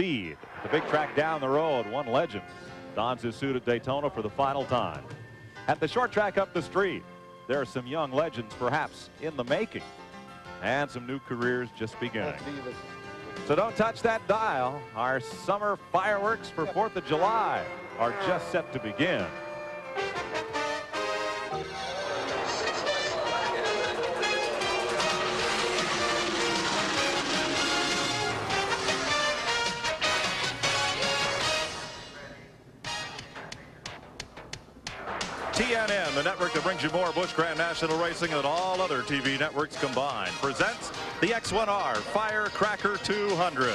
speed. The big track down the road, one legend dons his suit at Daytona for the final time. At the short track up the street, there are some young legends perhaps in the making and some new careers just beginning. So don't touch that dial. Our summer fireworks for 4th of July are just set to begin. TNN, the network that brings you more Busch Grand National racing than all other TV networks combined, presents the X-1R Firecracker 200.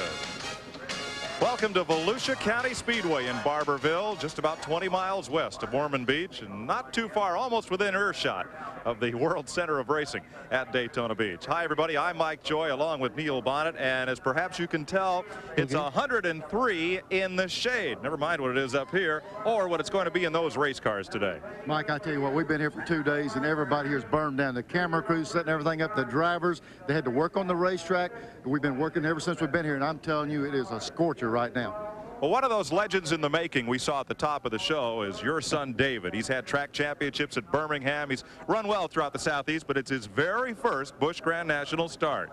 Welcome to Volusia County Speedway in Barberville, just about 20 miles west of Ormond Beach and not too far, almost within earshot of the World Center of Racing at Daytona Beach. Hi, everybody. I'm Mike Joy along with Neil Bonnet, and as perhaps you can tell, it's 103 in the shade. Never mind what it is up here or what it's going to be in those race cars today. Mike, I tell you what, we've been here for 2 days, and everybody here's burned down. The camera crews setting everything up, the drivers, they had to work on the racetrack. We've been working ever since we've been here, and I'm telling you, it is a scorcher right now. Well, one of those legends in the making we saw at the top of the show is your son David. He's had track championships at Birmingham. He's run well throughout the Southeast, but it's his very first Busch Grand National start.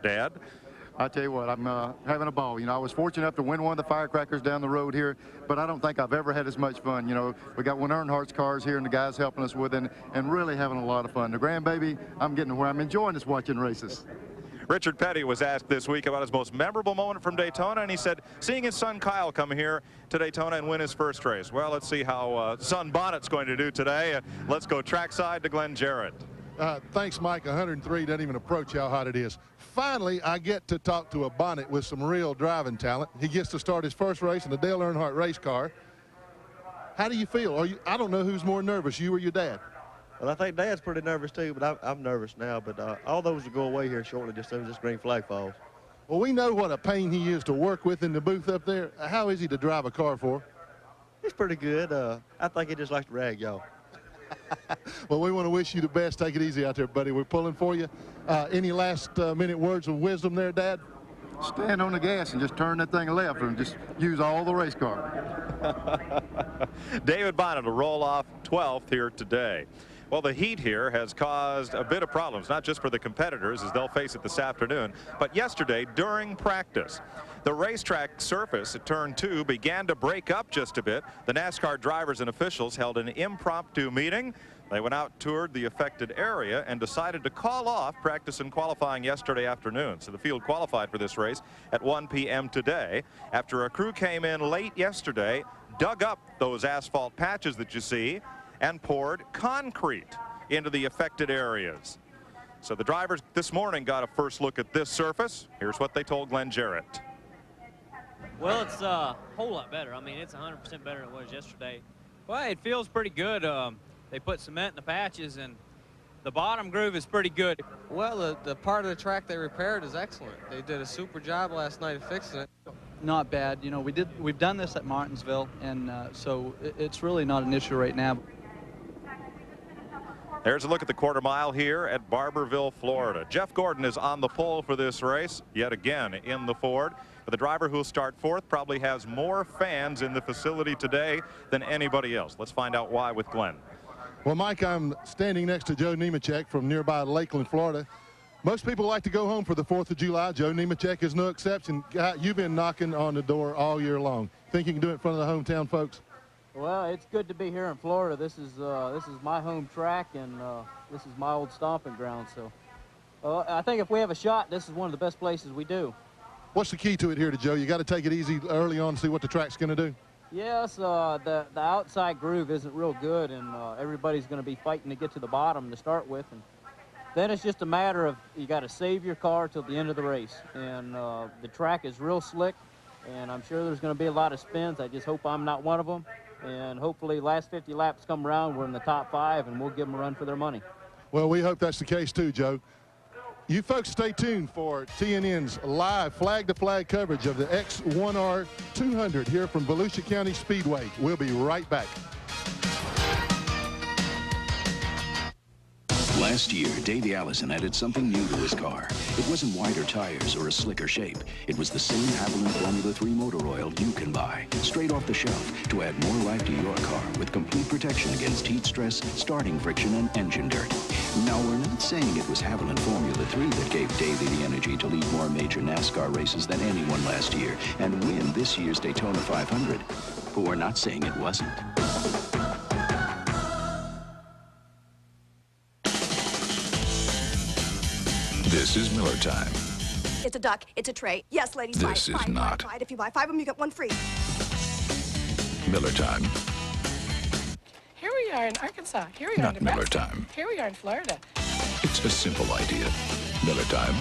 Dad? I tell you what, I'm having a ball. You know, I was fortunate enough to win one of the firecrackers down the road here, but I don't think I've ever had as much fun. You know, we got one of Earnhardt's cars here and the guys helping us with it, and really having a lot of fun. The grandbaby, I'm getting to where I'm enjoying this watching races. Richard Petty was asked this week about his most memorable moment from Daytona, and he said seeing his son Kyle come here to Daytona and win his first race. Well, let's see how son Bonnet's going to do today. Let's go trackside to Glenn Jarrett. Thanks, Mike. 103 doesn't even approach how hot it is. Finally, I get to talk to a Bonnet with some real driving talent. He gets to start his first race in the Dale Earnhardt race car. How do you feel? I don't know who's more nervous, you or your dad. Well, I think Dad's pretty nervous too, but I'm nervous now. But all those will go away here shortly, just as this green flag falls. Well, we know what a pain he is to work with in the booth up there. How is he to drive a car for? He's pretty good. I think he just likes to rag y'all. Well, we want to wish you the best. Take it easy out there, buddy. We're pulling for you. Any last minute words of wisdom there, Dad? Stand on the gas and just turn that thing left and just use all the race car. David Bonnet will roll off 12th here today. Well, the heat here has caused a bit of problems, not just for the competitors as they'll face it this afternoon, but yesterday during practice. The racetrack surface at turn 2 began to break up just a bit. The NASCAR drivers and officials held an impromptu meeting. They went out, toured the affected area, and decided to call off practice and qualifying yesterday afternoon. So the field qualified for this race at 1 p.m. today after a crew came in late yesterday, dug up those asphalt patches that you see, and poured concrete into the affected areas. So the drivers this morning got a first look at this surface. Here's what they told Glenn Jarrett. Well, it's a whole lot better. I mean, it's 100% better than it was yesterday. Well, it feels pretty good. They put cement in the patches, and the bottom groove is pretty good. Well, the part of the track they repaired is excellent. They did a super job last night of fixing it. Not bad. You know, we've done this at Martinsville, and so it's really not an issue right now. There's a look at the quarter mile here at Barberville, Florida. Jeff Gordon is on the pole for this race, yet again in the Ford. But the driver who will start 4th probably has more fans in the facility today than anybody else. Let's find out why with Glenn. Well, Mike, I'm standing next to Joe Nemechek from nearby Lakeland, Florida. Most people like to go home for the 4th of July. Joe Nemechek is no exception. You've been knocking on the door all year long. Think you can do it in front of the hometown folks? Well, it's good to be here in Florida. This is my home track, and this is my old stomping ground. So I think if we have a shot, this is one of the best places we do. What's the key to it here, Joe? You got to take it easy early on to see what the track's going to do. Yes, the outside groove isn't real good, and everybody's going to be fighting to get to the bottom to start with. And then it's just a matter of you got to save your car till the end of the race. And the track is real slick, and I'm sure there's going to be a lot of spins. I just hope I'm not one of them. And hopefully last 50 laps come around, we're in the top 5, and we'll give them a run for their money. Well, we hope that's the case too, Joe. You folks stay tuned for TNN's live flag-to-flag coverage of the X-1R 200 here from Volusia County Speedway. We'll be right back. Last year, Davey Allison added something new to his car. It wasn't wider tires or a slicker shape. It was the same Haviland Formula 3 motor oil you can buy, straight off the shelf, to add more life to your car with complete protection against heat stress, starting friction, and engine dirt. Now, we're not saying it was Haviland Formula 3 that gave Davey the energy to lead more major NASCAR races than anyone last year and win this year's Daytona 500. But we're not saying it wasn't. This is Miller time. It's a duck. It's a tray. Yes, ladies. This is not. Buy it. If you buy 5 of them, you get 1 free. Miller time. Here we are in Arkansas. Here we are Not in Nebraska. Miller time. Here we are in Florida. It's a simple idea. Miller time.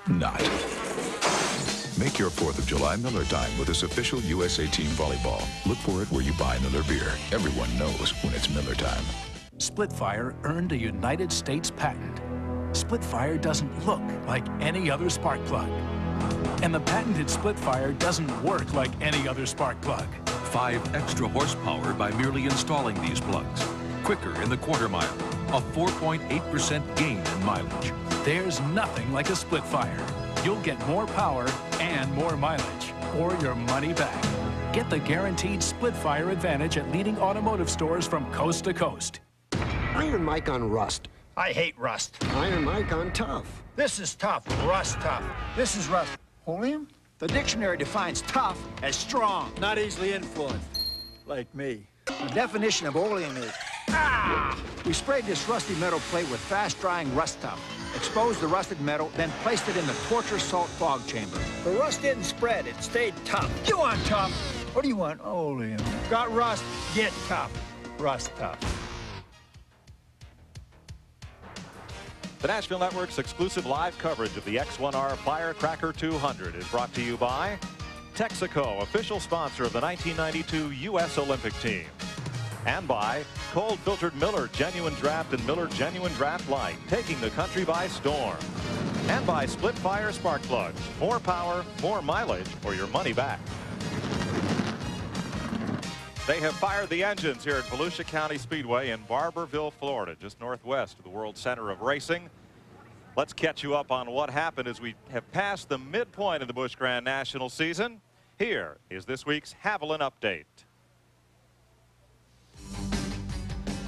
Not. Make your 4th of July Miller time with this official USA Team volleyball. Look for it where you buy Miller beer. Everyone knows when it's Miller time. Splitfire earned a United States patent. Splitfire doesn't look like any other spark plug. And the patented Splitfire doesn't work like any other spark plug. 5 extra horsepower by merely installing these plugs. Quicker in the quarter mile. A 4.8% gain in mileage. There's nothing like a Splitfire. You'll get more power and more mileage, or your money back. Get the guaranteed Splitfire advantage at leading automotive stores from coast to coast. Iron Mike on rust. I hate rust. Iron Mike on tough. This is tough. Rust tough. This is rust. Oleum? The dictionary defines tough as strong, not easily influenced, like me. The definition of oleum is, we sprayed this rusty metal plate with fast-drying rust tough, exposed the rusted metal, then placed it in the torture salt fog chamber. The rust didn't spread, it stayed tough. You want tough? What do you want? Oleum. Got rust? Get tough. Rust tough. The Nashville Network's exclusive live coverage of the X-1R Firecracker 200 is brought to you by Texaco, official sponsor of the 1992 U.S. Olympic team. And by cold-filtered Miller Genuine Draft and Miller Genuine Draft Light, taking the country by storm. And by Splitfire Spark Plugs, more power, more mileage, or your money back. They have fired the engines here at Volusia County Speedway in Barberville, Florida, just northwest of the world center of racing. Let's catch you up on what happened as we have passed the midpoint of the Busch Grand National season. Here is this week's Haviland Update.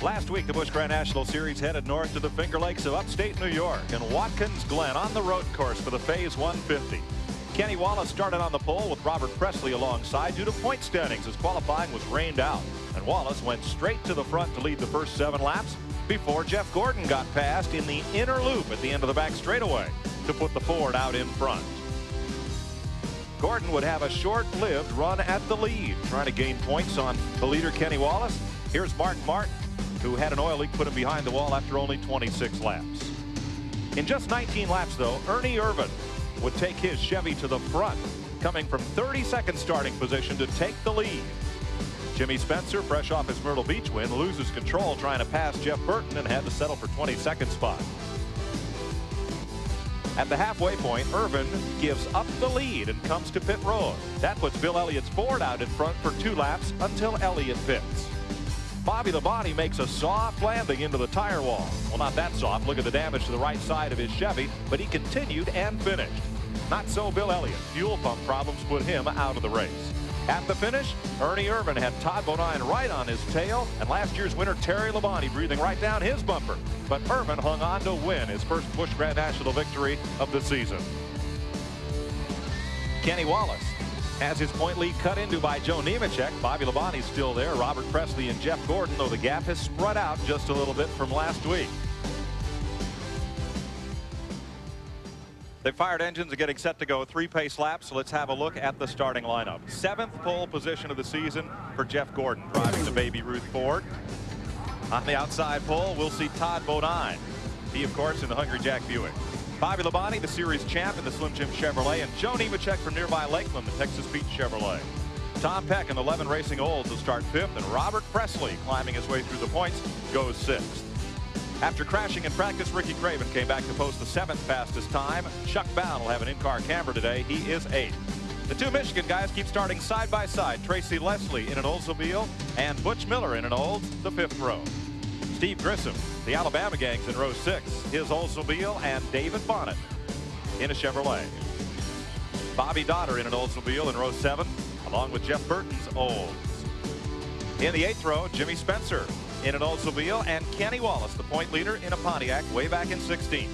Last week, the Busch Grand National Series headed north to the Finger Lakes of upstate New York and Watkins Glen on the road course for the Phase 150. Kenny Wallace started on the pole with Robert Presley alongside due to point standings as qualifying was rained out. And Wallace went straight to the front to lead the first 7 laps before Jeff Gordon got past in the inner loop at the end of the back straightaway to put the Ford out in front. Gordon would have a short-lived run at the lead, trying to gain points on the leader Kenny Wallace. Here's Mark Martin, who had an oil leak put him behind the wall after only 26 laps. In just 19 laps, though, Ernie Irvan would take his Chevy to the front, coming from 32nd starting position to take the lead. Jimmy Spencer, fresh off his Myrtle Beach win, loses control trying to pass Jeff Burton and had to settle for 22nd spot. At the halfway point, Irvan gives up the lead and comes to pit road. That puts Bill Elliott's Ford out in front for 2 laps until Elliott pits. Bobby the Body makes a soft landing into the tire wall. Well, not that soft. Look at the damage to the right side of his Chevy, but he continued and finished. Not so Bill Elliott. Fuel pump problems put him out of the race. At the finish, Ernie Irvan had Todd Bodine right on his tail, and last year's winner Terry Labonte breathing right down his bumper. But Irvan hung on to win his first Busch Grand National victory of the season. Kenny Wallace has his point lead cut into by Joe Nemechek. Bobby Labonte's still there. Robert Presley and Jeff Gordon, though the gap has spread out just a little bit from last week. They fired engines and getting set to go 3 pace laps. So let's have a look at the starting lineup. 7th pole position of the season for Jeff Gordon, driving the Baby Ruth Ford. On the outside pole, we'll see Todd Bodine. He, of course, in the Hungry Jack Buick. Bobby Labonte, the series champ in the Slim Jim Chevrolet, and Joe Nemechek from nearby Lakeland, the Texas Beach Chevrolet. Tom Peck and 11 Racing Olds will start 5th, and Robert Presley, climbing his way through the points, goes 6th. After crashing in practice, Ricky Craven came back to post the 7th fastest time. Chuck Bound will have an in-car camber today. He is 8th. The 2 Michigan guys keep starting side by side. Tracy Leslie in an Oldsmobile and Butch Miller in an Olds, the 5th row. Steve Grissom, the Alabama gang's in row 6. His Oldsmobile, and David Bonnet in a Chevrolet. Bobby Dotter in an Oldsmobile in row 7, along with Jeff Burton's Olds. In the 8th row, Jimmy Spencer in an Oldsmobile, and Kenny Wallace, the point leader, in a Pontiac way back in 16.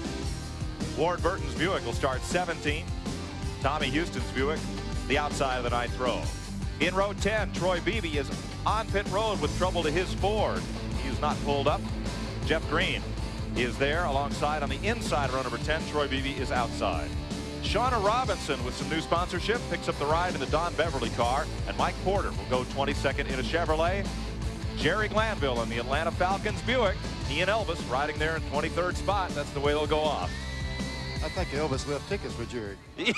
Ward Burton's Buick will start 17. Tommy Houston's Buick, the outside of the 9th row. In row 10, Troy Beebe is on pit road with trouble to his Ford. He is not pulled up. Jeff Green is there alongside on the inside of row number 10. Troy Beebe is outside. Shauna Robinson with some new sponsorship picks up the ride in the Don Beverly car, and Mike Porter will go 22nd in a Chevrolet. Jerry Glanville in the Atlanta Falcons Buick. He and Elvis riding there in 23rd spot. That's the way they'll go off. I think Elvis left tickets for Jerry. Yeah,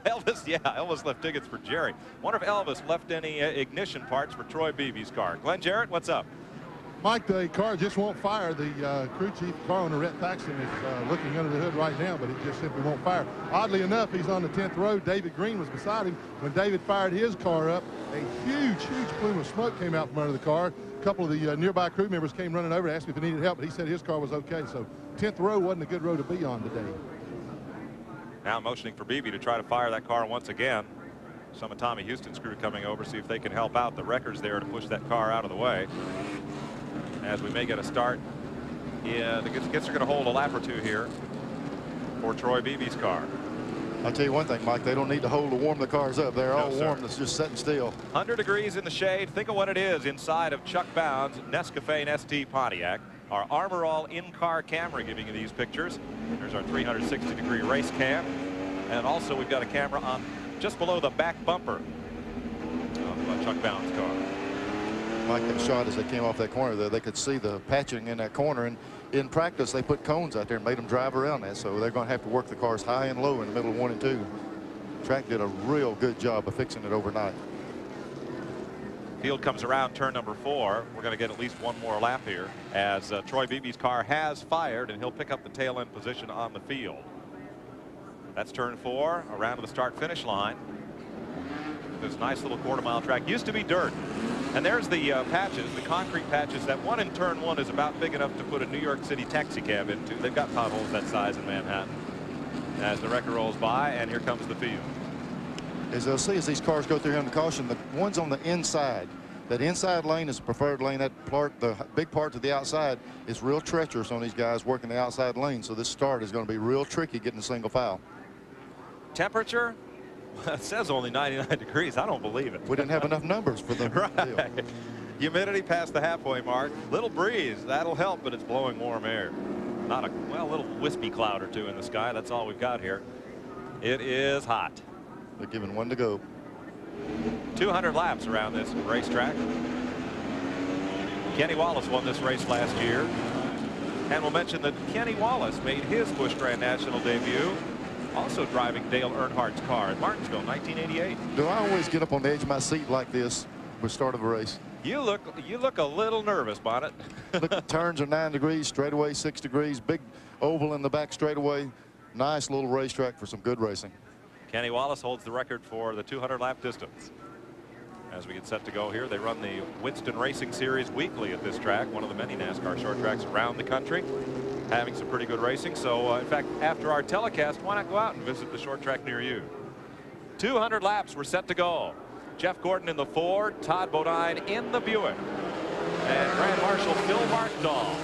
Elvis left tickets for Jerry. Wonder if Elvis left any ignition parts for Troy Beebe's car. Glenn Jarrett, what's up? Mike, the car just won't fire. The crew chief, car owner, Rhett Thaxton, is looking under the hood right now, but it just simply won't fire. Oddly enough, he's on the 10th row. David Green was beside him. When David fired his car up, a huge plume of smoke came out from under the car. A couple of the nearby crew members came running over to ask if he needed help, but he said his car was okay. So 10th row wasn't a good row to be on today. Now motioning for Beebe to try to fire that car once again. Some of Tommy Houston's crew coming over, see if they can help out. The wrecker's there to push that car out of the way. As we may get a start. Yeah, the Gets are going to hold a lap or two here for Troy Beebe's car. I'll tell you one thing, Mike, they don't need to hold to warm the cars up. They're all warm. It's just sitting still. 100 degrees in the shade. Think of what it is inside of Chuck Bound's Nescafe ST Pontiac. Our Armor All in-car camera giving you these pictures. There's our 360-degree race cam. And also we've got a camera on just below the back bumper of Chuck Bound's car. Mike, that shot as they came off that corner there, they could see the patching in that corner, and in practice they put cones out there and made them drive around that, so they're going to have to work the cars high and low in the middle of 1 and 2. Track did a real good job of fixing it overnight. Field comes around turn number 4. We're going to get at least one more lap here as Troy Beebe's car has fired, and he'll pick up the tail end position on the field. That's turn 4 around to the start finish line. This nice little quarter-mile track used to be dirt. And there's the patches, the concrete patches. That one in turn 1 is about big enough to put a New York City taxi cab into. They've got potholes that size in Manhattan. As the wrecker rolls by, and here comes the field. As they'll see as these cars go through here on the caution, the ones on the inside, that inside lane is the preferred lane. That part, the big part to the outside, is real treacherous on these guys working the outside lane. So this start is going to be real tricky getting a single foul. Temperature? It says only 99 degrees. I don't believe it. We didn't have enough numbers for them. Right. Humidity past the halfway mark. Little breeze. That'll help, but it's blowing warm air. Not a, well, little wispy cloud or two in the sky. That's all we've got here. It is hot. They're giving 1 to go. 200 laps around this racetrack. Kenny Wallace won this race last year. And we'll mention that Kenny Wallace made his Busch Grand National debut also driving Dale Earnhardt's car at Martinsville, 1988. Do I always get up on the edge of my seat like this with start of a race? You look a little nervous, Bonnet. Look, turns are 9 degrees, straightaway 6 degrees, big oval in the back straightaway. Nice little racetrack for some good racing. Kenny Wallace holds the record for the 200 lap distance. As we get set to go here, they run the Winston Racing Series weekly at this track, one of the many NASCAR short tracks around the country, having some pretty good racing. So in fact, after our telecast, why not go out and visit the short track near you? 200 laps were set to go. Jeff Gordon in the Ford, Todd Bodine in the Buick, and Grand Marshal Phil Martindale,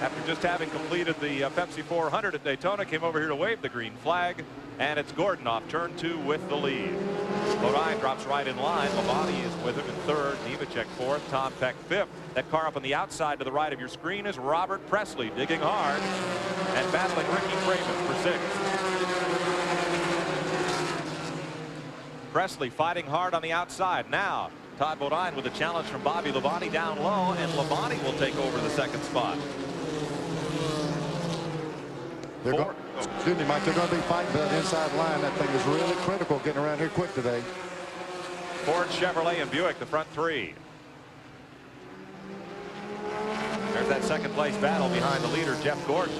after just having completed the Pepsi 400 at Daytona, came over here to wave the green flag, and it's Gordon off turn 2 with the lead. Bodine drops right in line. Labonte is with him in 3rd. Nemechek 4th. Tom Peck 5th. That car up on the outside to the right of your screen is Robert Presley, digging hard and battling Ricky Craven for 6th. Presley fighting hard on the outside. Now Todd Bodine with a challenge from Bobby Labonte down low, and Labonte will take over the 2nd spot. Excuse me, Mike, they're going to be fighting for that inside line. That thing is really critical getting around here quick today. Ford, Chevrolet, and Buick, the front 3. There's that 2nd place battle behind the leader, Jeff Gordon.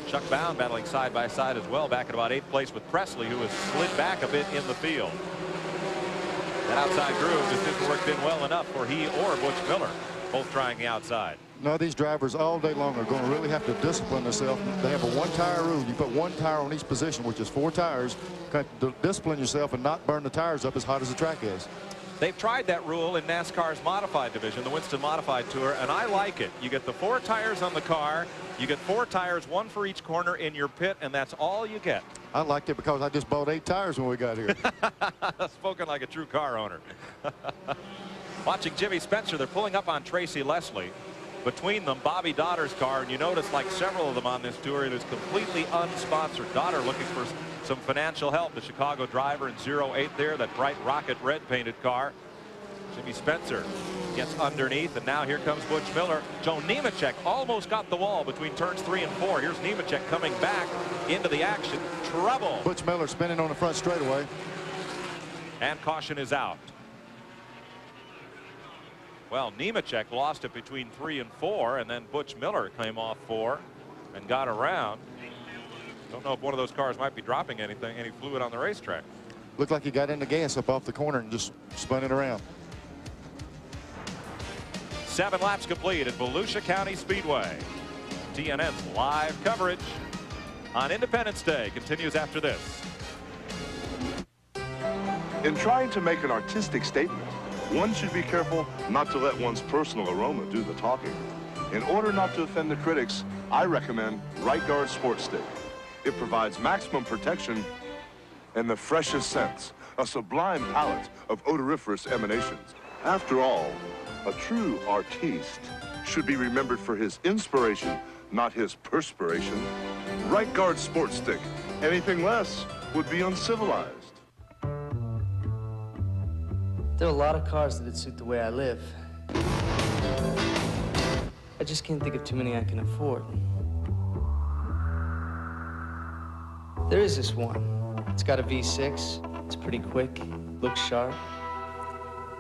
Chuck Bound battling side by side as well, back at about 8th place with Presley, who has slid back a bit in the field. That outside groove just didn't work in well enough for he or Butch Miller, both trying the outside. No, these drivers all day long are going to really have to discipline themselves. They have a one-tire rule. You put one tire on each position, which is 4 tires. You have to discipline yourself and not burn the tires up as hot as the track is. They've tried that rule in NASCAR's modified division, the Winston Modified Tour, and I like it. You get the 4 tires on the car. You get 4 tires, 1 for each corner in your pit, and that's all you get. I liked it because I just bought 8 tires when we got here. Spoken like a true car owner. Watching Jimmy Spencer, they're pulling up on Tracy Leslie. Between them, Bobby Dotter's car, and you notice like several of them on this tour, it is completely unsponsored. Dotter looking for some financial help. The Chicago driver in 08 there, that bright rocket red painted car. Jimmy Spencer gets underneath, and now here comes Butch Miller. Joe Nemechek almost got the wall between turns 3 and 4. Here's Nemechek coming back into the action. Trouble. Butch Miller spinning on the front straightaway. And caution is out. Well, Nemechek lost it between 3 and 4, and then Butch Miller came off 4 and got around. Don't know if one of those cars might be dropping any fluid on the racetrack. Looked like he got in the gas up off the corner and just spun it around. 7 laps complete at Volusia County Speedway. TNN's live coverage on Independence Day continues after this. In trying to make an artistic statement, one should be careful not to let one's personal aroma do the talking. In order not to offend the critics, I recommend Right Guard Sports Stick. It provides maximum protection and the freshest scents, a sublime palette of odoriferous emanations. After all, a true artiste should be remembered for his inspiration, not his perspiration. Right Guard Sports Stick. Anything less would be uncivilized. There are a lot of cars that'd suit the way I live. I just can't think of too many I can afford. There is this one. It's got a V6. It's pretty quick, looks sharp,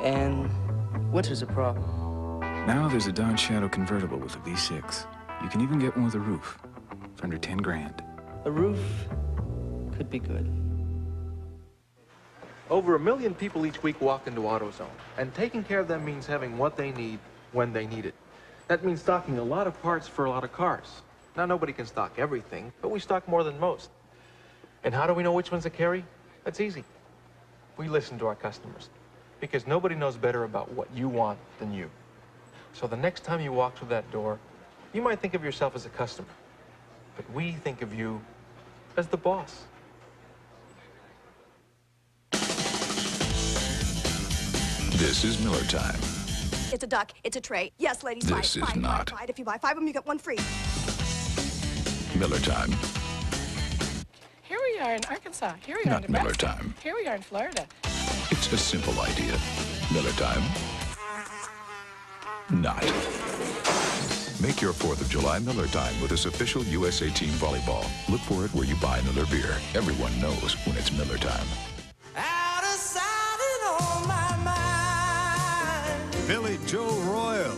and winter's a problem. Now there's a Dodge Shadow convertible with a V6. You can even get one with a roof for under 10 grand. A roof could be good. Over 1 million people each week walk into AutoZone, and taking care of them means having what they need when they need it. That means stocking a lot of parts for a lot of cars. Now, nobody can stock everything, but we stock more than most. And how do we know which ones to carry? That's easy. We listen to our customers, because nobody knows better about what you want than you. So the next time you walk through that door, you might think of yourself as a customer, but we think of you as the boss. This is Miller time. It's a duck. It's a tray. Yes, ladies. This is not. Buy it. If you buy 5 of them, you get 1 free. Miller time. Here we are in Arkansas. Here we are Not in Nebraska. Miller time. Here we are in Florida. It's a simple idea. Miller time. Not. Make your 4th of July Miller time with this official USA Team volleyball. Look for it where you buy Miller beer. Everyone knows when it's Miller time. Billy Joe Royal.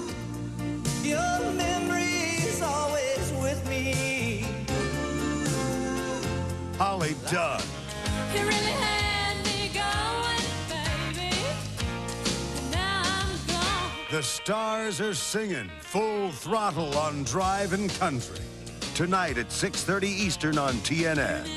Your memory's always with me. Holly Dunn. You really had me going, baby. Now I'm gone. The stars are singing full throttle on Drive and Country. Tonight at 6:30 Eastern on TNN.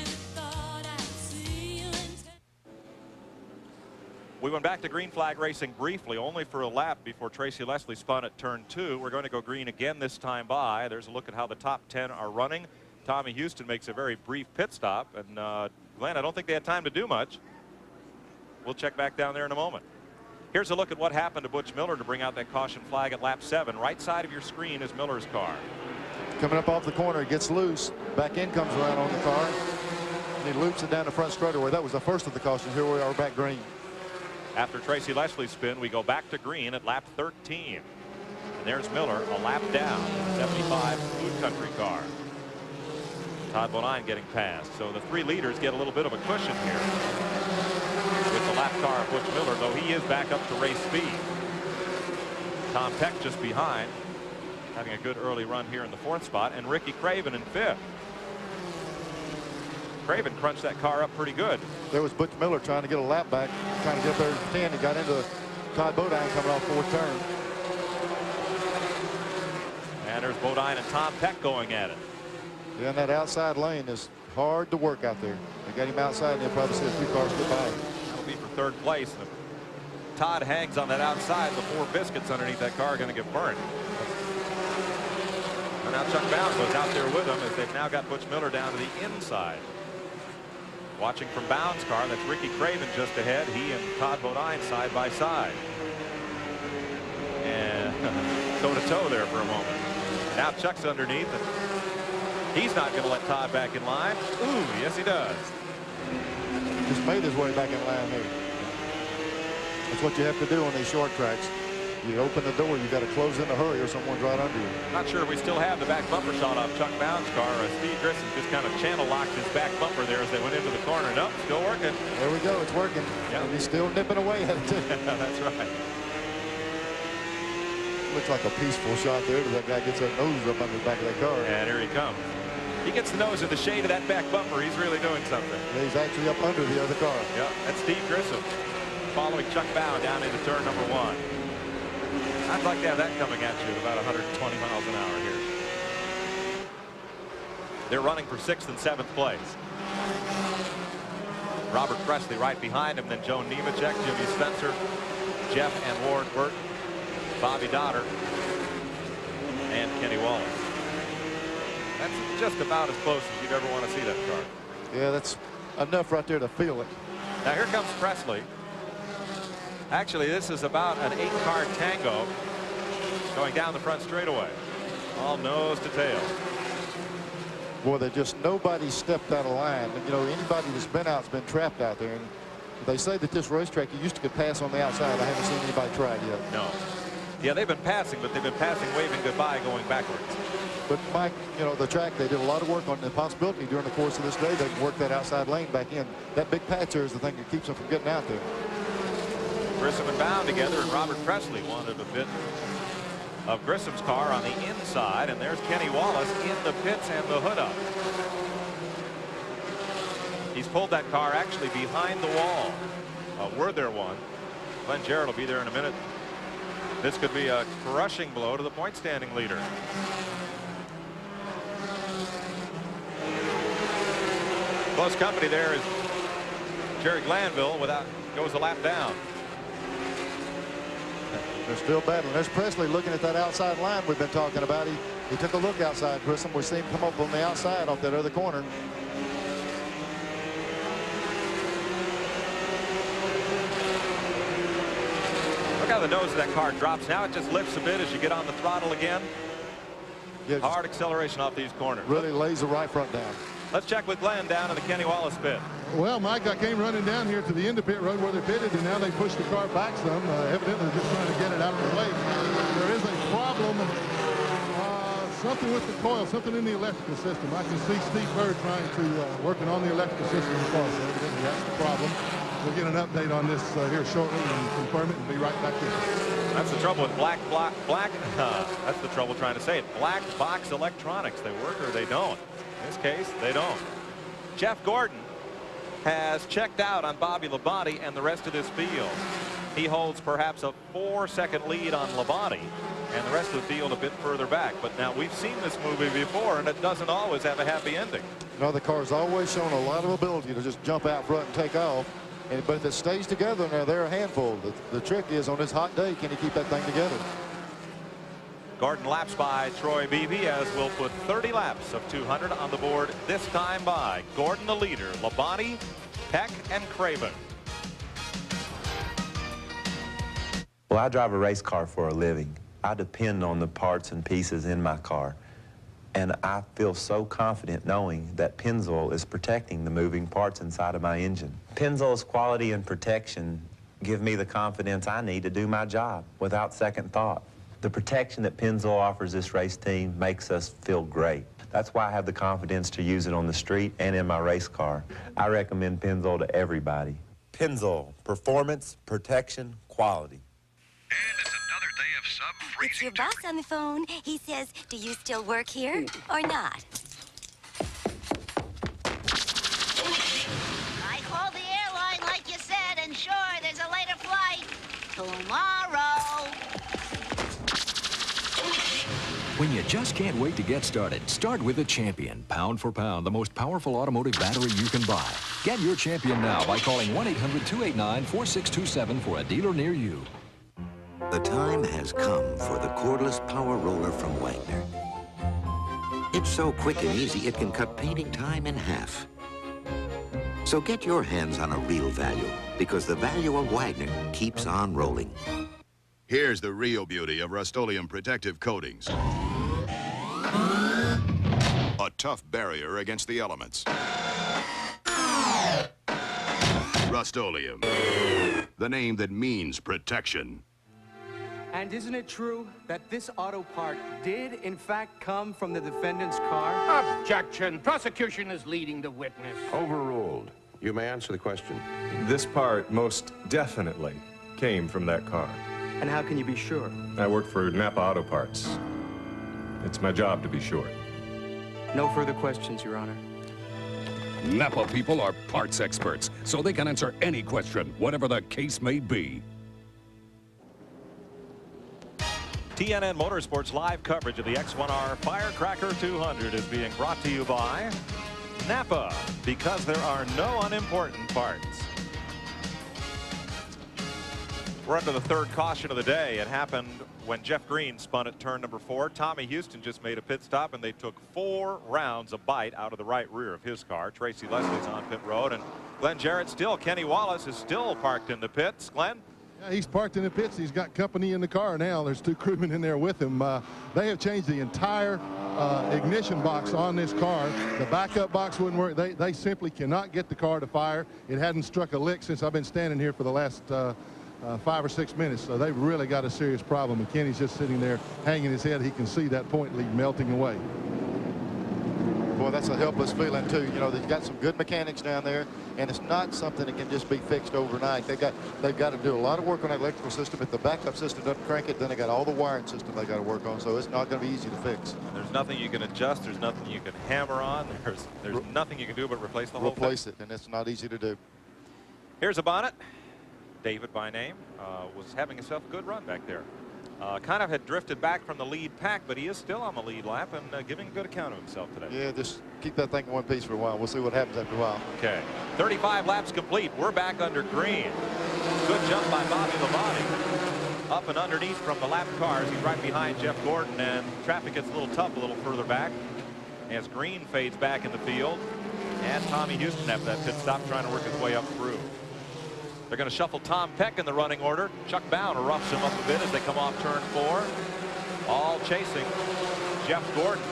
We went back to green flag racing briefly, only for a lap before Tracy Leslie spun at turn 2. We're going to go green again this time by. There's a look at how the top 10 are running. Tommy Houston makes a very brief pit stop, and Glenn, I don't think they had time to do much. We'll check back down there in a moment. Here's a look at what happened to Butch Miller to bring out that caution flag at lap 7. Right side of your screen is Miller's car. Coming up off the corner, it gets loose. Back end comes around on the car, and he loops it down the front straightaway. That was the first of the cautions. Here we are back green. After Tracy Leslie's spin, we go back to green at lap 13. And there's Miller, a lap down, 75 Food Country car. Todd Bonine getting past. So the 3 leaders get a little bit of a cushion here with the lap car of Butch Miller, though he is back up to race speed. Tom Peck just behind, having a good early run here in the 4th spot, and Ricky Craven in 5th. Craven crunched that car up pretty good. There was Butch Miller trying to get a lap back, trying to get there to 10. He got into Todd Bodine coming off 4th turn. Bodine and Tom Peck going at it. Yeah, and that outside lane is hard to work out there. They got him outside, and they'll probably see a few cars go by. That'll be for third place. And if Todd hangs on that outside, the 4 biscuits underneath that car are going to get burned. And now Chuck Bound goes out there with him as they've now got Butch Miller down to the inside. Watching from Bound's car, that's Ricky Craven just ahead. He and Todd Bodine side by side. And toe-to-toe there for a moment. Now Chuck's underneath, and he's not going to let Todd back in line. Ooh, yes he does. Just made his way back in line there. That's what you have to do on these short tracks. You open the door, you got to close in a hurry or someone's right under you. Not sure if we still have the back bumper shot off Chuck Bound's car. Steve Grissom just kind of channel locked his back bumper there as they went into the corner. Nope, still working. There we go, it's working. Yep. And he's still nipping away at it too. That's right. Looks like a peaceful shot there, but that guy gets that nose up under the back of that car. And here he comes. He gets the nose in the shade of that back bumper. He's really doing something. Yeah, he's actually up under the other car. Yep, that's Steve Grissom following Chuck Bound down into turn number 1. I'd like to have that coming at you at about 120 miles an hour here. They're running for 6th and 7th place. Robert Presley right behind him, then Joe Nemechek, Jimmy Spencer, Jeff and Ward Burton, Bobby Dotter, and Kenny Wallace. That's just about as close as you'd ever want to see that car. Yeah, that's enough right there to feel it. Now here comes Presley. Actually, this is about an 8-car tango going down the front straightaway. All nose to tail. Boy, they just nobody stepped out of line. You know, anybody that's been out's been trapped out there. And they say that this racetrack, you used to could pass on the outside. I haven't seen anybody try it yet. No. Yeah, they've been passing, but they've been passing, waving goodbye, going backwards. But Mike, you know, the track, they did a lot of work on the possibility during the course of this day they can work that outside lane back in. That big patch there is the thing that keeps them from getting out there. Grissom and Bound together, and Robert Presley wanted a bit of Grissom's car on the inside, and there's Kenny Wallace in the pits and the hood up. He's pulled that car actually behind the wall. Were there one? Glenn Jarrett will be there in a minute. This could be a crushing blow to the point standing leader. Close company there is Jerry Glanville goes a lap down. They're still battling. There's Presley looking at that outside line we've been talking about. He took a look outside, Grissom. We see him come up on the outside off that other corner. Look how the nose of that car drops. Now it just lifts a bit as you get on the throttle again. Yeah, hard acceleration off these corners. Really lays the right front down. Let's check with Glenn down in the Kenny Wallace pit. Well, Mike, I came running down here to the end of pit road where they pitted, and now they pushed the car back some. Evidently, they're just trying to get it out of the way. There is a problem. Something with the coil, something in the electrical system. I can see Steve Bird trying to working on the electrical system of the car. So evidently, that's the problem. We'll get an update on this here shortly and confirm it and be right back with you. That's the trouble with that's the trouble trying to say it. Black box electronics. They work or they don't. In this case, they don't. Jeff Gordon has checked out on Bobby Labonte and the rest of this field. He holds perhaps a 4-second lead on Labonte and the rest of the field a bit further back. But now we've seen this movie before, and it doesn't always have a happy ending. You know, the car's always shown a lot of ability to just jump out front and take off. But if it stays together, now they're a handful. The trick is on this hot day, can he keep that thing together? Gordon laps by Troy Beebe, as will put 30 laps of 200 on the board this time by Gordon the leader, Labonte, Peck, and Craven. Well, I drive a race car for a living. I depend on the parts and pieces in my car. And I feel so confident knowing that Pennzoil is protecting the moving parts inside of my engine. Pennzoil's quality and protection give me the confidence I need to do my job without second thought. The protection that Pennzoil offers this race team makes us feel great. That's why I have the confidence to use it on the street and in my race car. I recommend Pennzoil to everybody. Pennzoil, performance, protection, quality. And it's another day of sub-freezing. It's your boss on the phone. He says, do you still work here or not? I called the airline like you said, and sure, there's a later flight. Tomorrow. When you just can't wait to get started, start with a Champion. Pound for pound, the most powerful automotive battery you can buy. Get your Champion now by calling 1-800-289-4627 for a dealer near you. The time has come for the cordless power roller from Wagner. It's so quick and easy, it can cut painting time in half. So get your hands on a real value, because the value of Wagner keeps on rolling. Here's the real beauty of Rust-Oleum protective coatings. A tough barrier against the elements. Rust-Oleum, the name that means protection. And isn't it true that this auto part did, in fact, come from the defendant's car? Objection. Prosecution is leading the witness. Overruled. You may answer the question. This part most definitely came from that car. And how can you be sure? I work for Napa Auto Parts. It's my job to be sure. No further questions, Your Honor. Napa people are parts experts, so they can answer any question, whatever the case may be. TNN Motorsports live coverage of the X-1R Firecracker 200 is being brought to you by Napa, because there are no unimportant parts. We're under the third caution of the day. It happened when Jeff Green spun at turn number 4. Tommy Houston just made a pit stop, and they took 4 rounds of bite out of the right rear of his car. Tracy Leslie's on pit road, and Glenn Jarrett still. Kenny Wallace is still parked in the pits. Glenn? Yeah, he's parked in the pits. He's got company in the car now. There's 2 crewmen in there with him. They have changed the entire ignition box on this car. The backup box wouldn't work. They simply cannot get the car to fire. It hadn't struck a lick since I've been standing here for the last 5 or 6 minutes. So they've really got a serious problem. And Kenny's just sitting there hanging his head. He can see that point lead melting away. Boy, that's a helpless feeling too. You know, they've got some good mechanics down there, and it's not something that can just be fixed overnight. They've got to do a lot of work on that electrical system. If the backup system doesn't crank it, then they got all the wiring system they got to work on. So it's not going to be easy to fix. And there's nothing you can adjust. There's nothing you can hammer on. There's nothing you can do but replace the whole thing. Replace it, and it's not easy to do. Here's a bonnet. David by name was having himself a good run back there. Kind of had drifted back from the lead pack, but he is still on the lead lap and giving a good account of himself today. Yeah, just keep that thing in one piece for a while. We'll see what happens after a while. Okay. 35 laps complete. We're back under green. Good jump by Bobby Labonte. Up and underneath from the lap cars. He's right behind Jeff Gordon, and traffic gets a little tough a little further back as Green fades back in the field. And Tommy Houston after that pit stop trying to work his way up through. They're going to shuffle Tom Peck in the running order. Chuck Bound roughs him up a bit as they come off turn 4. All chasing Jeff Gordon.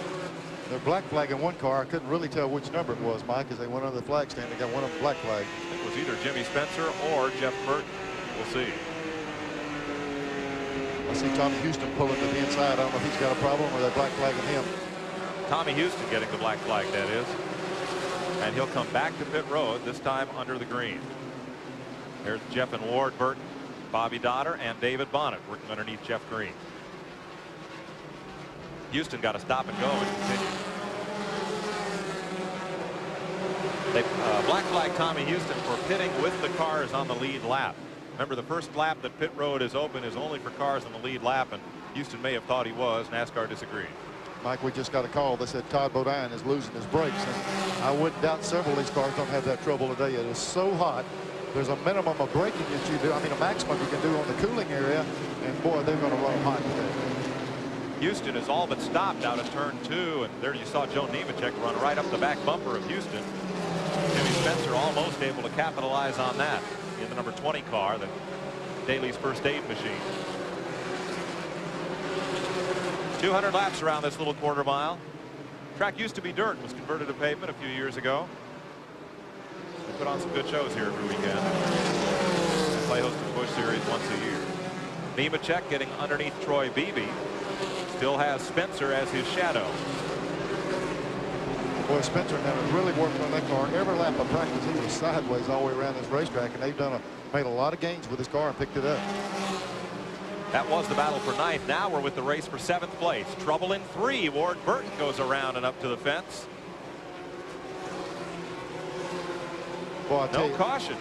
They're black flagging one car. I couldn't really tell which number it was, Mike, as they went under the flag stand. They got one of them black flag. I think it was either Jimmy Spencer or Jeff Burton. We'll see. I see Tommy Houston pulling to the inside. I don't know if he's got a problem or they're black flagging him. Tommy Houston getting the black flag, that is. And he'll come back to pit road, this time under the green. There's Jeff and Ward Burton, Bobby Dotter, and David Bonnet working underneath Jeff Green. Houston got to stop and go and continue. They black flag Tommy Houston for pitting with the cars on the lead lap. Remember, the first lap that pit road is open is only for cars on the lead lap, and Houston may have thought he was. NASCAR disagreed. Mike, we just got a call that said Todd Bodine is losing his brakes, and I wouldn't doubt several of these cars don't have that trouble today. It is so hot. There's a minimum of braking that you do. I mean, a maximum you can do on the cooling area, and boy, they're going to run hot today. Houston is all but stopped out of turn 2, and there you saw Joe Nemechek run right up the back bumper of Houston. Jimmy Spencer almost able to capitalize on that in the number 20 car, the Daly's first aid machine. 200 laps around this little quarter mile. Track used to be dirt, was converted to pavement a few years ago. We put on some good shows here every weekend. Play host of the Busch Series once a year. Nemechek getting underneath Troy Beebe. Still has Spencer as his shadow. Boy, Spencer never really worked on that car. Every lap of practice, he was sideways all the way around this racetrack, and they've made a lot of gains with his car and picked it up. That was the battle for 9th. Now we're with the race for 7th place. Trouble in 3. Ward Burton goes around and up to the fence. Boy, no caution.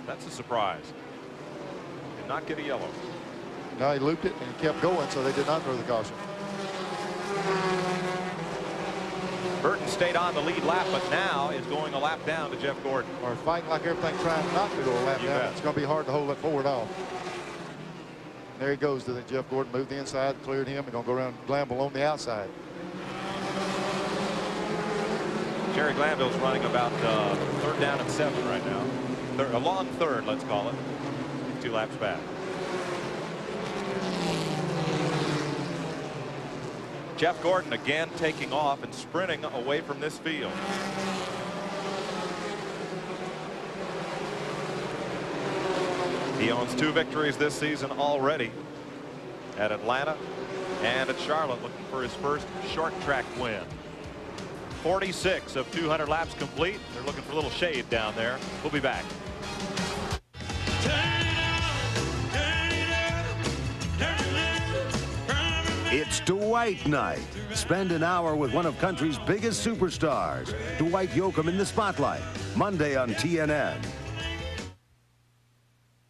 That's a surprise. Did not get a yellow. No, he looped it and kept going, so they did not throw the caution. Burton stayed on the lead lap, but now is going a lap down to Jeff Gordon. Or fighting like everything, trying not to go a lap down. It's going to be hard to hold that forward off. There he goes to Jeff Gordon, moved the inside, cleared him, and going to go around Glanville on the outside. Jerry Glanville's running about third down and 7 right now. A long third, let's call it. 2 laps back. Jeff Gordon again taking off and sprinting away from this field. He owns 2 victories this season already at Atlanta and at Charlotte, looking for his first short track win. 46 of 200 laps complete. They're looking for a little shade down there. We'll be back. It's Dwight night. Spend an hour with one of country's biggest superstars. Dwight Yoakam in the spotlight. Monday on TNN.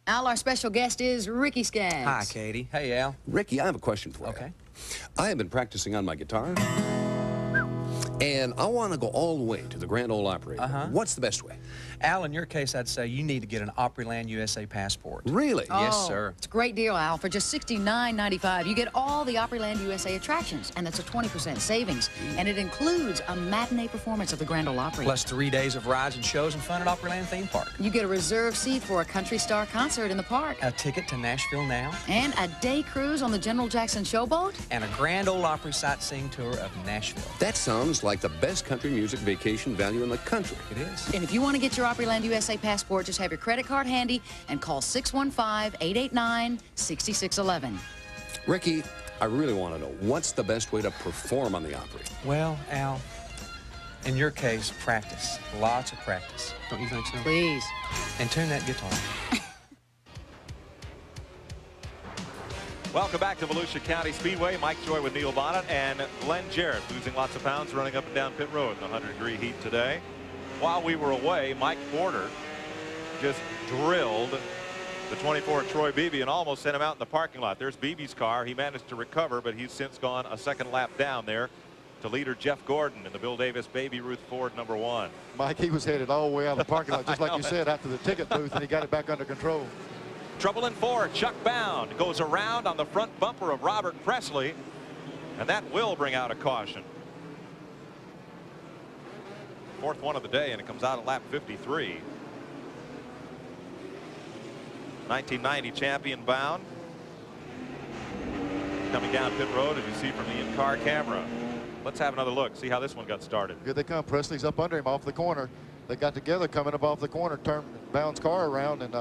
Al, our special guest is Ricky Skaggs. Hi, Katie. Hey, Al. Ricky, I have a question for you. Okay. I have been practicing on my guitar, and I want to go all the way to the Grand Ole Opry. What's the best way? Al, in your case, I'd say you need to get an Opryland USA passport. Really? Yes, sir. It's a great deal, Al. For just $69.95, you get all the Opryland USA attractions, and that's a 20% savings. And it includes a matinee performance of the Grand Ole Opry. Plus 3 days of rides and shows and fun at Opryland Theme Park. You get a reserved seat for a country star concert in the park. A ticket to Nashville Now. And a day cruise on the General Jackson Showboat. And a Grand Ole Opry sightseeing tour of Nashville. That sounds like the best country music vacation value in the country. It is. And if you want to get your Opryland USA passport, just have your credit card handy and call 615-889-6611. Ricky, I really want to know, what's the best way to perform on the Opry? Well, Al, in your case, practice. Lots of practice. Don't you think so? Please. And tune that guitar. Welcome back to Volusia County Speedway. Mike Joy with Neil Bonnet and Glenn Jarrett, losing lots of pounds, running up and down pit road in the 100-degree heat today. While we were away, Mike Porter just drilled the 24 Troy Beebe and almost sent him out in the parking lot. There's Beebe's car. He managed to recover, but he's since gone a second lap down there to leader Jeff Gordon in the Bill Davis Baby Ruth Ford #1. Mike, he was headed all the way out of the parking lot, just like you said, after the ticket booth, and he got it back under control. Trouble in 4. Chuck Bound goes around on the front bumper of Robert Presley, and that will bring out a caution. 4th one of the day, and it comes out at lap 53. 1990 champion Bound coming down pit road, as you see from the in-car camera. Let's have another look, see how this one got started. Here they come. Presley's up under him off the corner. They got together coming up off the corner, turned Bound's car around, and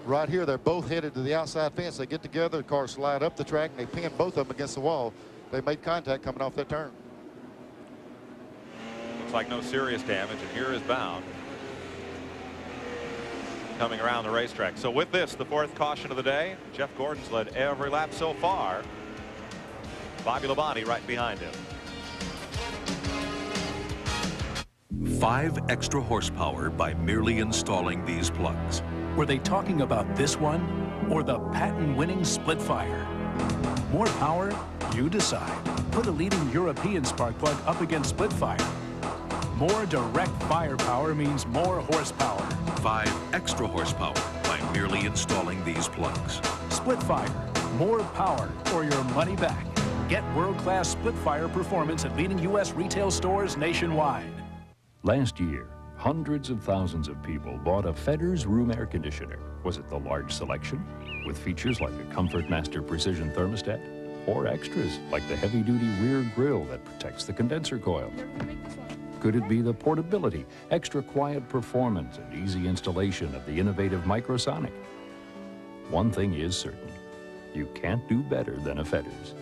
right here they're both headed to the outside fence. They get together, the cars slide up the track, and they pin both of them against the wall. They made contact coming off that turn. Looks like no serious damage, and here is Bound coming around the racetrack. So with this, the 4th caution of the day. Jeff Gordon's led every lap so far. Bobby Labonte right behind him. 5 extra horsepower by merely installing these plugs. Were they talking about this one or the patent-winning split fire? More power? You decide. Put a leading European spark plug up against split fire. More direct firepower means more horsepower. 5 extra horsepower by merely installing these plugs. Split fire. More power or your money back. Get world-class split fire performance at leading U.S. retail stores nationwide. Last year, hundreds of thousands of people bought a Fedder's room air conditioner. Was it the large selection, with features like a Comfort Master Precision thermostat, or extras like the heavy-duty rear grille that protects the condenser coil? Could it be the portability, extra quiet performance, and easy installation of the innovative Microsonic? One thing is certain, you can't do better than a Fedder's.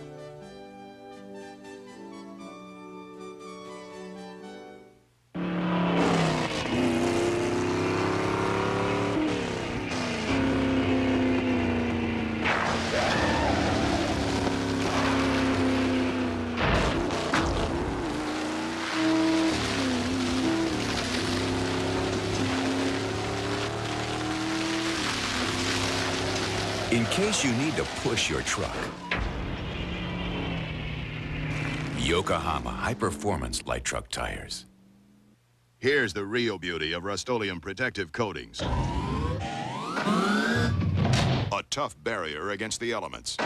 In case you need to push your truck, Yokohama high-performance light truck tires. Here's the real beauty of Rust-Oleum protective coatings. A tough barrier against the elements.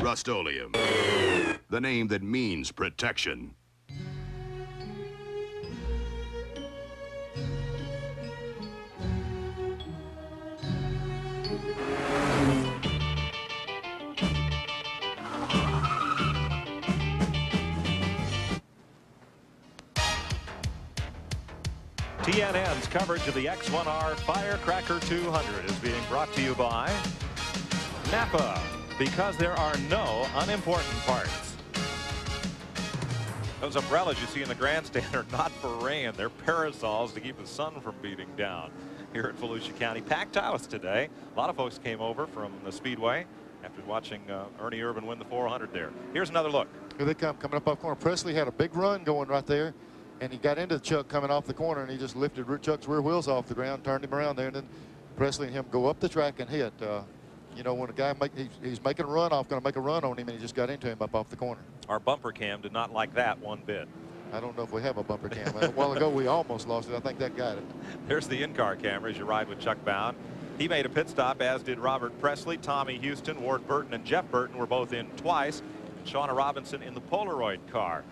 Rust-Oleum, the name that means protection. TNN's coverage of the X-1R Firecracker 200 is being brought to you by Napa, because there are no unimportant parts. Those umbrellas you see in the grandstand are not for rain. They're parasols to keep the sun from beating down here at Volusia County. Packed house today. A lot of folks came over from the Speedway after watching Ernie Irvan win the 400 there. Here's another look. Here they come, coming up off corner. Presley had a big run going right there. And he got into Chuck coming off the corner, and he just lifted Chuck's rear wheels off the ground, turned him around there, and then Presley and him go up the track and hit. You know, when a guy he's making a run off, going to make a run on him, and he just got into him up off the corner. Our bumper cam did not like that one bit. I don't know if we have a bumper cam. A while ago we almost lost it. I think that got it. There's the in-car camera as you ride with Chuck Bound. He made a pit stop, as did Robert Presley. Tommy Houston, Ward Burton, and Jeff Burton were both in twice. And Shauna Robinson in the Polaroid car.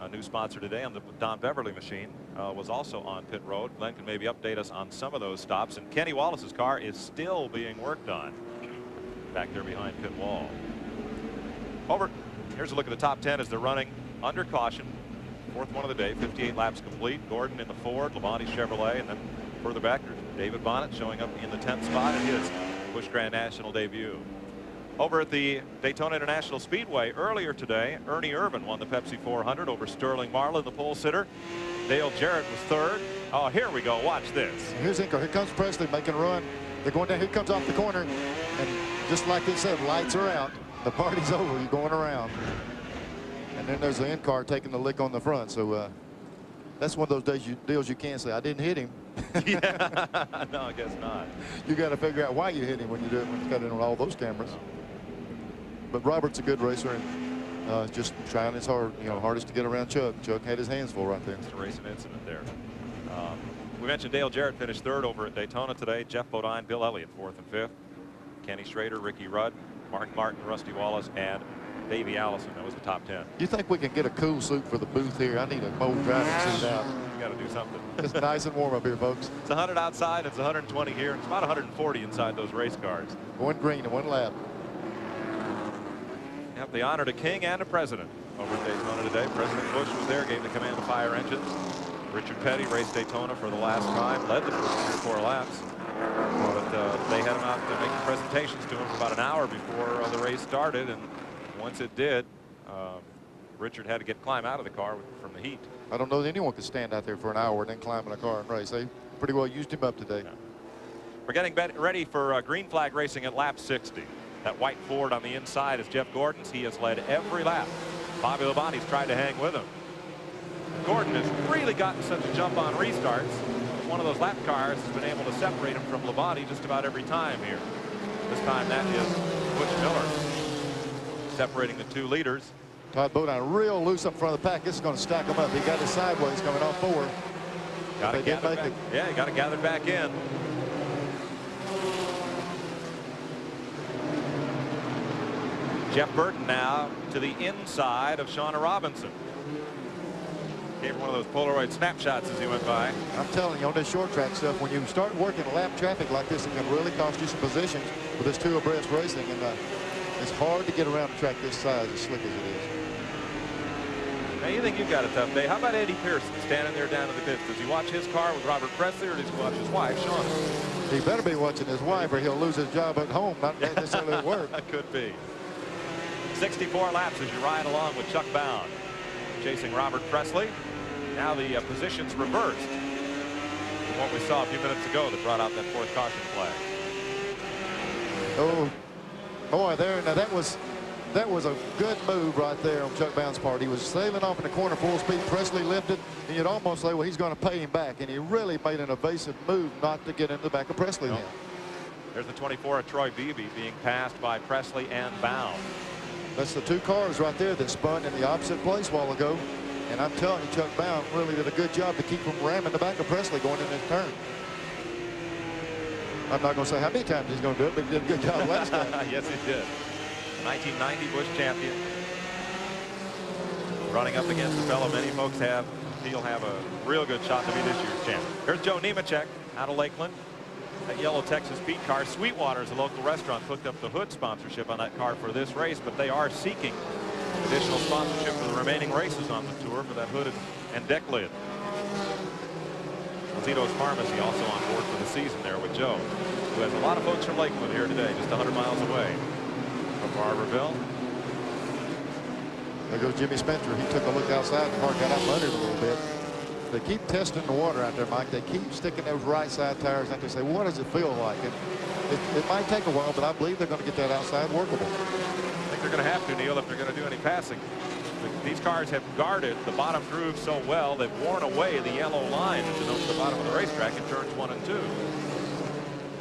A new sponsor today on the Don Beverly machine was also on pit road. Glenn can maybe update us on some of those stops. And Kenny Wallace's car is still being worked on back there behind pit wall. Over. Here's a look at the top 10 as they're running under caution. Fourth one of the day, 58 laps complete. Gordon in the Ford, Labonte Chevrolet, and then further back there's David Bonnet showing up in the 10th spot in his Busch Grand National debut. Over at the Daytona International Speedway earlier today, Ernie Irvan won the Pepsi 400 over Sterling Marlin, the pole sitter. Dale Jarrett was third. Oh, here we go. Watch this. Here's in-car. Here comes Presley making a run. They're going down. Here comes off the corner. And just like they said, lights are out. The party's over. You're going around. And then there's the in-car taking the lick on the front. So that's one of those deals you can't say, I didn't hit him. Yeah. No, I guess not. You got to figure out why you hit him when you do it, when you cut in on all those cameras. But Robert's a good racer and just trying his hardest to get around Chuck. Chuck had his hands full right there. It's a racing incident there. We mentioned Dale Jarrett finished third over at Daytona today. Jeff Bodine, Bill Elliott fourth and fifth. Kenny Schrader, Ricky Rudd, Mark Martin, Rusty Wallace, and Davey Allison. That was the top 10. You think we can get a cool suit for the booth here? I need a mold driving suit out. You got to do something. It's nice and warm up here, folks. It's 100 outside. It's 120 here. And it's about 140 inside those race cars. One green and one lap. Yep, the honor to King and to President over at Daytona today. President Bush was there, gave the command to fire engines. Richard Petty raced Daytona for the last time, led the first 3 or 4 laps. But they had him out to make presentations to him for about an hour before the race started. And once it did, Richard had to climb out of the car from the heat. I don't know that anyone could stand out there for an hour and then climb in a car and race. They pretty well used him up today. Yeah. We're getting ready for green flag racing at lap 60. That white Ford on the inside is Jeff Gordon's. He has led every lap. Bobby Labonte's tried to hang with him. Gordon has really gotten such a jump on restarts. One of those lap cars has been able to separate him from Labonte just about every time here. This time that is Butch Miller separating the 2 leaders. Todd Bodine real loose up front of the pack. This is going to stack him up. He got his sideways coming off forward. Got to gather back. Yeah, he got to gather back in. Jeff Burton now to the inside of Shauna Robinson. Gave her one of those Polaroid snapshots as he went by. I'm telling you, on this short track stuff, when you start working lap traffic like this, it can really cost you some positions with this 2 abreast racing. And it's hard to get around a track this size, as slick as it is. Now, you think you've got a tough day. How about Eddie Pearson standing there down in the pits? Does he watch his car with Robert Presley, or does he watch his wife, Shauna? He better be watching his wife, or he'll lose his job at home, not necessarily at work. That could be. 64 laps as you ride along with Chuck Bound, chasing Robert Presley. Now the positions reversed from what we saw a few minutes ago that brought out that 4th caution flag. Oh, boy, there. Now that was a good move right there on Chuck Bound's part. He was sailing off in the corner full speed. Presley lifted, and you'd almost say, well, he's going to pay him back. And he really made an evasive move not to get into the back of Presley. Nope. There's the 24 of Troy Beebe being passed by Presley and Bound. That's the two cars right there that spun in the opposite place a while ago. And I'm telling you, Chuck Bound really did a good job to keep from ramming the back of Presley going in his turn. I'm not going to say how many times he's going to do it, but he did a good job last time. Yes, he did. 1990 Busch champion. Running up against the fellow many folks have. He'll have a real good shot to be this year's champion. Here's Joe Nemechek out of Lakeland. That yellow Texas Pete car. Sweetwater's a local restaurant, hooked up the Hood sponsorship on that car for this race, but they are seeking additional sponsorship for the remaining races on the tour for that hood and deck lid. Zito's Pharmacy also on board for the season there with Joe, who has a lot of folks from Lakeland here today, just 100 miles away from Barberville. There goes Jimmy Spencer. He took a look outside. The car got out under it a little bit. They keep testing the water out there, Mike. They keep sticking those right side tires out there. Say, what does it feel like? It might take a while, but I believe they're going to get that outside workable. I think they're going to have to, Neil, if they're going to do any passing. These cars have guarded the bottom groove so well, they've worn away the yellow line that denotes the bottom of the racetrack in turns 1 and 2.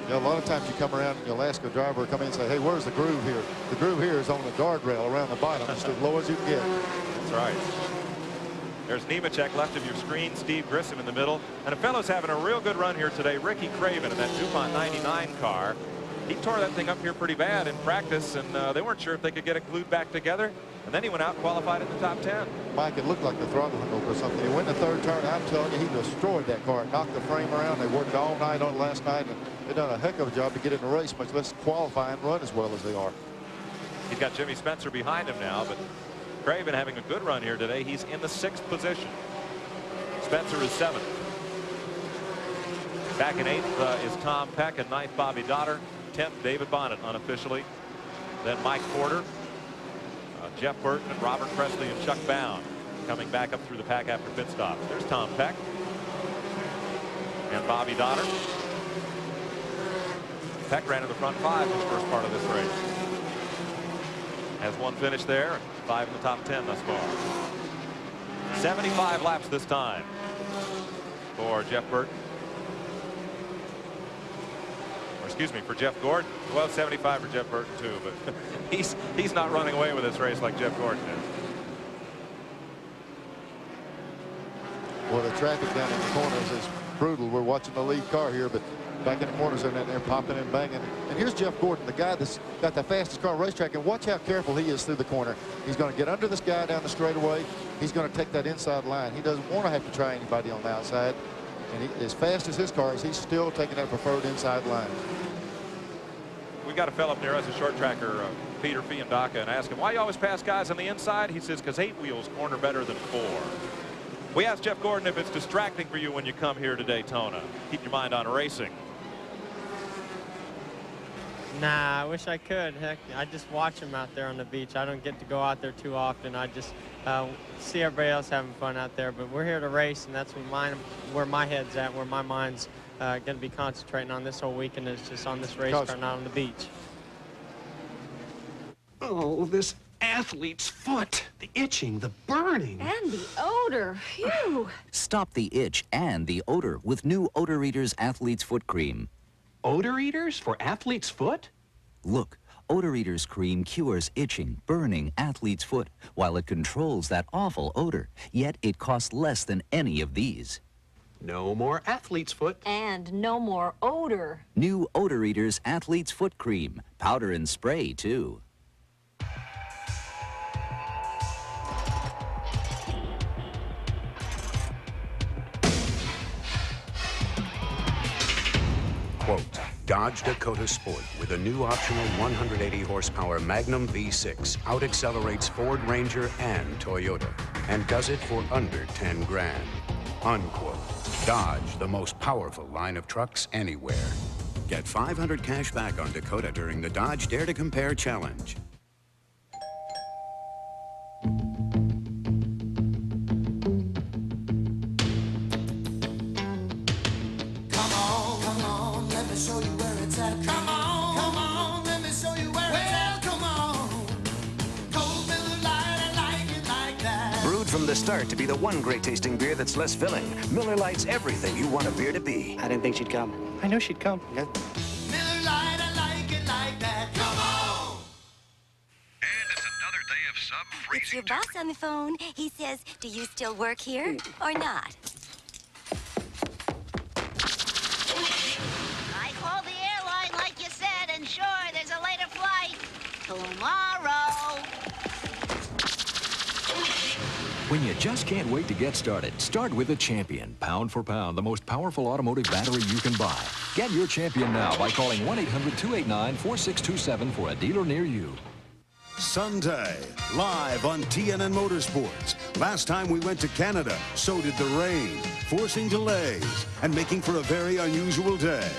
Yeah, a lot of times you come around and you'll ask a driver to come in and say, hey, where's the groove here? The groove here is on the guardrail around the bottom. It's as low as you can get. That's right. There's Nemechek left of your screen, Steve Grissom in the middle. And a fellow's having a real good run here today. Ricky Craven in that DuPont 99 car. He tore that thing up here pretty bad in practice, and they weren't sure if they could get it glued back together. And then he went out and qualified in the top 10. Mike, it looked like the throttle hung over or something. He went in the third turn. I'm telling you, he destroyed that car. Knocked the frame around. They worked all night on it last night, and they've done a heck of a job to get in the race, much less qualify and run as well as they are. He's got Jimmy Spencer behind him now, but Craven having a good run here today. He's in the 6th position. Spencer is 7th. Back in 8th is Tom Peck, and 9th Bobby Dotter, 10th David Bonnet unofficially. Then Mike Porter, Jeff Burton, and Robert Presley, and Chuck Bound coming back up through the pack after pit stop. There's Tom Peck and Bobby Dotter. Peck ran in the front 5 his first part of this race. Has 1 finish there, 5 in the top 10 thus far. 75 laps this time for Jeff Burton. Or excuse me, for Jeff Gordon. Well, 75 for Jeff Burton too, but he's not running away with this race like Jeff Gordon is. Well, the traffic down in the corners is brutal. We're watching the lead car here, but back in the corners they're popping and banging. And here's Jeff Gordon, the guy that's got the fastest car on the racetrack, and watch how careful he is through the corner. He's going to get under this guy down the straightaway. He's going to take that inside line. He doesn't want to have to try anybody on the outside. And as fast as his car is, he's still taking that preferred inside line. We've got a fellow up near us, a short tracker, Peter Fiandaca, and ask him, why you always pass guys on the inside? He says, because 8 wheels corner better than 4. We asked Jeff Gordon if it's distracting for you when you come here to Daytona. Keep your mind on racing. Nah, I wish I could. Heck, I just watch them out there on the beach. I don't get to go out there too often. I just see everybody else having fun out there. But we're here to race, and that's where my head's at, where my mind's going to be concentrating on this whole weekend. Is just on this race car, not on the beach. Oh, this athlete's foot. The itching, the burning. And the odor. Phew. Stop the itch and the odor with new Odor Eaters Athlete's Foot Cream. Odor Eaters for athlete's foot? Look, Odor Eaters Cream cures itching, burning athlete's foot while it controls that awful odor. Yet it costs less than any of these. No more athlete's foot. And no more odor. New Odor Eaters Athlete's Foot Cream. Powder and spray, too. Quote, Dodge Dakota Sport with a new optional 180 horsepower Magnum V6 out-accelerates Ford Ranger and Toyota and does it for under 10 grand. Unquote. Dodge, the most powerful line of trucks anywhere. Get $500 cash back on Dakota during the Dodge Dare to Compare Challenge. Show you where it's at. Come on, let me show you where it's at. Come on, Cold Miller Lite, I like it like that. Brewed from the start to be the one great tasting beer that's less filling, Miller Lite's everything you want a beer to be. I didn't think she'd come. I knew she'd come. Yeah. Miller Lite, I like it like that. Come on. And it's another It's your boss on the phone. He says, do you still work here or not? I called the airline like you said, and sure, there's a later flight. Tomorrow. When you just can't wait to get started, start with a Champion. Pound for pound, the most powerful automotive battery you can buy. Get your Champion now by calling 1-800-289-4627 for a dealer near you. Sunday, live on TNN Motorsports. Last time we went to Canada, so did the rain, forcing delays and making for a very unusual day.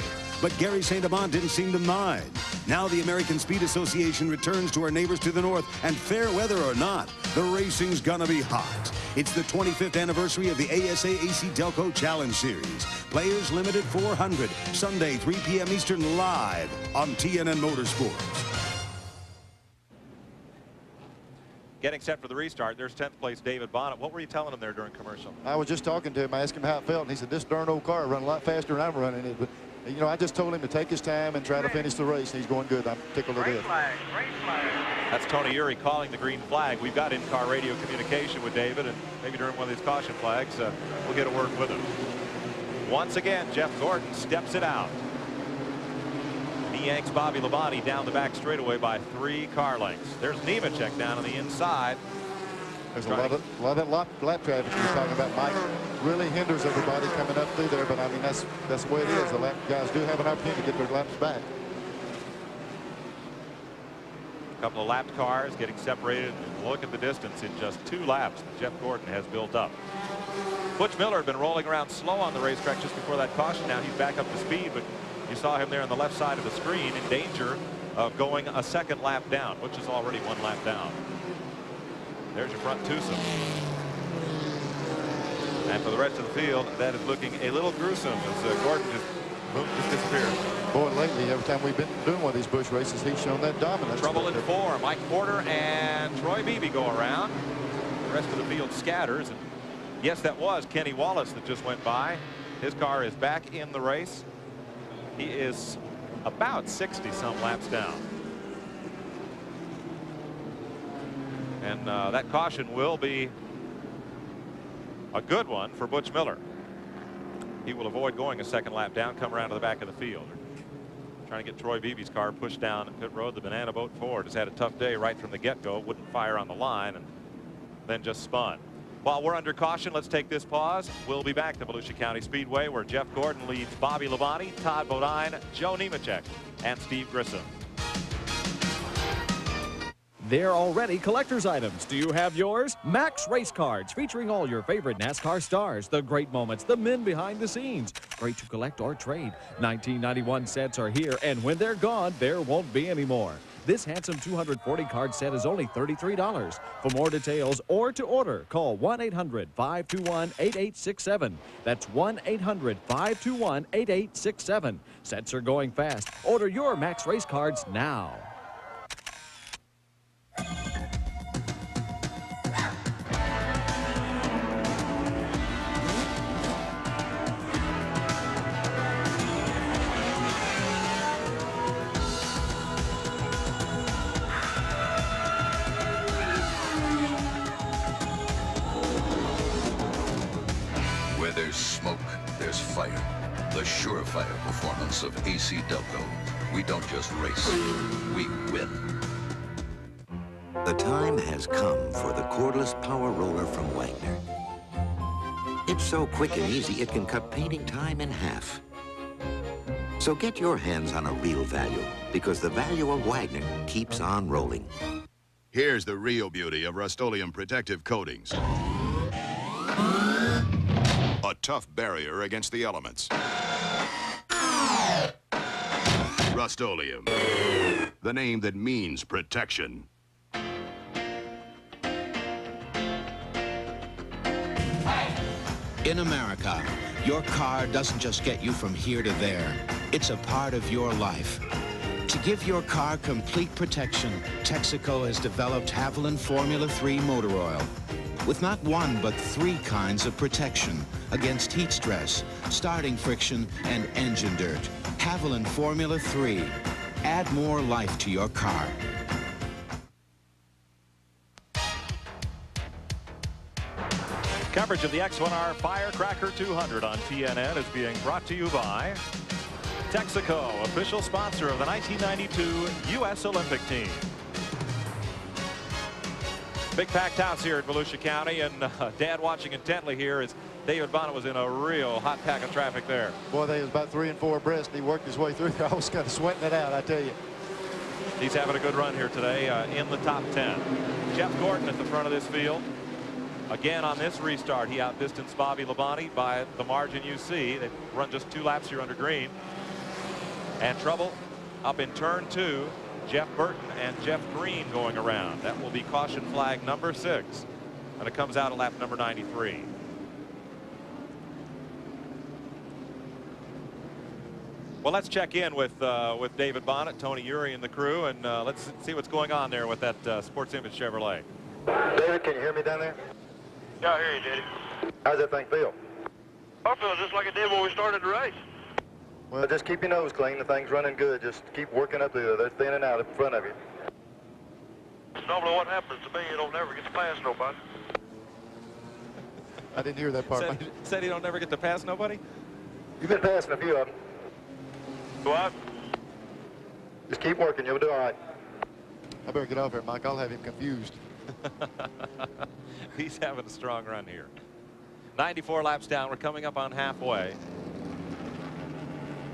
But Gary St. Amant didn't seem to mind. Now the American Speed Association returns to our neighbors to the north, and fair weather or not, the racing's gonna be hot. It's the 25th anniversary of the ASA AC Delco Challenge Series. Players limited 400. Sunday, 3 p.m. Eastern, live on TNN Motorsports. Getting set for the restart, there's 10th place David Bonnet. What were you telling him there during commercial? I was just talking to him. I asked him how it felt, and he said, this darn old car run a lot faster than I'm running it. But, you know, I just told him to take his time and try to finish the race, and he's going good. I'm tickled to death. That's Tony Uri calling the green flag. We've got in-car radio communication with David, and maybe during one of these caution flags, we'll get a word with him. Once again, Jeff Gordon steps it out. He yanks Bobby Labonte down the back straightaway by 3 car lengths. There's Nemechek down on the inside. There's a lot of that lap traffic you're talking about, Mike. Really hinders everybody coming up through there, but I mean that's the way it is. The lap guys do have an opportunity to get their laps back. A couple of lapped cars getting separated. Look at the distance in just 2 laps that Jeff Gordon has built up. Butch Miller had been rolling around slow on the racetrack just before that caution. Now he's back up to speed, but you saw him there on the left side of the screen in danger of going a 2nd lap down, which is already 1 lap down. There's your front twosome. And for the rest of the field, that is looking a little gruesome as Gordon just disappeared. Boy, lately, every time we've been doing one of these Busch races, he's shown that dominance. Trouble in 4. Mike Porter and Troy Beebe go around. The rest of the field scatters. And yes, that was Kenny Wallace that just went by. His car is back in the race. He is about 60-some laps down. And that caution will be a good one for Butch Miller. He will avoid going a 2nd lap down, come around to the back of the field. Trying to get Troy Beebe's car pushed down at pit road. The Banana Boat Ford has had a tough day right from the get-go. Wouldn't fire on the line and then just spun. While we're under caution, let's take this pause. We'll be back to Volusia County Speedway, where Jeff Gordon leads Bobby Labonte, Todd Bodine, Joe Nemechek, and Steve Grissom. They're already collector's items. Do you have yours? Max Race Cards, featuring all your favorite NASCAR stars, the great moments, the men behind the scenes. Great to collect or trade. 1991 sets are here, and when they're gone, there won't be any more. This handsome 240 card set is only $33. For more details or to order, call 1-800-521-8867. That's 1-800-521-8867. Sets are going fast. Order your Max Race Cards now. Where there's smoke, there's fire. The surefire performance of AC Delco. We don't just race, we win. The time has come for the cordless power roller from Wagner. It's so quick and easy, it can cut painting time in half. So get your hands on a real value, because the value of Wagner keeps on rolling. Here's the real beauty of Rust-Oleum protective coatings. A tough barrier against the elements. Rust-Oleum, the name that means protection. In America, your car doesn't just get you from here to there. It's a part of your life. To give your car complete protection, Texaco has developed Haviland Formula 3 motor oil. With not 1, but 3 kinds of protection against heat stress, starting friction, and engine dirt. Haviland Formula 3. Add more life to your car. Coverage of the X-1R Firecracker 200 on TNN is being brought to you by Texaco, official sponsor of the 1992 U.S. Olympic team. Big packed house here in Volusia County, and Dad watching intently here as David Bonnet was in a real hot pack of traffic there. Boy, they was about 3 and 4 abreast, and he worked his way through there. I was kind of sweating it out, I tell you. He's having a good run here today in the top 10. Jeff Gordon at the front of this field. Again, on this restart, he outdistanced Bobby Labonte by the margin you see. They've run just 2 laps here under green. And trouble up in turn 2. Jeff Burton and Jeff Green going around. That will be caution flag number 6. And it comes out at lap number 93. Well, let's check in with David Bonnet, Tony Uri, and the crew, and let's see what's going on there with that Sports Image Chevrolet. David, can you hear me down there? Yeah, I hear you, Daddy. How's that thing feel? I feel just like it did when we started the race. Well, just keep your nose clean. The thing's running good. Just keep working up there. They're thinning out in front of you. Normally what happens to me, you don't never get to pass nobody. I didn't hear that part. Said he don't never get to pass nobody? You've been passing a few of them. What? Just keep working. You'll do all right. I better get off here, Mike. I'll have him confused. He's having a strong run here. 94 laps down. We're coming up on halfway.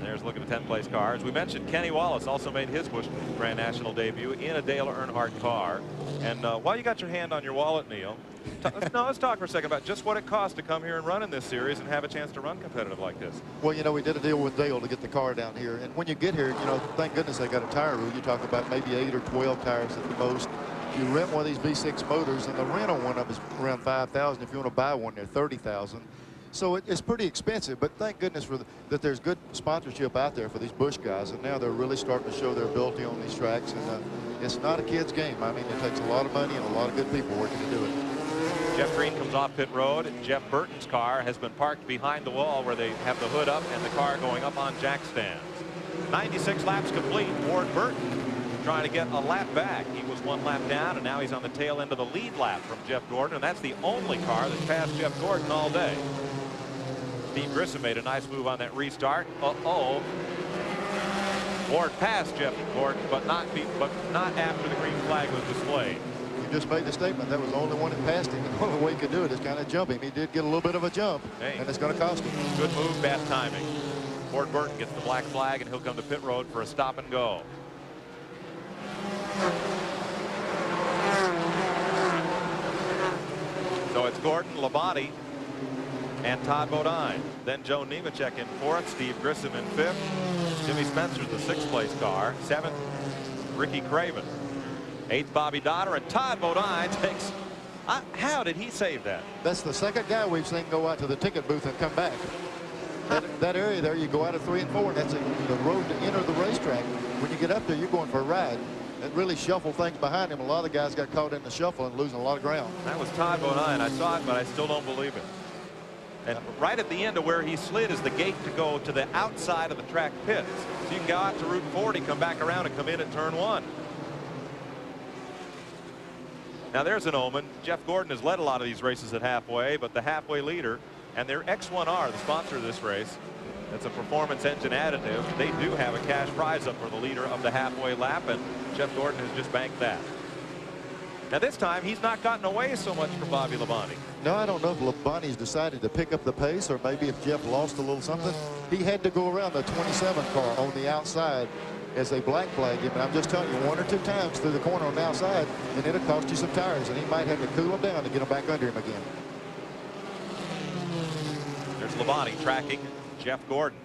There's looking at 10th place cars. We mentioned Kenny Wallace also made his Busch Grand National debut in a Dale Earnhardt car. And while you got your hand on your wallet, Neil, let's talk for a second about just what it costs to come here and run in this series and have a chance to run competitive like this. Well, you know, we did a deal with Dale to get the car down here. And when you get here, you know, thank goodness they got a tire rule. You talk about maybe 8 or 12 tires at the most. You rent one of these V6 motors, and the rental one of is around $5,000. If you want to buy one, they're $30,000. So it's pretty expensive, but thank goodness that there's good sponsorship out there for these Busch guys, and now they're really starting to show their ability on these tracks, and it's not a kid's game. I mean, it takes a lot of money and a lot of good people working to do it. Jeff Green comes off pit road. Jeff Burton's car has been parked behind the wall where they have the hood up and the car going up on jack stands. 96 laps complete. Ward Burton trying to get a lap back. He was 1 lap down, and now he's on the tail end of the lead lap from Jeff Gordon, and that's the only car that's passed Jeff Gordon all day. Steve Grissom made a nice move on that restart. Uh-oh. Ward passed Jeff Gordon, but not after the green flag was displayed. You just made the statement. That was the only one that passed him. The only way he could do it is kind of jump him. He did get a little bit of a jump, and it's going to cost him. Good move, bad timing. Ward Burton gets the black flag, and he'll come to pit road for a stop and go. So it's Gordon, Labonte, and Todd Bodine. Then Joe Nemechek in 4th, Steve Grissom in 5th. Jimmy Spencer's the 6th place car. 7th, Ricky Craven. 8th, Bobby Donner, and Todd Bodine takes. How did he save that? That's the second guy we've seen go out to the ticket booth and come back. That area there, you go out of 3 and 4, and that's the road to enter the racetrack. When you get up there, you're going for a ride. It really shuffled things behind him. A lot of guys got caught in the shuffle and losing a lot of ground. That was Todd Bodine. I saw it, but I still don't believe it. And right at the end of where he slid is the gate to go to the outside of the track pits. So you can go out to Route 40, come back around, and come in at turn 1. Now there's an omen. Jeff Gordon has led a lot of these races at halfway, but the halfway leader and their X-1R, the sponsor of this race, that's a performance engine additive. They do have a cash prize up for the leader of the halfway lap, and Jeff Gordon has just banked that. Now this time he's not gotten away so much from Bobby Labonte. No, I don't know if Labonte's decided to pick up the pace, or maybe if Jeff lost a little something. He had to go around the 27 car on the outside as they black flagged him. And I'm just telling you, 1 or 2 times through the corner on the outside, and it'll cost you some tires, and he might have to cool them down to get them back under him again. There's Labonte tracking Jeff Gordon.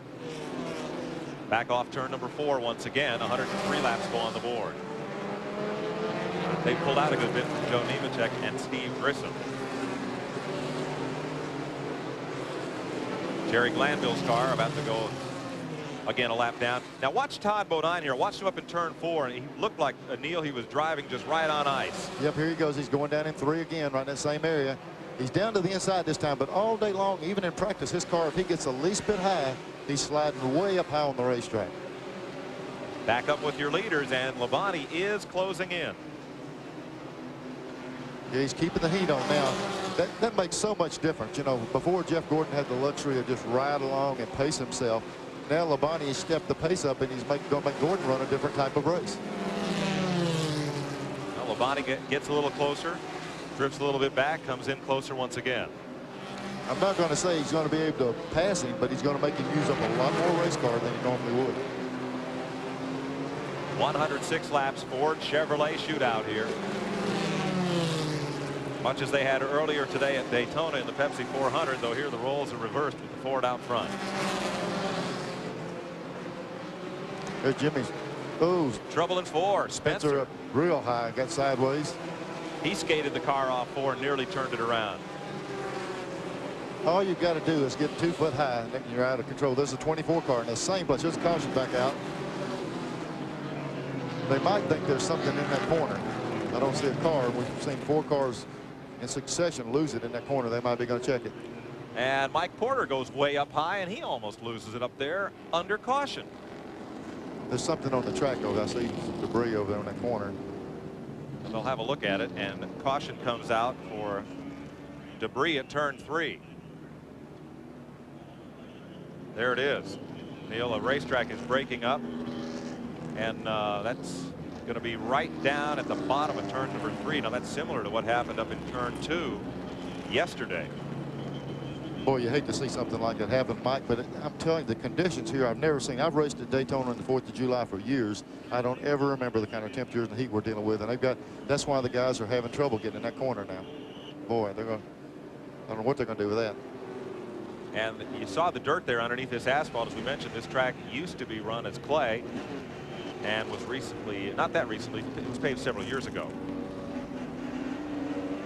Back off turn number 4 once again. 103 laps go on the board. They pulled out a good bit from Joe Nemechek and Steve Grissom. Jerry Glanville's car about to go again a lap down. Now watch Todd Bodine here. Watch him up in turn 4, and he looked like Neil. He was driving just right on ice. Yep, here he goes. He's going down in 3 again, right in that same area. He's down to the inside this time, but all day long, even in practice, his car, if he gets the least bit high, he's sliding way up high on the racetrack. Back up with your leaders, and Labonte is closing in. Yeah, he's keeping the heat on now. That makes so much difference. You know, before Jeff Gordon had the luxury of just ride along and pace himself. Now Labonte has stepped the pace up, and he's going to make Gordon run a different type of race. Well, Labonte gets a little closer, drifts a little bit back, comes in closer once again. I'm not going to say he's going to be able to pass him, but he's going to make him use up a lot more race car than he normally would. 106 laps, Ford Chevrolet shootout here. Much as they had earlier today at Daytona in the Pepsi 400, though here the roles are reversed with the Ford out front. There's Jimmy's. Oh, trouble in 4. Spencer up real high, got sideways. He skated the car off 4, nearly turned it around. All you've got to do is get 2 foot high, and then you're out of control. There's a 24 car in the same place. There's a caution back out. They might think there's something in that corner. I don't see a car. We've seen 4 cars in succession lose it in that corner. They might be going to check it. And Mike Porter goes way up high, and he almost loses it up there under caution. There's something on the track, though. I see debris over there in that corner. And they'll have a look at it, and caution comes out for debris at turn 3. There it is. Neil, a racetrack is breaking up, and that's going to be right down at the bottom of turn number 3. Now that's similar to what happened up in turn 2 yesterday. Boy, you hate to see something like that happen, Mike, but I'm telling you, the conditions here I've never seen. I've raced at Daytona on the 4th of July for years. I don't ever remember the kind of temperatures and heat we're dealing with, and that's why the guys are having trouble getting in that corner now. Boy, I don't know what they're going to do with that. And you saw the dirt there underneath this asphalt. As we mentioned, this track used to be run as clay and was recently, not that recently, it was paved several years ago.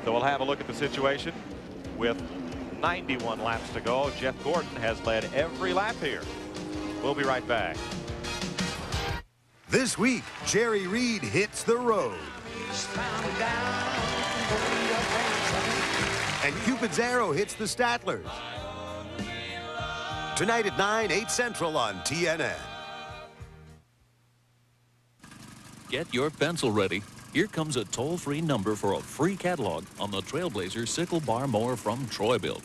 So we'll have a look at the situation with 91 laps to go. Jeff Gordon has led every lap here. We'll be right back. This week, Jerry Reed hits the road. And Cupid's Arrow hits the Statlers. Tonight at 9, 8 Central on TNN. Get your pencil ready. Here comes a toll-free number for a free catalog on the Trailblazer sickle bar mower from Troy-Bilt.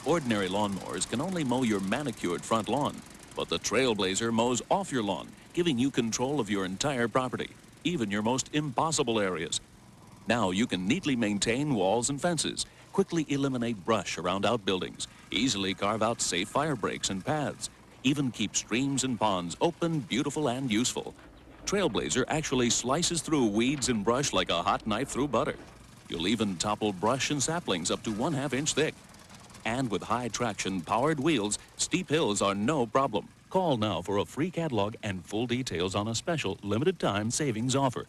Ordinary lawnmowers can only mow your manicured front lawn, but the Trailblazer mows off your lawn, giving you control of your entire property, even your most impossible areas. Now you can neatly maintain walls and fences, quickly eliminate brush around outbuildings, easily carve out safe fire breaks and paths, even keep streams and ponds open, beautiful, and useful. Trailblazer actually slices through weeds and brush like a hot knife through butter. You'll even topple brush and saplings up to 1/2 inch thick. And with high traction powered wheels, steep hills are no problem. Call now for a free catalog and full details on a special limited time savings offer.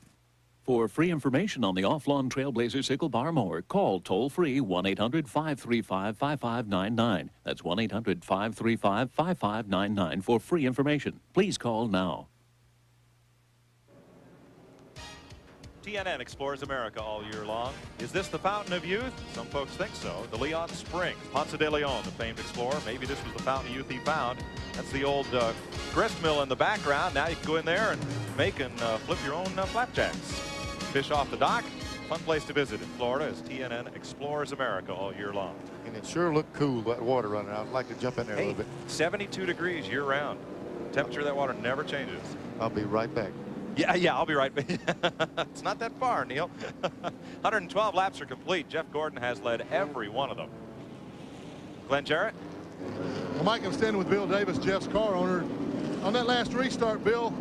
For free information on the off-lawn Trailblazer sickle bar mower, call toll-free 1-800-535-5599. That's 1-800-535-5599 for free information. Please call now. TNN explores America all year long. Is this the fountain of youth? Some folks think so. The Leon Springs. Ponce de Leon, the famed explorer. Maybe this was the fountain of youth he found. That's the old grist mill in the background. Now you can go in there and make and flip your own flapjacks. Fish off the dock. Fun place to visit in Florida as TNN explores America all year long. And it sure looked cool, that water running out. I'd like to jump in there a little bit. 72 degrees year round. Temperature of that water never changes. I'll be right back. Yeah, I'll be right back. It's not that far, Neil. 112 laps are complete. Jeff Gordon has led every one of them. Glenn Jarrett? Well, Mike, I'm standing with Bill Davis, Jeff's car owner. On that last restart, Bill,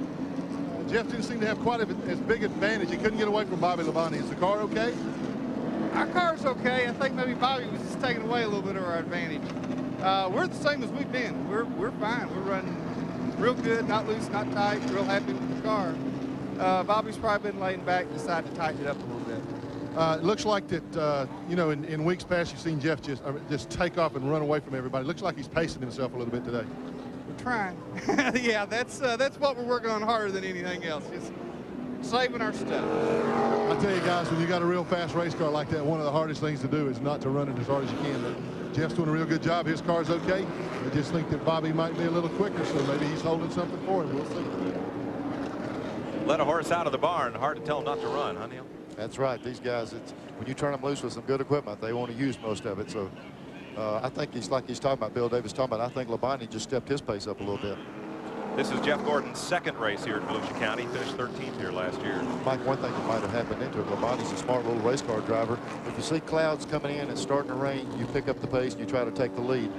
Jeff didn't seem to have quite as big advantage. He couldn't get away from Bobby Labonte. Is the car okay? Our car's okay. I think maybe Bobby was just taking away a little bit of our advantage. We're the same as we've been. We're fine. We're running real good, not loose, not tight, real happy with the car. Bobby's probably been laying back, decided to tighten it up a little bit. It looks like that, you know, in weeks past, you've seen Jeff just take off and run away from everybody. It looks like he's pacing himself a little bit today. We're trying. Yeah, that's what we're working on harder than anything else. Just saving our stuff. I tell you guys, when you got a real fast race car like that, one of the hardest things to do is not to run it as hard as you can. But Jeff's doing a real good job. His car's okay. I just think that Bobby might be a little quicker, so maybe he's holding something for him. We'll see. Let a horse out of the barn. Hard to tell him not to run, huh, Neil? That's right. These guys, when you turn them loose with some good equipment, they want to use most of it. So I think he's talking about, Bill Davis talking about, I think Labonte just stepped his pace up a little bit. This is Jeff Gordon's second race here at Volusia County. He finished 13th here last year. Mike, one thing that might have happened into it, Labonte's a smart little race car driver. If you see clouds coming in and starting to rain, you pick up the pace and you try to take the lead.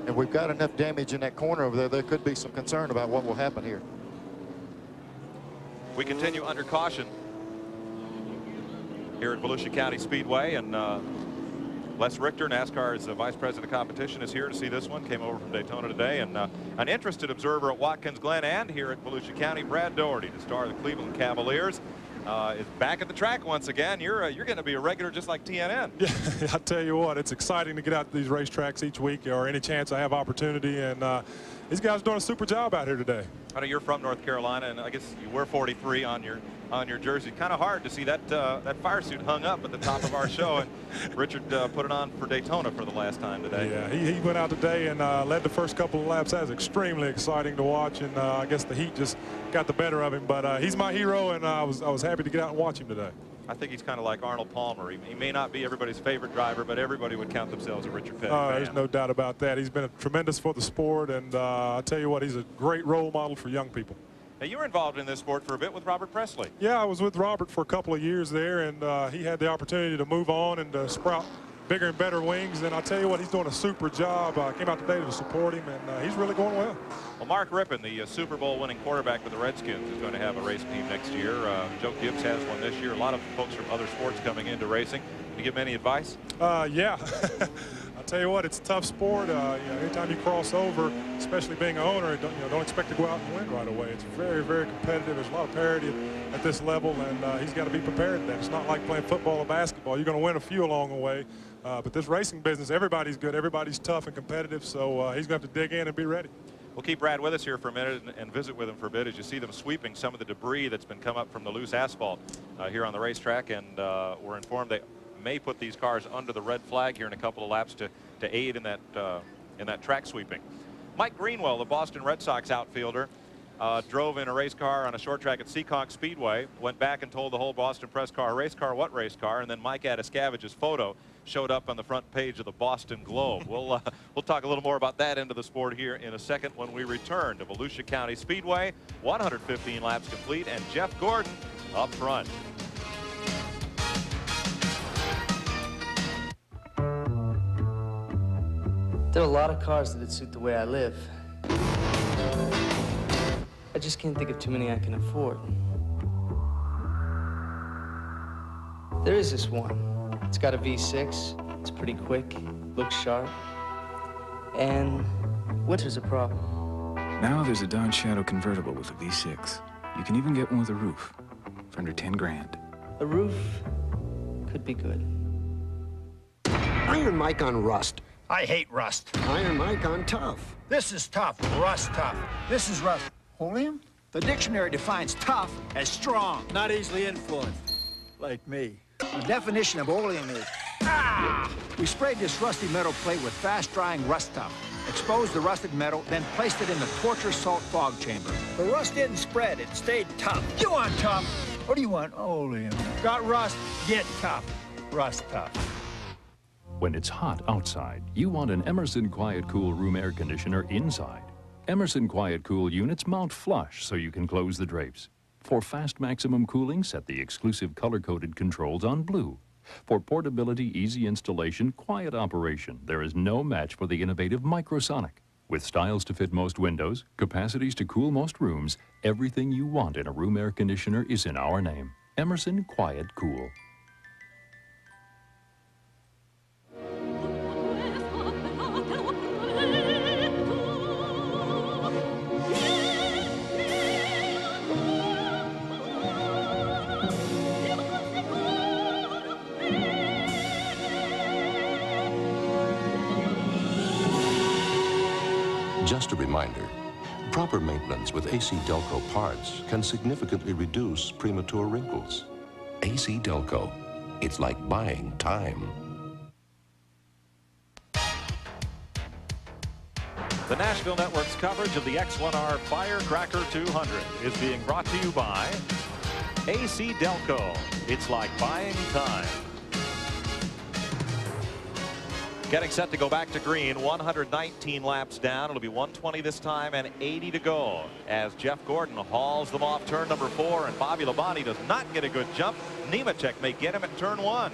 And we've got enough damage in that corner over there. There could be some concern about what will happen here. We continue under caution here at Volusia County Speedway, and Les Richter, NASCAR's Vice President of Competition, is here to see this one. Came over from Daytona today, and an interested observer at Watkins Glen and here at Volusia County, Brad Doherty, the star of the Cleveland Cavaliers, is back at the track once again. You're going to be a regular just like TNN. Yeah, I tell you what, it's exciting to get out to these racetracks each week, or any chance I have opportunity, and these guys are doing a super job out here today. I know you're from North Carolina, and I guess you wear 43 on your jersey. Kind of hard to see that that fire suit hung up at the top of our show, and Richard put it on for Daytona for the last time today. Yeah, he went out today and led the first couple of laps. That was extremely exciting to watch, and I guess the heat just got the better of him. But he's my hero, and I was happy to get out and watch him today. I think he's kind of like Arnold Palmer. He may not be everybody's favorite driver, but everybody would count themselves a Richard Petty fan. There's no doubt about that. He's been tremendous for the sport, and I tell you what, he's a great role model for young people. Now, you were involved in this sport for a bit with Robert Presley. Yeah, I was with Robert for a couple of years there, and he had the opportunity to move on and sprout bigger and better wings, and I tell you what, he's doing a super job. I came out today to support him, and he's really going well. Well, Mark Rippon, the Super Bowl winning quarterback for the Redskins, is going to have a race team next year. Joe Gibbs has one this year. A lot of folks from other sports coming into racing. Can you give them any advice? Yeah. I'll tell you what, it's a tough sport. Anytime you cross over, especially being an owner, don't expect to go out and win right away. It's very, very competitive. There's a lot of parity at this level, and he's got to be prepared for that. It's not like playing football or basketball. You're going to win a few along the way. But this racing business, everybody's good. Everybody's tough and competitive, so he's going to have to dig in and be ready. We'll keep Brad with us here for a minute and visit with him for a bit as you see them sweeping some of the debris that's been come up from the loose asphalt here on the racetrack, and we're informed they may put these cars under the red flag here in a couple of laps to aid in that track sweeping. Mike Greenwell, the Boston Red Sox outfielder, drove in a race car on a short track at Seekonk Speedway, went back and told the whole Boston press car, race car, what race car? And then Mike Adescavige's photo showed up on the front page of the Boston Globe. We'll talk a little more about that end of the sport here in a second when we return to Volusia County Speedway. 115 laps complete, and Jeff Gordon up front. There are a lot of cars that would suit the way I live. I just can't think of too many I can afford. There is this one. It's got a V6. It's pretty quick, looks sharp, and winter's a problem. Now there's a Dodge Shadow convertible with a V6. You can even get one with a roof for under 10 grand. A roof could be good. Iron Mike on rust. I hate rust. Iron Mike on tough. This is tough. Rust tough. This is rust. Oleum? The dictionary defines tough as strong, not easily influenced. Like me. The definition of oleum is, we sprayed this rusty metal plate with fast-drying rust tough, exposed the rusted metal, then placed it in the torture salt fog chamber. The rust didn't spread, it stayed tough. You want tough? Or do you want oleum? Got rust? Get tough. Rust tough. When it's hot outside, you want an Emerson Quiet Cool room air conditioner inside. Emerson Quiet Cool units mount flush so you can close the drapes. For fast maximum cooling, set the exclusive color-coded controls on blue. For portability, easy installation, quiet operation, there is no match for the innovative Microsonic. With styles to fit most windows, capacities to cool most rooms, everything you want in a room air conditioner is in our name. Emerson Quiet Cool. Just a reminder, proper maintenance with AC Delco parts can significantly reduce premature wrinkles. AC Delco, it's like buying time. The Nashville Network's coverage of the X-1R Firecracker 200 is being brought to you by AC Delco. It's like buying time. Getting set to go back to green. 119 laps down. It'll be 120 this time and 80 to go as Jeff Gordon hauls them off turn number 4, and Bobby Labonte does not get a good jump. Nemechek may get him at turn 1.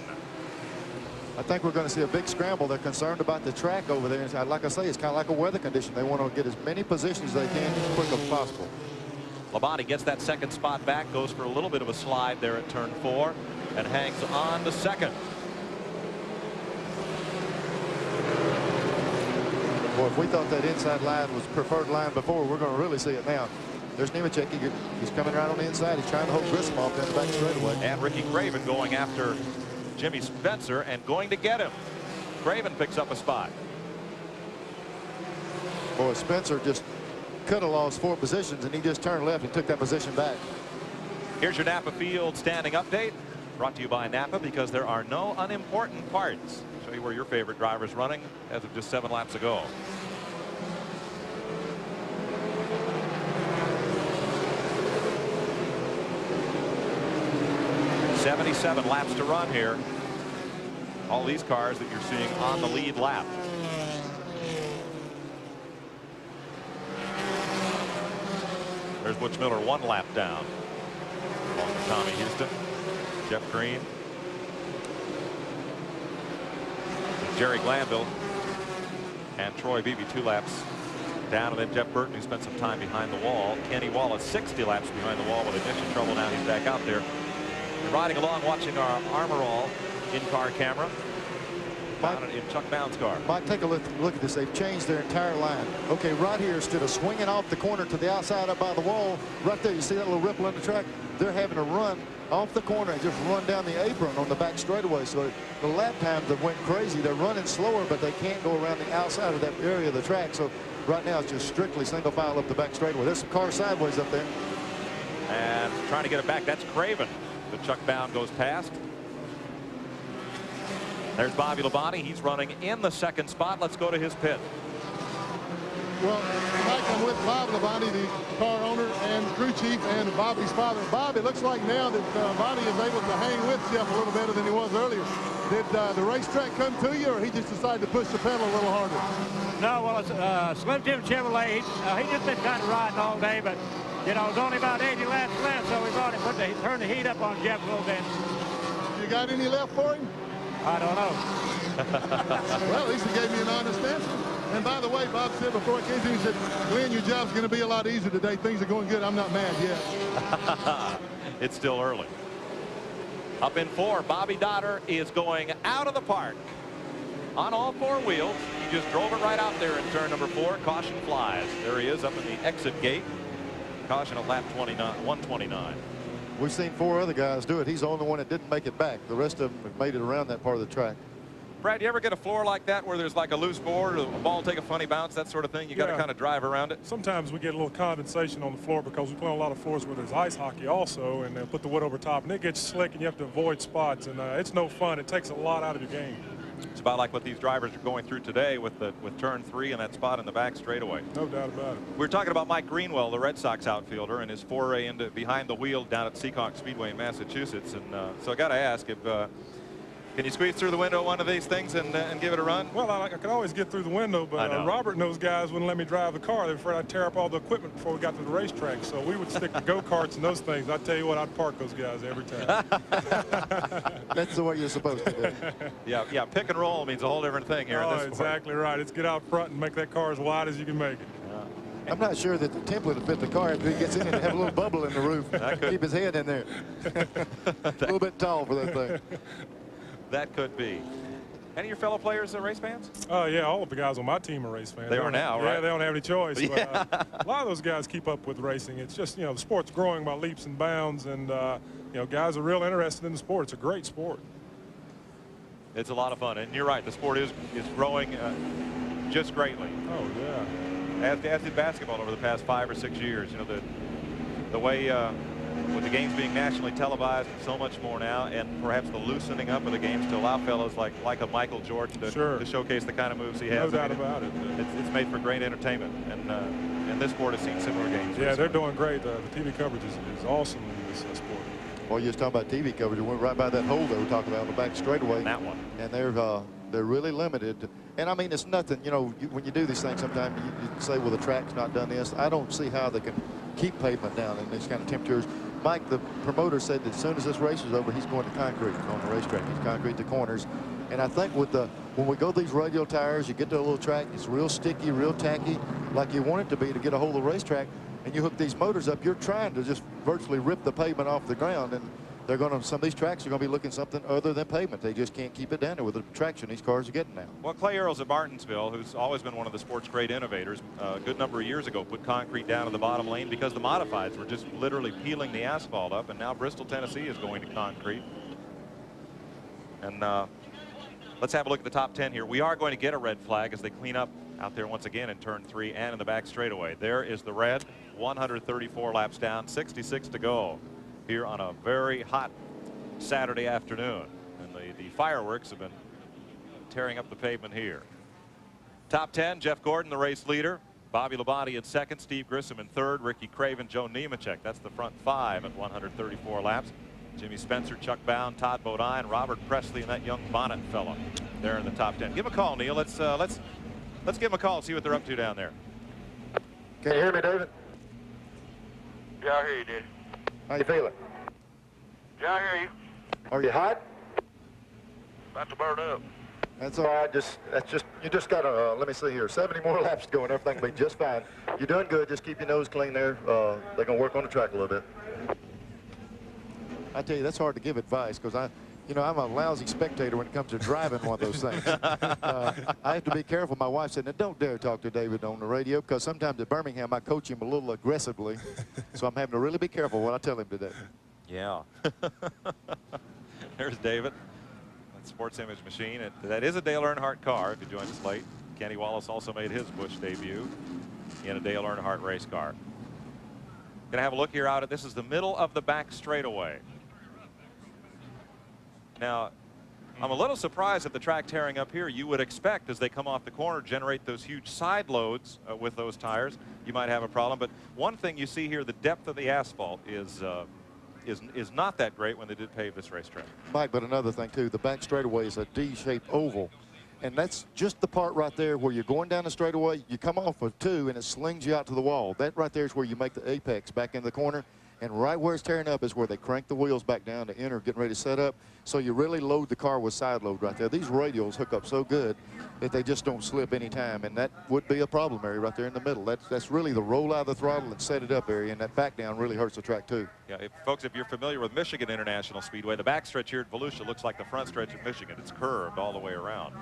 I think we're going to see a big scramble. They're concerned about the track over there. And like I say, it's kind of like a weather condition. They want to get as many positions as they can as quick as possible. Labonte gets that second spot back, goes for a little bit of a slide there at turn 4, and hangs on to second. Boy, if we thought that inside line was preferred line before, we're going to really see it now. There's Nemechek. He's coming around on the inside. He's trying to hold Grissom off in the back straightaway. And Ricky Craven going after Jimmy Spencer and going to get him. Craven picks up a spot. Boy, Spencer just could have lost 4 positions, and he just turned left and took that position back. Here's your Napa Field standing update, brought to you by Napa, because there are no unimportant parts. Show you where your favorite driver's running as of just 7 laps ago. .77 laps to run here. All these cars that you're seeing on the lead lap. There's Butch Miller 1 lap down. Along with Tommy Houston, Jeff Green, Jerry Glanville, and Troy Beebe 2 laps down, and then Jeff Burton, who spent some time behind the wall. Kenny Wallace 60 laps behind the wall with ignition trouble. Now he's back out there. You're riding along watching our Armor All in-car camera. In Chuck Bound's car. Mike, take a look at this. They've changed their entire line. Okay, right here, instead of swinging off the corner to the outside up by the wall, right there, you see that little ripple in the track? They're having to run off the corner and just run down the apron on the back straightaway. So the lap times have went crazy. They're running slower, but they can't go around the outside of that area of the track. So right now it's just strictly single file up the back straightaway. There's some cars sideways up there. And trying to get it back. That's Craven. The Chuck Bound goes past. There's Bobby Labonte. He's running in the second spot. Let's go to his pit. Well, Mike, I'm with Bob Labonte, the car owner and crew chief, and Bobby's father. Bob, it looks like now that Labonte is able to hang with Jeff a little better than he was earlier. Did the racetrack come to you, or he just decided to push the pedal a little harder? No, well, it's Slim Jim Chevrolet. He just been kind of riding all day, but, you know, it was only about 80 laps left, so we brought him, turned the heat up on Jeff a little bit. You got any left for him? I don't know. Well, at least he gave me an honest answer. And by the way, Bob said before I came to him, he said, Glenn, your job's going to be a lot easier today. Things are going good. I'm not mad yet. It's still early. Up in 4, Bobby Dotter is going out of the park on all 4 wheels. He just drove it right out there in turn number 4. Caution flies. There he is up in the exit gate. Caution at lap 129. We've seen 4 other guys do it. He's the only one that didn't make it back. The rest of them have made it around that part of the track. Brad, you ever get a floor like that where there's like a loose board or a ball take a funny bounce, that sort of thing? You got to kind of drive around it. Sometimes we get a little condensation on the floor because we play on a lot of floors where there's ice hockey also, and they'll put the wood over top, and it gets slick, and you have to avoid spots, and it's no fun. It takes a lot out of your game. It's about like what these drivers are going through today with turn 3 and that spot in the back straightaway. No doubt about it. We're talking about Mike Greenwell, the Red Sox outfielder, and his foray into behind the wheel down at Seekonk Speedway in Massachusetts. And so I got to ask, if can you squeeze through the window one of these things and give it a run? Well, I could always get through the window, but Robert and those guys wouldn't let me drive the car. They were afraid I'd tear up all the equipment before we got to the racetrack. So we would stick to go-karts and those things. I tell you what, I'd park those guys every time. That's the way you're supposed to do. Yeah, pick and roll means a whole different thing here in this sport. Exactly right. It's get out front and make that car as wide as you can make it. I'm not sure that the template will fit the car after he gets in it and have a little bubble in the roof. Keep his head in there. A little bit tall for that thing. That could be. Any of your fellow players race fans? Oh, yeah, all of the guys on my team are race fans. They are now, right? Yeah, they don't have any choice. Yeah. But, a lot of those guys keep up with racing. It's just, you know, the sport's growing by leaps and bounds, and, you know, guys are real interested in the sport. It's a great sport. It's a lot of fun, and you're right. The sport is growing just greatly. Oh, yeah. As did basketball over the past 5 or 6 years. You know, the way with the games being nationally televised so much more now, and perhaps the loosening up of the games to allow fellows like a Michael Jordan to showcase the kind of moves he has. No doubt about it. It's made for great entertainment, and this sport has seen similar games. Yeah, they're doing great. The TV coverage is awesome in this sport. Well, you was talking about TV coverage. We went right by that hole that we talked about on the back straightaway. That one. And they're really limited. And I mean, it's nothing. You know, when you do these things, sometimes you say, well, the track's not done this. I don't see how they can keep pavement down in these kind of temperatures. Mike, the promoter, said that as soon as this race is over, he's going to concrete on the racetrack. He's concrete the corners. And I think with when we go these radial tires, you get to a little track, it's real sticky, real tacky, like you want it to be to get a hold of the racetrack. And you hook these motors up, you're trying to just virtually rip the pavement off the ground. And they're going to, some of these tracks are going to be looking something other than pavement. They just can't keep it down there with the traction these cars are getting now. Well, Clay Earls at Martinsville, who's always been one of the sport's great innovators, a good number of years ago put concrete down in the bottom lane because the modifieds were just literally peeling the asphalt up, and now Bristol, Tennessee is going to concrete. And let's have a look at the top 10 here. We are going to get a red flag as they clean up out there once again in turn 3 and in the back straightaway. There is the red, 134 laps down, 66 to go here on a very hot Saturday afternoon. And the fireworks have been tearing up the pavement here. Top 10, Jeff Gordon, the race leader. Bobby Labonte in second, Steve Grissom in third, Ricky Craven, Joe Nemechek. That's the front 5 at 134 laps. Jimmy Spencer, Chuck Bound, Todd Bodine, Robert Presley, and that young Bonnet fella there in the top 10. Give him a call, Neil. Let's give him a call and see what they're up to down there. Can you hear me, David? Yeah, I hear you, Daddy. How you feeling? Yeah, I hear you. Are you hot? About to burn up. That's all right. You just got to, let me see here, 70 more laps to go and everything will be just fine. You're doing good. Just keep your nose clean there. They're going to work on the track a little bit. I tell you, that's hard to give advice because I'm a lousy spectator when it comes to driving one of those things. I have to be careful. My wife said, now don't dare talk to David on the radio because sometimes at Birmingham I coach him a little aggressively. So I'm having to really be careful what I tell him today. Yeah. There's David. That Sports Image Machine. That is a Dale Earnhardt car if you joined us late. Kenny Wallace also made his Busch debut in a Dale Earnhardt race car. Gonna have a look here out at this is the middle of the back straightaway. Now, I'm a little surprised at the track tearing up here. You would expect as they come off the corner, generate those huge side loads with those tires, you might have a problem. But one thing you see here, the depth of the asphalt is not that great when they did pave this racetrack. Mike, but another thing too, the back straightaway is a D-shaped oval. And that's just the part right there where you're going down the straightaway, you come off of 2 and it slings you out to the wall. That right there is where you make the apex back in the corner. And right where it's tearing up is where they crank the wheels back down to enter, getting ready to set up. So you really load the car with side load right there. These radials hook up so good that they just don't slip any time. And that would be a problem area right there in the middle. That's really the roll out of the throttle and set it up area. And that back down really hurts the track too. Yeah, folks, if you're familiar with Michigan International Speedway, the back stretch here at Volusia looks like the front stretch at Michigan. It's curved all the way around.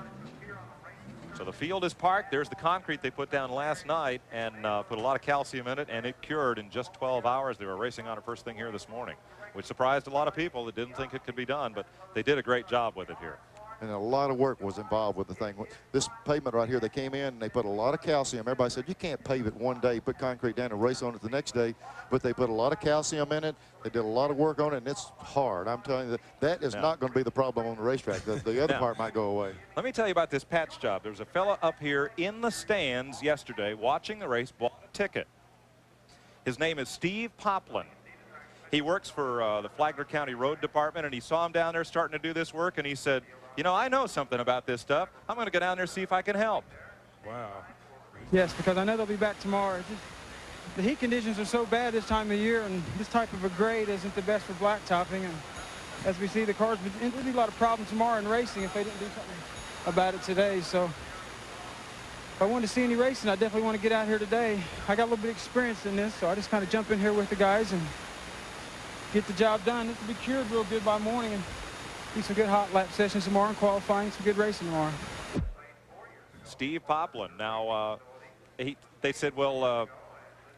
So the field is parked. There's the concrete they put down last night and put a lot of calcium in it, and it cured in just 12 hours. They were racing on it first thing here this morning, which surprised a lot of people that didn't think it could be done, but they did a great job with it here. And a lot of work was involved with the thing. This pavement right here, they came in and they put a lot of calcium. Everybody said, you can't pave it one day, put concrete down and race on it the next day. But they put a lot of calcium in it. They did a lot of work on it, and it's hard. I'm telling you, that is not going to be the problem on the racetrack. The other part might go away. Let me tell you about this patch job. There was a fella up here in the stands yesterday watching the race, bought a ticket. His name is Steve Poplin. He works for the Flagler County Road Department, and he saw him down there starting to do this work, and he said, you know, I know something about this stuff. I'm going to go down there and see if I can help. Wow. Yes, because I know they'll be back tomorrow. The heat conditions are so bad this time of year, and this type of a grade isn't the best for blacktopping. And as we see, the cars, there'll be a lot of problems tomorrow in racing if they didn't do something about it today. So if I wanted to see any racing, I definitely want to get out here today. I got a little bit of experience in this, so I just kind of jump in here with the guys and get the job done. This will be cured real good by morning and do some good hot lap sessions tomorrow and qualifying, some good racing tomorrow. Steve Poplin. Now, they said, well,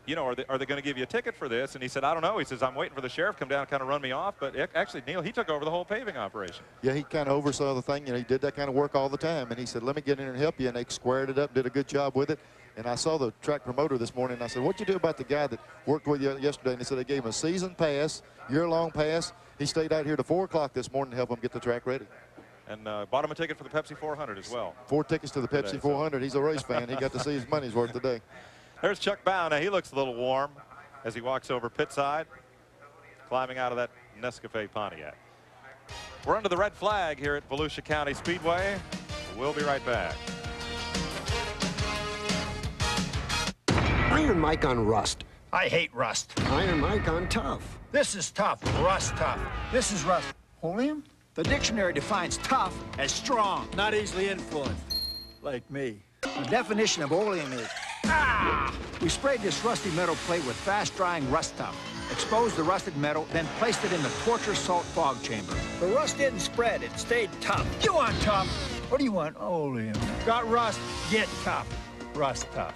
you know, are they going to give you a ticket for this? And he said, I don't know. He says, I'm waiting for the sheriff to come down and kind of run me off. But actually, Neil, he took over the whole paving operation. Yeah, he kind of oversaw the thing. You know, he did that kind of work all the time. And he said, let me get in and help you. And they squared it up, did a good job with it. And I saw the track promoter this morning, and I said, what'd you do about the guy that worked with you yesterday? And he said they gave him a season pass, year-long pass. He stayed out here to 4 o'clock this morning to help him get the track ready. And bought him a ticket for the Pepsi 400 as well. 4 tickets to the Pepsi 400. He's a race fan. He got to see his money's worth today. There's Chuck Bound. Now, he looks a little warm as he walks over pit side. climbing out of that Nescafe Pontiac. We're under the red flag here at Volusia County Speedway. We'll be right back. Iron Mike on rust. I hate rust. Iron Mike on tough. This is tough. Rust tough. This is rust. Oleum? The dictionary defines tough as strong, not easily influenced. Like me. The definition of oleum is, we sprayed this rusty metal plate with fast-drying rust tough, exposed the rusted metal, then placed it in the torture salt fog chamber. The rust didn't spread, it stayed tough. You want tough? What do you want? Oleum. Got rust, get tough. Rust tough.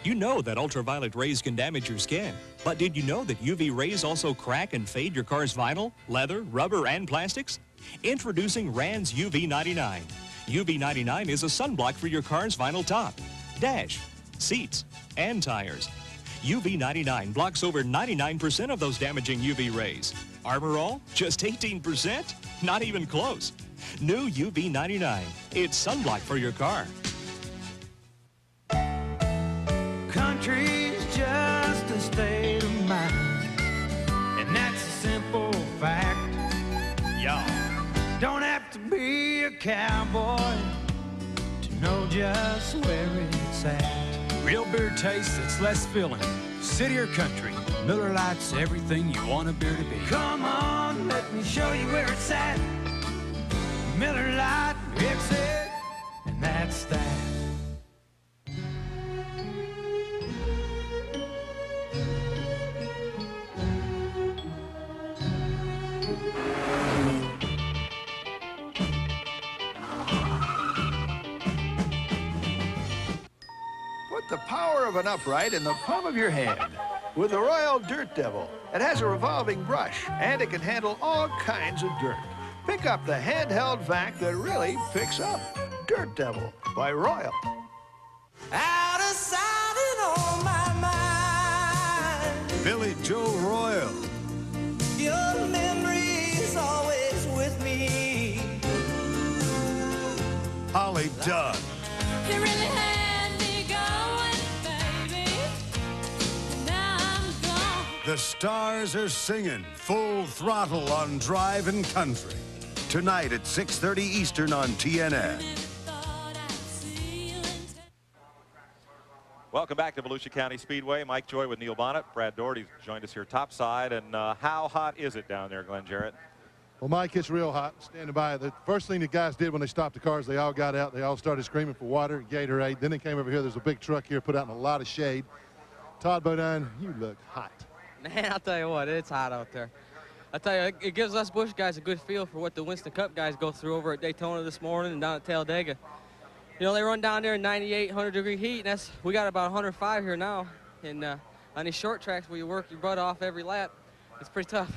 You know that ultraviolet rays can damage your skin, but did you know that UV rays also crack and fade your car's vinyl, leather, rubber, and plastics? Introducing Rand's UV99. UV99 is a sunblock for your car's vinyl top, dash, seats, and tires. UV99 blocks over 99% of those damaging UV rays. Armor All, just 18%? Not even close. New UV99. It's sunblock for your car. Country's just a state of mind, and that's a simple fact. Y'all don't have to be a cowboy to know just where it's at. Real beer taste that's less filling. City or country, Miller Lite's everything you want a beer to be. Come on, let me show you where it's at. Miller Lite, it's it, and that's that. The power of an upright in the palm of your hand with the Royal Dirt Devil. It has a revolving brush, and it can handle all kinds of dirt. Pick up the handheld vac that really picks up. Dirt Devil by Royal. Out of sight and on my mind. Billy Joe Royal. Your memory's always with me. Holly Dunn. You really had me going, baby. Now I'm gone. The stars are singing full throttle on Drive and Country. Tonight at 6:30 Eastern on TNN. Welcome back to Volusia County Speedway. Mike Joy with Neil Bonnet. Brad Doherty's joined us here topside. And how hot is it down there, Glenn Jarrett? Well, Mike, it's real hot. Standing by. The first thing the guys did when they stopped the cars, they all got out. They all started screaming for water, Gatorade. Then they came over here. There's a big truck here, put out in a lot of shade. Todd Bodine, you look hot. Man, I'll tell you what, it's hot out there. I tell you, it gives us Busch guys a good feel for what the Winston Cup guys go through over at Daytona this morning and down at Talladega. You know, they run down there in 98, 100-degree heat, and we got about 105 here now. And on these short tracks where you work your butt off every lap, it's pretty tough.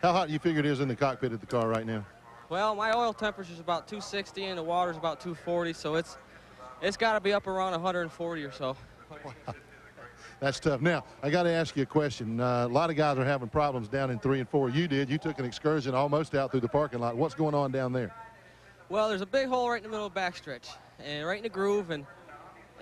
How hot do you figure it is in the cockpit of the car right now? Well, my oil temperature is about 260 and the water's about 240, so it's got to be up around 140 or so. That's tough. Now, I got to ask you a question. A lot of guys are having problems down in 3 and 4. You did. You took an excursion almost out through the parking lot. What's going on down there? Well, there's a big hole right in the middle of the backstretch, and right in the groove, and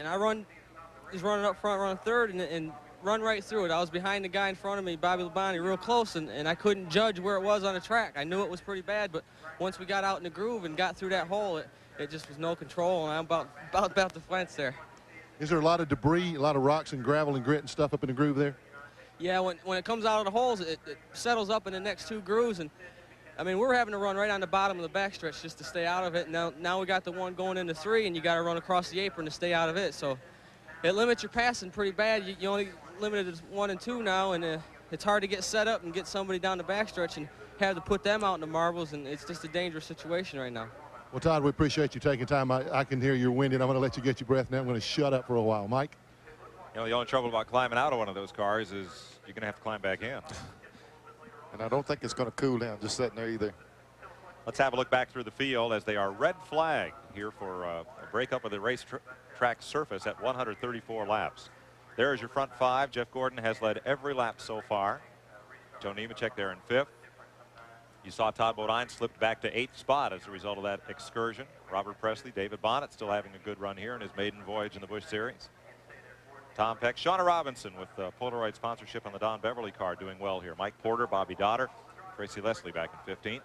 I was running up front, running third, and run right through it. I was behind the guy in front of me, Bobby Labonte, real close, and I couldn't judge where it was on the track. I knew it was pretty bad, but once we got out in the groove and got through that hole, it just was no control, and I'm about to fence there. Is there a lot of debris, a lot of rocks and gravel and grit and stuff up in the groove there? Yeah, when it comes out of the holes, it settles up in the next two grooves, and I mean, we're having to run right on the bottom of the backstretch just to stay out of it. Now we got the one going into 3, and you got to run across the apron to stay out of it. So it limits your passing pretty bad. You only limited to 1 and 2 now, and it's hard to get set up and get somebody down the backstretch and have to put them out in the marbles, and it's just a dangerous situation right now. Well, Todd, we appreciate you taking time. I can hear you're winded. I'm going to let you get your breath now. I'm going to shut up for a while. Mike? You know, the only trouble about climbing out of one of those cars is you're going to have to climb back in. And I don't think it's going to cool down just sitting there either. Let's have a look back through the field as they are red flagged here for a breakup of the racetrack surface at 134 laps. There is your front 5. Jeff Gordon has led every lap so far. Tony Nemechek there in 5th. You saw Todd Bodine slipped back to 8th spot as a result of that excursion. Robert Presley, David Bonnet still having a good run here in his maiden voyage in the Busch Series. Tom Peck, Shauna Robinson with Polaroid sponsorship on the Don Beverly car doing well here. Mike Porter, Bobby Dotter, Tracy Leslie back in 15th.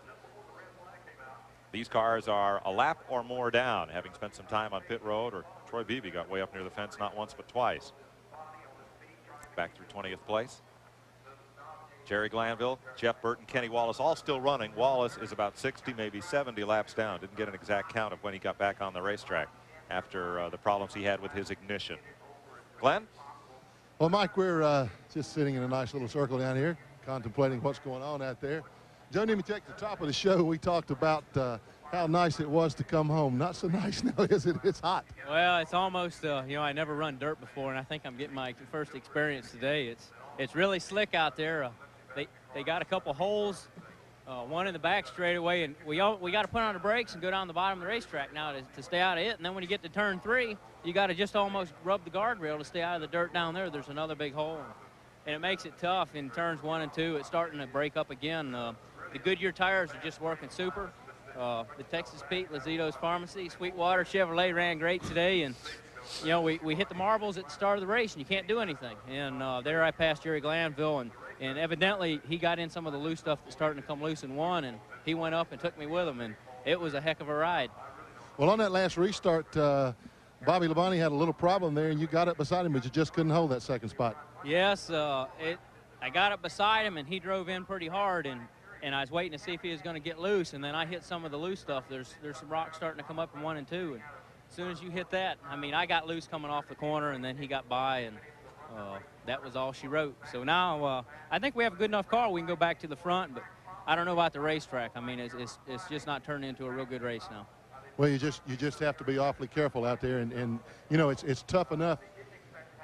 These cars are a lap or more down, having spent some time on pit road, or Troy Beebe got way up near the fence not once but twice. Back through 20th place. Jerry Glanville, Jeff Burton, Kenny Wallace all still running. Wallace is about 60, maybe 70 laps down. Didn't get an exact count of when he got back on the racetrack after the problems he had with his ignition. Glenn? Well, Mike, we're just sitting in a nice little circle down here, contemplating what's going on out there. Joe Nemechek, at the top of the show, we talked about how nice it was to come home. Not so nice now, is it? It's hot. Well, it's almost, you know, I never run dirt before, and I think I'm getting my first experience today. It's really slick out there. They got a couple holes, one in the back straightaway, and we got to put on the brakes and go down the bottom of the racetrack now to stay out of it. And then when you get to turn 3, you got to just almost rub the guardrail to stay out of the dirt down there. There's another big hole, and it makes it tough in turns 1 and 2. It's starting to break up again. The Goodyear tires are just working super. The Texas Pete, Lazito's Pharmacy, Sweetwater Chevrolet ran great today, and you know we hit the marbles at the start of the race, and you can't do anything. And there I passed Jerry Glanville, and evidently he got in some of the loose stuff that's starting to come loose in 1, and he went up and took me with him, and it was a heck of a ride. Well, on that last restart, Bobby Labonte had a little problem there, and you got up beside him, but you just couldn't hold that second spot. Yes, I got up beside him, and he drove in pretty hard, and I was waiting to see if he was going to get loose, and then I hit some of the loose stuff. There's some rocks starting to come up in 1 and 2, and as soon as you hit that, I mean, I got loose coming off the corner, and then he got by, and that was all she wrote. So now I think we have a good enough car. We can go back to the front, but I don't know about the racetrack. I mean, it's just not turning into a real good race now. Well, you just have to be awfully careful out there, and you know it's tough enough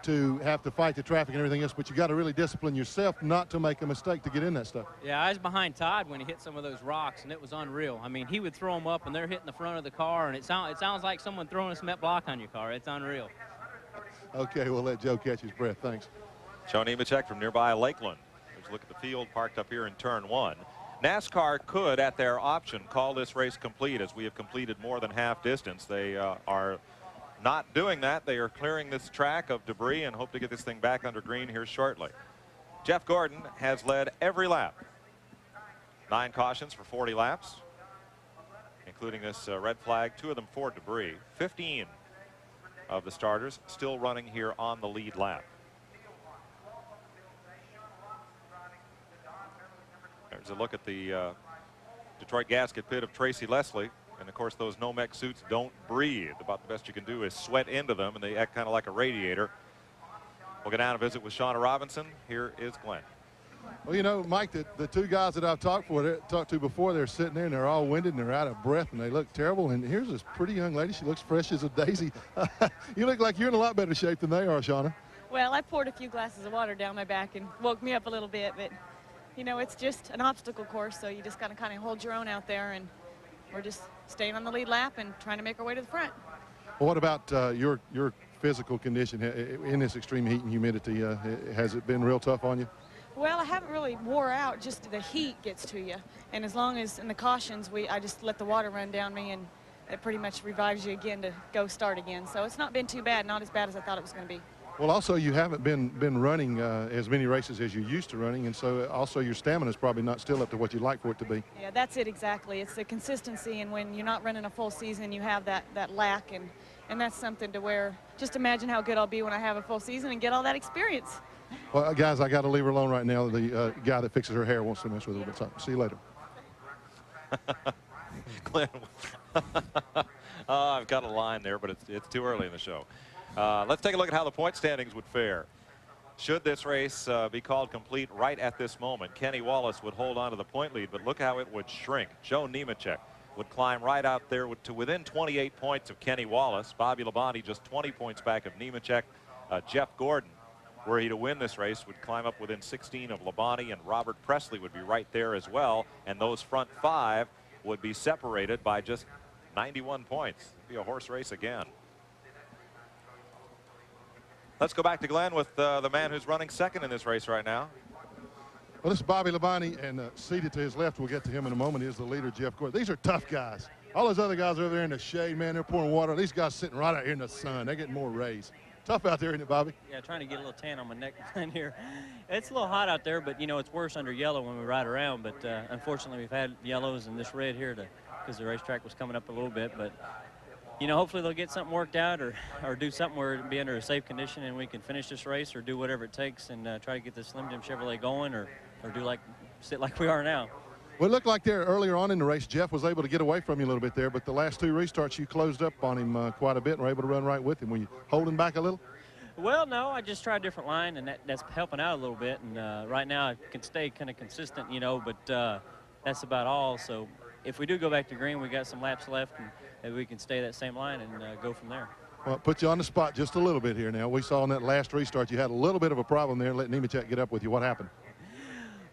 to have to fight the traffic and everything else, but you got to really discipline yourself not to make a mistake to get in that stuff. Yeah, I was behind Todd when he hit some of those rocks, and it was unreal. I mean, he would throw them up, and they're hitting the front of the car, and it sounds like someone throwing a cement block on your car. It's unreal. Okay, we'll let Joe catch his breath. Thanks. Joe Nemechek from nearby Lakeland. There's a look at the field parked up here in turn 1. NASCAR could, at their option, call this race complete, as we have completed more than half distance. They are not doing that. They are clearing this track of debris and hope to get this thing back under green here shortly. Jeff Gordon has led every lap. 9 cautions for 40 laps, including this red flag, 2 of them for debris. 15 of the starters still running here on the lead lap. There's a look at the Detroit gasket pit of Tracy Leslie. And of course, those Nomex suits don't breathe. About the best you can do is sweat into them, and they act kind of like a radiator. We'll go down and visit with Shauna Robinson. Here is Glenn. Well, you know, Mike, the 2 guys that I've talked to before, they're sitting there and they're all winded and they're out of breath and they look terrible. And here's this pretty young lady. She looks fresh as a daisy. You look like you're in a lot better shape than they are, Shauna. Well, I poured a few glasses of water down my back and woke me up a little bit, but you know, it's just an obstacle course, so you just got to kind of hold your own out there, and we're just staying on the lead lap and trying to make our way to the front. Well, what about your physical condition in this extreme heat and humidity? Has it been real tough on you? Well, I haven't really wore out, just the heat gets to you. And as long as in the cautions, I just let the water run down me, and it pretty much revives you again to go start again. So it's not been too bad, not as bad as I thought it was going to be. Well, also, you haven't been running as many races as you used to running, and so also your stamina is probably not still up to what you'd like for it to be. Yeah, that's it exactly. It's the consistency, and when you're not running a full season, you have that lack, and that's something to where just imagine how good I'll be when I have a full season and get all that experience. Well, guys, I got to leave her alone right now. The guy that fixes her hair wants to mess with her a bit. So, see you later. Glenn, I've got a line there, but it's too early in the show. Let's take a look at how the point standings would fare. Should this race be called complete right at this moment, Kenny Wallace would hold on to the point lead, but look how it would shrink. Joe Nemechek would climb right out there to within 28 points of Kenny Wallace. Bobby Labonte just 20 points back of Nemechek. Jeff Gordon, were he to win this race, would climb up within 16 of Labonte, and Robert Presley would be right there as well. And those front 5 would be separated by just 91 points. It'd be a horse race again. Let's go back to Glenn with the man who's running second in this race right now. Well, this is Bobby Labonte, and seated to his left, we'll get to him in a moment, is the leader, Jeff Gordon. These are tough guys. All those other guys over there in the shade, man, they're pouring water. These guys sitting right out here in the sun. They're getting more rays. Tough out there, isn't it, Bobby? Yeah, trying to get a little tan on my neck here. It's a little hot out there, but, you know, it's worse under yellow when we ride around. But unfortunately, we've had yellows and this red here because the racetrack was coming up a little bit. But, you know, hopefully they'll get something worked out or do something where it'll be under a safe condition and we can finish this race or do whatever it takes and try to get the Slim Jim Chevrolet going or sit like we are now. Well, it looked like there earlier on in the race, Jeff was able to get away from you a little bit there, but the last 2 restarts, you closed up on him quite a bit and were able to run right with him. Were you holding back a little? Well, no, I just tried a different line, and that's helping out a little bit. And right now I can stay kind of consistent, you know, but that's about all. So if we do go back to green, we got some laps left, and we can stay that same line and go from there. Well, put you on the spot just a little bit here now. We saw in that last restart you had a little bit of a problem there letting Nemechek get up with you. What happened?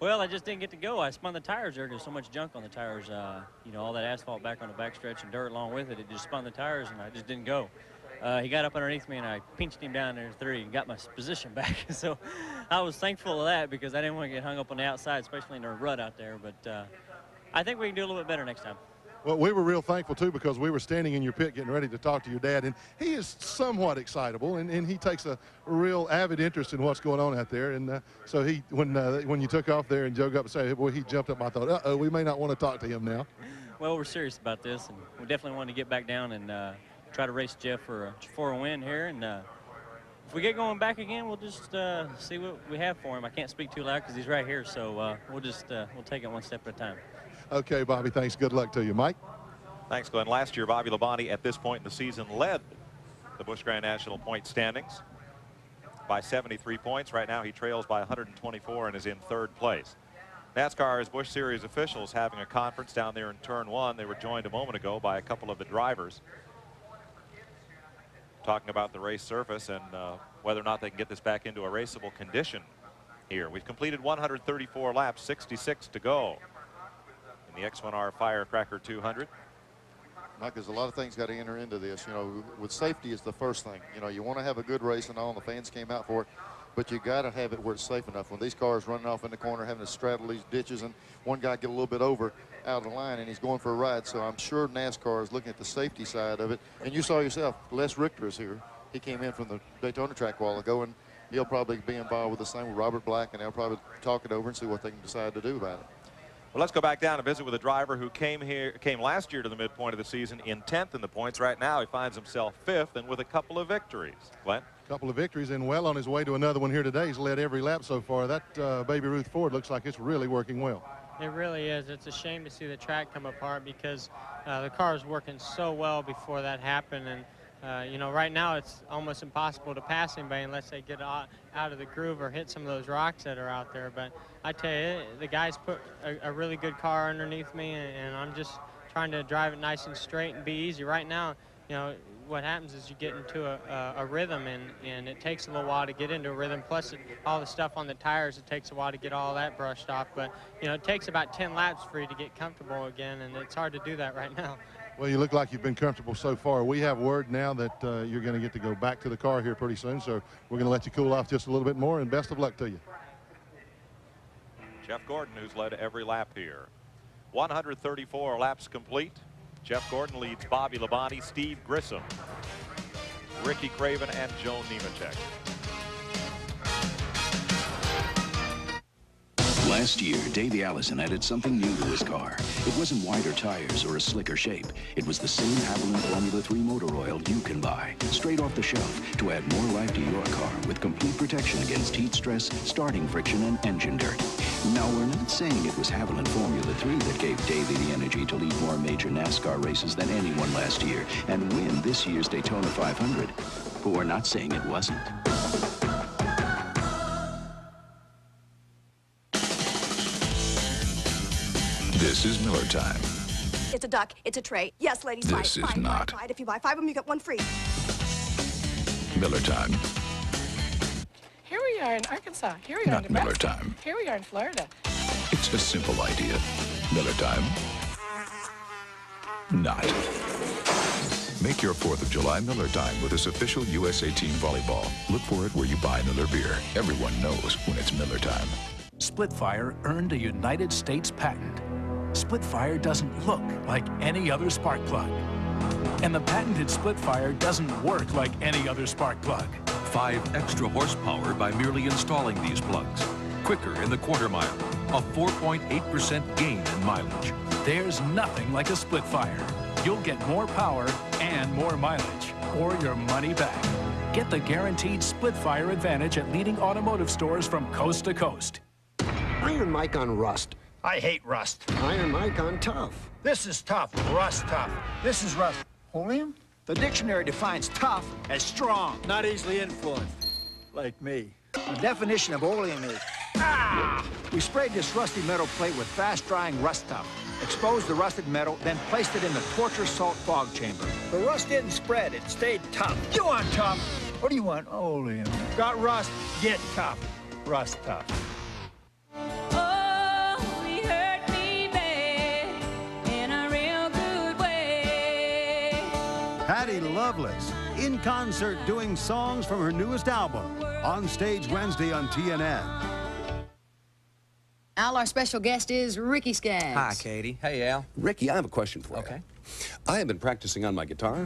Well, I just didn't get to go. I spun the tires there. There's so much junk on the tires. You know, all that asphalt back on the backstretch and dirt along with it. It just spun the tires, and I just didn't go. He got up underneath me, and I pinched him down there 3 and got my position back. So I was thankful of that because I didn't want to get hung up on the outside, especially in the rut out there. But I think we can do a little bit better next time. Well, we were real thankful, too, because we were standing in your pit getting ready to talk to your dad, and he is somewhat excitable, and he takes a real avid interest in what's going on out there. And so when you took off there and Joe got up and said, boy, he jumped up, I thought, uh-oh, we may not want to talk to him now. Well, we're serious about this, and we definitely want to get back down and try to race Jeff for a win here. And if we get going back again, we'll just see what we have for him. I can't speak too loud because he's right here, so we'll take it one step at a time. Okay, Bobby, thanks. Good luck to you. Mike? Thanks, Glenn. Last year, Bobby Labonte at this point in the season led the Busch Grand National point standings by 73 points. Right now, he trails by 124 and is in 3rd place. NASCAR's Busch Series officials having a conference down there in Turn 1. They were joined a moment ago by a couple of the drivers talking about the race surface and whether or not they can get this back into a raceable condition here. We've completed 134 laps, 66 to go in the X-1R Firecracker 200. Mike, there's a lot of things got to enter into this. You know, with safety is the first thing. You know, you want to have a good race and all, and the fans came out for it, but you got to have it where it's safe enough. When these cars running off in the corner, having to straddle these ditches, and one guy get a little bit over out of the line, and he's going for a ride. So I'm sure NASCAR is looking at the safety side of it. And you saw yourself, Les Richter is here. He came in from the Daytona track a while ago, and he'll probably be involved with the same with Robert Black, and they'll probably talk it over and see what they can decide to do about it. Well, let's go back down and visit with a driver who came last year to the midpoint of the season in 10th in the points. Right now, he finds himself 5th and with a couple of victories. Glenn? A couple of victories and well on his way to another one here today. He's led every lap so far. That Baby Ruth Ford looks like it's really working well. It really is. It's a shame to see the track come apart because the car was working so well before that happened. And you know, right now it's almost impossible to pass anybody unless they get out of the groove or hit some of those rocks that are out there. But I tell you, the guys put a really good car underneath me, and I'm just trying to drive it nice and straight and be easy. Right now, you know, what happens is you get into a rhythm, and it takes a little while to get into a rhythm. Plus, all the stuff on the tires, it takes a while to get all that brushed off. But, you know, it takes about 10 laps for you to get comfortable again, and it's hard to do that right now. Well, you look like you've been comfortable so far. We have word now that you're going to get to go back to the car here pretty soon, so we're going to let you cool off just a little bit more, and best of luck to you. Jeff Gordon, who's led every lap here. 134 laps complete. Jeff Gordon leads Bobby Labonte, Steve Grissom, Ricky Craven, and Joe Nemechek. Last year, Davey Allison added something new to his car. It wasn't wider tires or a slicker shape. It was the same Haviland Formula 3 motor oil you can buy, straight off the shelf, to add more life to your car with complete protection against heat stress, starting friction, and engine dirt. Now, we're not saying it was Haviland Formula 3 that gave Davey the energy to lead more major NASCAR races than anyone last year and win this year's Daytona 500. But we're not saying it wasn't. This is Miller time. It's a duck. It's a tray. Yes, ladies, This is not. If you buy 5 of them, you get 1 free. Miller time. Here we are in Arkansas. Here we are in Not Miller Nebraska. time. Here we are in Florida. It's a simple idea. Miller time. Not. Make your 4th of July Miller time with this official USA Team volleyball. Look for it where you buy Miller beer. Everyone knows when it's Miller time. Splitfire earned a United States patent. Splitfire doesn't look like any other spark plug. And the patented Splitfire doesn't work like any other spark plug. 5 extra horsepower by merely installing these plugs. Quicker in the quarter mile, a 4.8% gain in mileage. There's nothing like a split fire. You'll get more power and more mileage, or your money back. Get the guaranteed split fire advantage at leading automotive stores from coast to coast. Iron Mike on rust. I hate rust. Iron Mike on tough. This is tough. Rust tough. This is rust. Oleum? The dictionary defines tough as strong, not easily influenced. Like me. The definition of oleum is, we sprayed this rusty metal plate with fast-drying rust tough, exposed the rusted metal, then placed it in the torture salt fog chamber. The rust didn't spread, it stayed tough. You want tough? What do you want? Oleum. Got rust? Get tough. Rust tough. Patty Loveless, in concert doing songs from her newest album, on stage Wednesday on TNN. Al, our special guest is Ricky Skaggs. Hi, Katie. Hey, Al. Ricky, I have a question for you. Okay. I have been practicing on my guitar,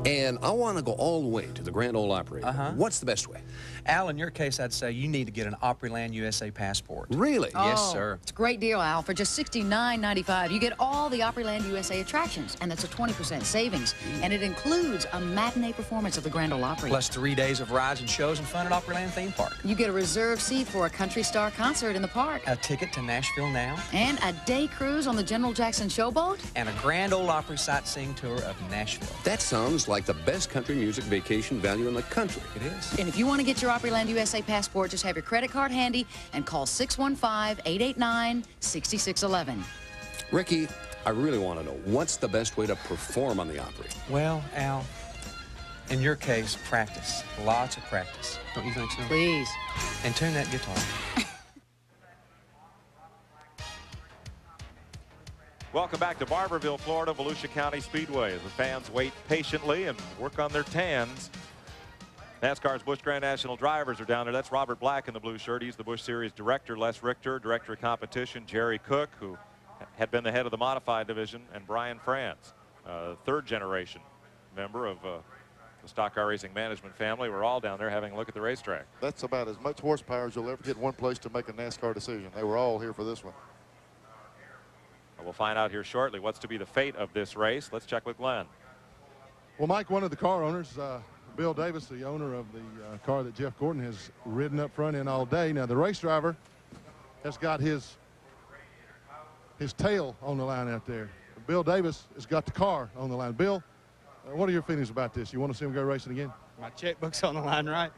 and I want to go all the way to the Grand Ole Opry. What's the best way? Al, in your case, I'd say you need to get an Opryland USA passport. Really? Yes, sir. It's a great deal, Al. For just $69.95, you get all the Opryland USA attractions, and that's a 20% savings. And it includes a matinee performance of the Grand Ole Opry. Plus 3 days of rides and shows and fun at Opryland Theme Park. You get a reserved seat for a country star concert in the park. A ticket to Nashville Now. And a day cruise on the General Jackson Showboat. And a Grand Ole Opry sightseeing tour of Nashville. That sounds like the best country music vacation value in the country. It is. And if you want to get your Opryland USA passport, just have your credit card handy and call 615-889-6611. Ricky, I really want to know, what's the best way to perform on the Opry? Well, Al, in your case, practice. Lots of practice. Don't you think so? Please. And tune that guitar. Welcome back to Barberville, Florida, Volusia County Speedway, as the fans wait patiently and work on their tans. NASCAR's Busch Grand National drivers are down there. That's Robert Black in the blue shirt. He's the Busch Series director. Les Richter, director of competition. Jerry Cook, who had been the head of the modified division, and Brian France, third generation member of the Stock Car Racing Management family. We're all down there having a look at the racetrack. That's about as much horsepower as you'll ever get one place to make a NASCAR decision. They were all here for this one. We'll find out here shortly what's to be the fate of this race. Let's check with Glenn. Well, Mike, one of the car owners, Bill Davis, the owner of the car that Jeff Gordon has ridden up front in all day. Now, the race driver has got his tail on the line out there. Bill Davis has got the car on the line. Bill, what are your feelings about this? You want to see him go racing again? My checkbook's on the line, right?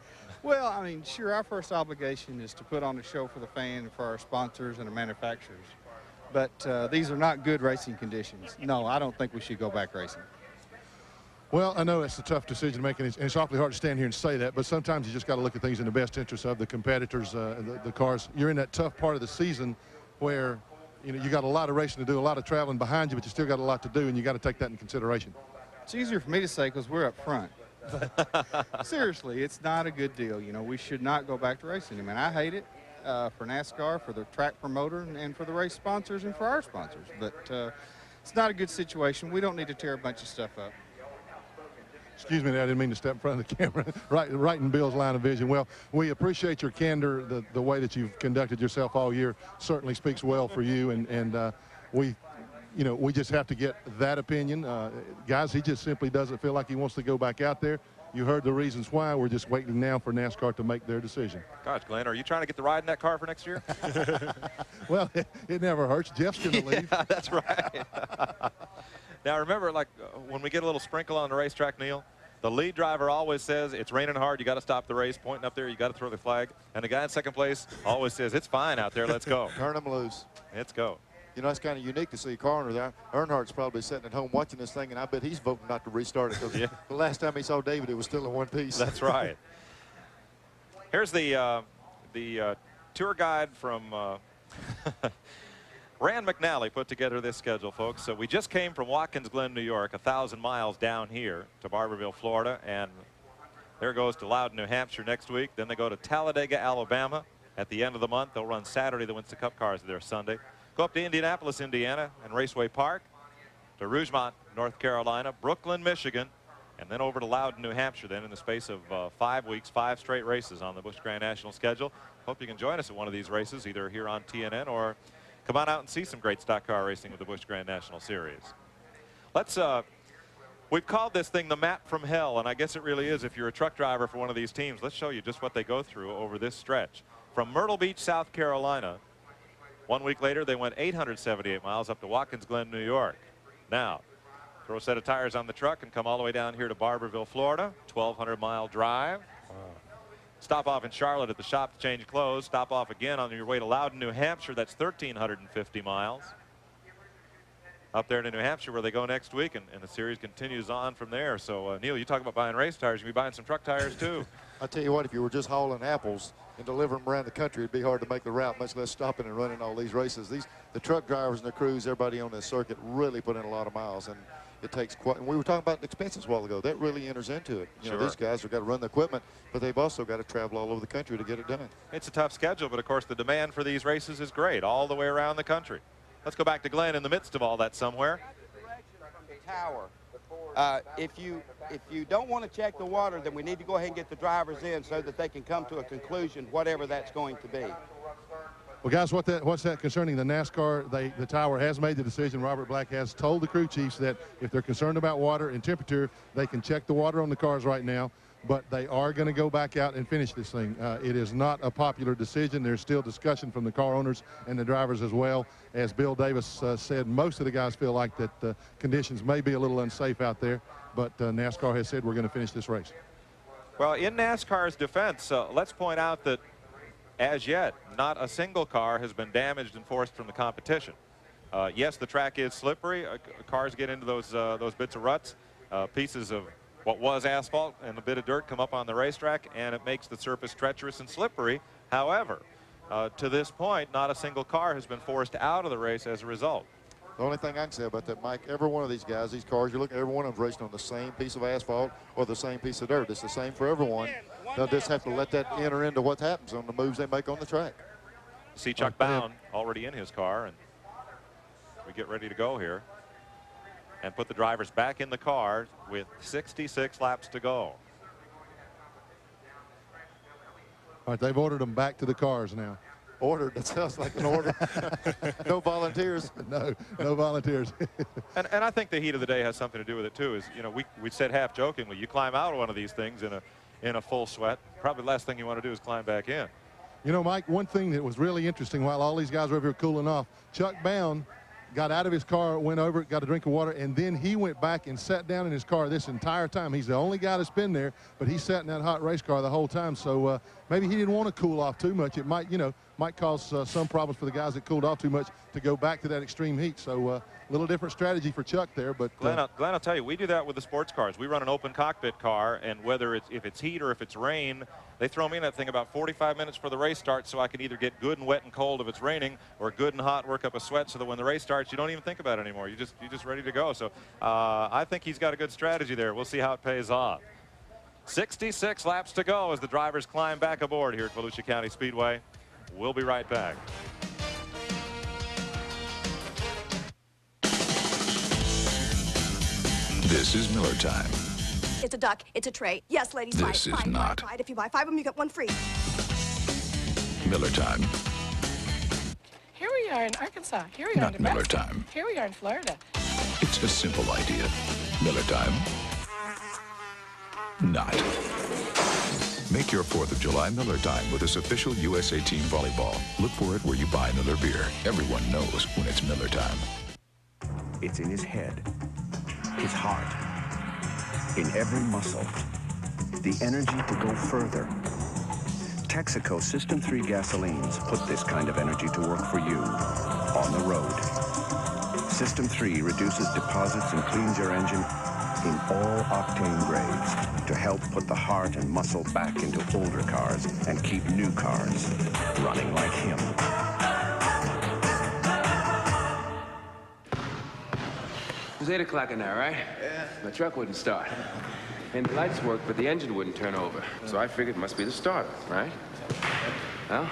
Well, I mean, sure, our first obligation is to put on a show for the fan and for our sponsors and the manufacturers. But these are not good racing conditions. No, I don't think we should go back racing. Well, I know it's a tough decision to make, and it's awfully hard to stand here and say that, but sometimes you just got to look at things in the best interest of the competitors, the cars. You're in that tough part of the season where, you know, you got a lot of racing to do, a lot of traveling behind you, but you still got a lot to do, and you got to take that into consideration. It's easier for me to say because we're up front. But seriously, it's not a good deal. You know, we should not go back to racing. I mean, I hate it. For NASCAR, for the track promoter, and for the race sponsors and for our sponsors. But it's not a good situation. We don't need to tear a bunch of stuff up. Excuse me, I didn't mean to step in front of the camera. right in Bill's line of vision. Well, we appreciate your candor. The way that you've conducted yourself all year certainly speaks well for you. And we just have to get that opinion. Guys, he just simply doesn't feel like he wants to go back out there. You heard the reasons why. We're just waiting now for NASCAR to make their decision. Gosh, Glenn, are you trying to get the ride in that car for next year? Well, it never hurts. Jeff's going to leave. Yeah, that's right. Now, remember, like when we get a little sprinkle on the racetrack, Neil, the lead driver always says, it's raining hard, you got to stop the race. Pointing up there, you got to throw the flag. And the guy in second place always says, it's fine out there, let's go. Turn them loose. Let's go. You know, it's kind of unique to see a car owner there. Earnhart's probably sitting at home watching this thing, and I bet he's voting not to restart it because the last time he saw David, it was still in one piece. That's right. Here's the tour guide from Rand McNally put together this schedule, folks. So we just came from Watkins Glen, New York, 1,000 miles down here to Barberville, Florida, and there goes to Loudon, New Hampshire next week. Then they go to Talladega, Alabama at the end of the month. They'll run Saturday. The Winston Cup cars are there Sunday. Go up to Indianapolis, Indiana, and Raceway Park, to Rougemont, North Carolina, Brooklyn, Michigan, And then over to Loudon, New Hampshire, then in the space of 5 weeks, 5 straight races on the Busch Grand National schedule. Hope you can join us at one of these races, either here on TNN or come on out and see some great stock car racing with the Busch Grand National Series. Let's, we've called this thing the map from hell, and I guess it really is if you're a truck driver for one of these teams. Let's show you just what they go through over this stretch. From Myrtle Beach, South Carolina, 1 week later, they went 878 miles up to Watkins Glen, New York. Now, throw a set of tires on the truck and come all the way down here to Barberville, Florida, 1,200-mile drive. Stop off in Charlotte at the shop to change clothes. Stop off again on your way to Loudon, New Hampshire. That's 1,350 miles. Up there to New Hampshire where they go next week, and the series continues on from there. So, Neil, you talk about buying race tires. You'll be buying some truck tires, too. I tell you what, if you were just hauling apples and delivering them around the country, it'd be hard to make the route, much less stopping and running all these races. The truck drivers and the crews, everybody on this circuit really put in a lot of miles, and it takes quite, and we were talking about the expenses a while ago. That really enters into it. You know, these guys have got to run the equipment, but they've also got to travel all over the country to get it done. It's a tough schedule, but of course the demand for these races is great all the way around the country. Let's go back to Glenn in the midst of all that somewhere. Tower. If you don't want to check the water, then we need to go ahead and get the drivers in so that they can come to a conclusion, whatever that's going to be. Well, guys, what's that concerning the NASCAR? The tower has made the decision. Robert Black has told the crew chiefs that if they're concerned about water and temperature, they can check the water on the cars right now, but they are going to go back out and finish this thing. It is not a popular decision. There's still discussion from the car owners and the drivers as well. As Bill Davis said, most of the guys feel like that the conditions may be a little unsafe out there, but NASCAR has said we're going to finish this race. Well, in NASCAR's defense, let's point out that as yet, not a single car has been damaged and forced from the competition. Yes, the track is slippery. Cars get into those bits of ruts. Pieces of what was asphalt and a bit of dirt come up on the racetrack, and it makes the surface treacherous and slippery. However, to this point, not a single car has been forced out of the race as a result. The only thing I can say about that, Mike, every one of these guys, these cars, you're looking at every one of them racing on the same piece of asphalt or the same piece of dirt. It's the same for everyone. They'll just have to let that enter into what happens on the moves they make on the track. See Chuck Bound already in his car, and we get ready to go here and put the drivers back in the car with 66 laps to go. All right, they've ordered them back to the cars now. Ordered? That sounds like an order. No volunteers. No volunteers. and I think the heat of the day has something to do with it too. Is, you know, we said half jokingly, you climb out of one of these things in a full sweat, probably the last thing you want to do is climb back in. You know, Mike, one thing that was really interesting while all these guys were over here cooling off, Chuck Bound got out of his car, went over, got a drink of water, and then he went back and sat down in his car this entire time. He's the only guy that's been there, but he sat in that hot race car the whole time. So maybe he didn't want to cool off too much. It might, you know, might cause some problems for the guys that cooled off too much to go back to that extreme heat. So a little different strategy for Chuck there. But Glenn, I'll tell you, we do that with the sports cars. We run an open cockpit car, and whether if it's heat or if it's rain, they throw me in that thing about 45 minutes before the race starts, so I can either get good and wet and cold if it's raining, or good and hot, work up a sweat, so that when the race starts, you don't even think about it anymore. You're just ready to go. So I think he's got a good strategy there. We'll see how it pays off. 66 laps to go as the drivers climb back aboard here at Volusia County Speedway. We'll be right back. This is Miller time. It's a duck. It's a tray. Yes, ladies. This is not. If you buy 5 of them, you get 1 free. Miller time. Here we are in Arkansas. Here we are in Not Nebraska. Miller time. Here we are in Florida. It's a simple idea. Miller time. Not. Make your 4th of July Miller time with this official USA Team volleyball. Look for it where you buy Miller beer. Everyone knows when it's Miller time. It's in his head, his heart, in every muscle. The energy to go further. Texaco System 3 gasolines put this kind of energy to work for you on the road. System 3 reduces deposits and cleans your engine in all octane grades to help put the heart and muscle back into older cars and keep new cars running like him. It was 8 o'clock in there, right? Yeah. My truck wouldn't start. And the lights worked, but the engine wouldn't turn over. So I figured it must be the starter, right? Well,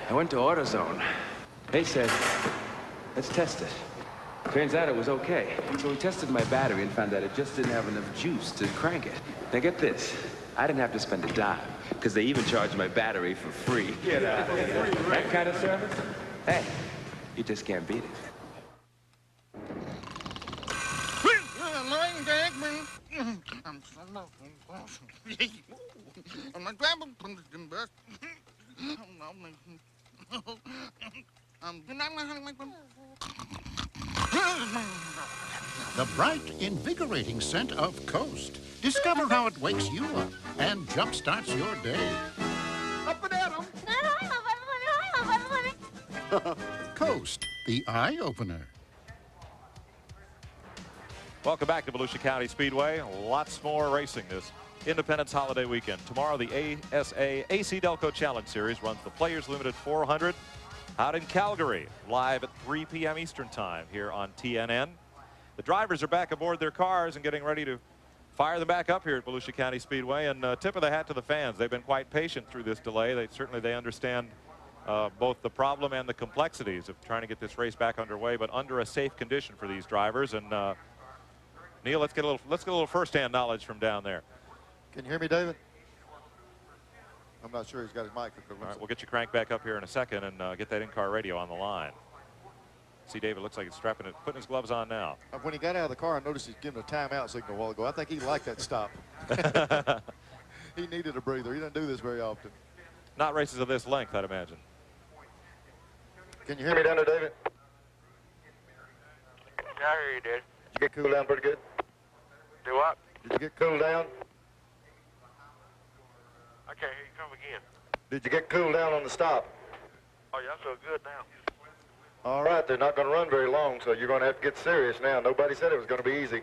I went to AutoZone. They said, let's test it. Turns out it was okay. So we tested my battery and found that it just didn't have enough juice to crank it. Now get this. I didn't have to spend a dime, because they even charged my battery for free. Get out of here. That kind of service? Hey, you just can't beat it. The bright, invigorating scent of Coast. Discover how it wakes you up and jumpstarts your day. Up and at 'em. Coast, the eye-opener. Welcome back to Volusia County Speedway. Lots more racing this Independence Holiday Weekend. Tomorrow, the ASA AC Delco Challenge Series runs the Players Limited 400 out in Calgary, live at 3 p.m. Eastern Time here on TNN. The drivers are back aboard their cars and getting ready to fire them back up here at Volusia County Speedway. And tip of the hat to the fans. They've been quite patient through this delay. They understand both the problem and the complexities of trying to get this race back underway, but under a safe condition for these drivers. And Neil, let's get a little first-hand knowledge from down there. Can you hear me, David? I'm not sure he's got his mic. All right, we'll get you cranked back up here in a second and get that in-car radio on the line. See, David looks like he's strapping it, putting his gloves on now. When he got out of the car, I noticed he's giving a timeout signal a while ago. I think he liked that stop. He needed a breather. He doesn't do this very often. Not races of this length, I'd imagine. Can you hear me down there, David? Yeah, I hear you, Dad. Did you get cooled down pretty good? Do what? Did you get cooled down? I can't hear you. Come again. Did you get cooled down on the stop? Oh, yeah, I feel good now. All right, they're not going to run very long, so you're going to have to get serious now. Nobody said it was going to be easy.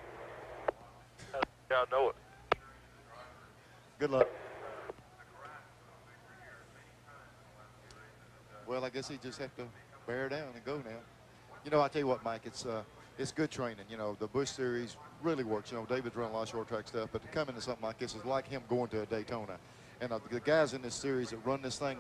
Yeah, I know it. Good luck. Well, I guess he just have to bear down and go now. You know, I tell you what, Mike, it's good training. You know, the Busch Series really works. You know, David's run a lot of short track stuff, but to come into something like this is like him going to a Daytona. And the guys in this series that run this thing,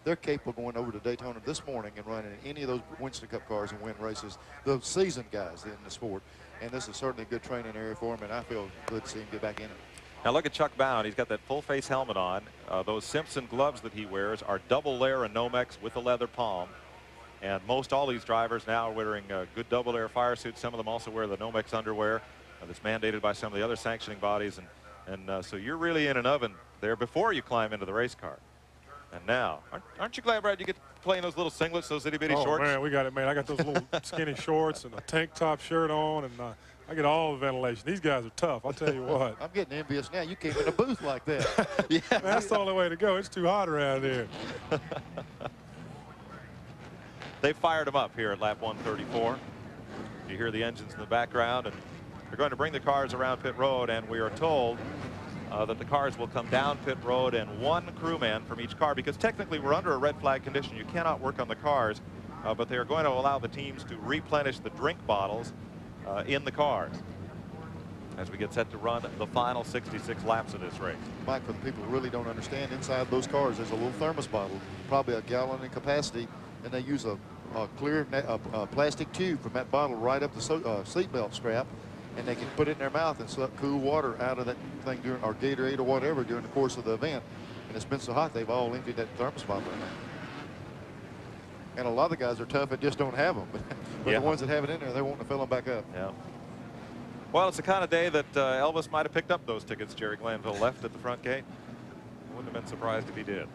they're capable of going over to Daytona this morning and running any of those Winston Cup cars and win races. The seasoned guys in the sport. And this is certainly a good training area for him, and I feel good to see him get back in it. Now look at Chuck Bound. He's got that full face helmet on. Those Simpson gloves that he wears are double layer and Nomex with a leather palm. And most all these drivers now are wearing good double layer fire suits. Some of them also wear the Nomex underwear that's mandated by some of the other sanctioning bodies. And so you're really in an oven there before you climb into the race car. And now, aren't you glad, Brad, you get to play in those little singlets, those itty-bitty shorts? Oh, man, we got it, man. I got those little skinny shorts and a tank top shirt on, and I get all the ventilation. These guys are tough, I'll tell you what. I'm getting envious now. You came in a booth like that. Yeah, man, that's the only way to go. It's too hot around here. They fired them up here at lap 134. You hear the engines in the background, and they're going to bring the cars around pit road, and we are told that the cars will come down pit road and one crewman from each car, because technically we're under a red flag condition. You cannot work on the cars, but they are going to allow the teams to replenish the drink bottles in the cars as we get set to run the final 66 laps of this race. Mike, for the people who really don't understand, inside those cars there's a little thermos bottle, probably a gallon in capacity, and they use a clear plastic tube from that bottle right up the seatbelt strap, and they can put it in their mouth and suck cool water out of that thing during, or Gatorade or whatever, during the course of the event. And it's been so hot they've all emptied that thermos bottle in there. And a lot of the guys are tough and just don't have them. But Yeah. the ones that have it in there, they want to fill them back up. Yeah. Well, it's the kind of day that Elvis might have picked up those tickets Jerry Glanville left at the front gate. Wouldn't have been surprised if he did.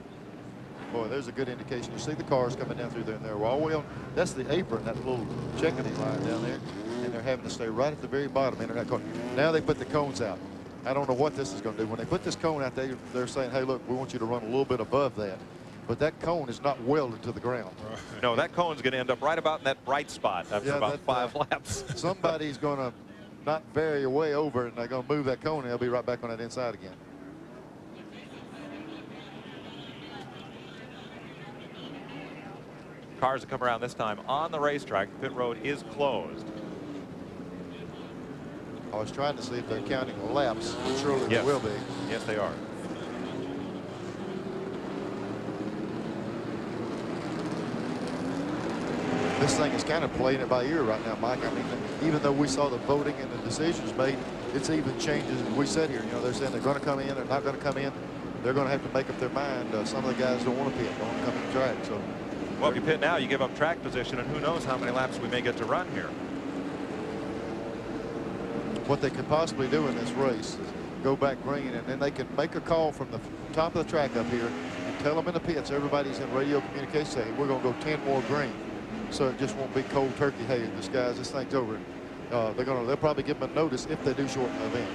Boy, there's a good indication. You see the cars coming down through there, and they're all the way on. That's the apron, that little checkery line down there, and they're having to stay right at the very bottom end of that cone. Now they put the cones out. I don't know what this is going to do. When they put this cone out, they're saying, hey, look, we want you to run a little bit above that. But that cone is not welded to the ground. No, that cone's going to end up right about in that bright spot after about 5 laps. Somebody's going to not vary way over, and they're going to move that cone, and they'll be right back on that inside again. Cars that come around this time on the racetrack. The pit road is closed. I was trying to see if they're counting the laps. Surely Yes. they will be. Yes, they are. this thing is kind of playing it by ear right now, Mike. I mean, even though we saw the voting and the decisions made, it's even changes as we sit here. You know, they're saying they're going to come in, they're not going to come in. They're going to have to make up their mind. Some of the guys don't want to pit, don't want to come in the track. So, well, if you pit now, you give up track position, and who knows how many laps we may get to run here. What they could possibly do in this race is go back green, and then they can make a call from the top of the track up here and tell them in the pits, everybody's in radio communication, say, we're going to go 10 more green. So it just won't be cold turkey. Hey, this guys, this thing's over. They'll probably give them a notice if they do shorten the event.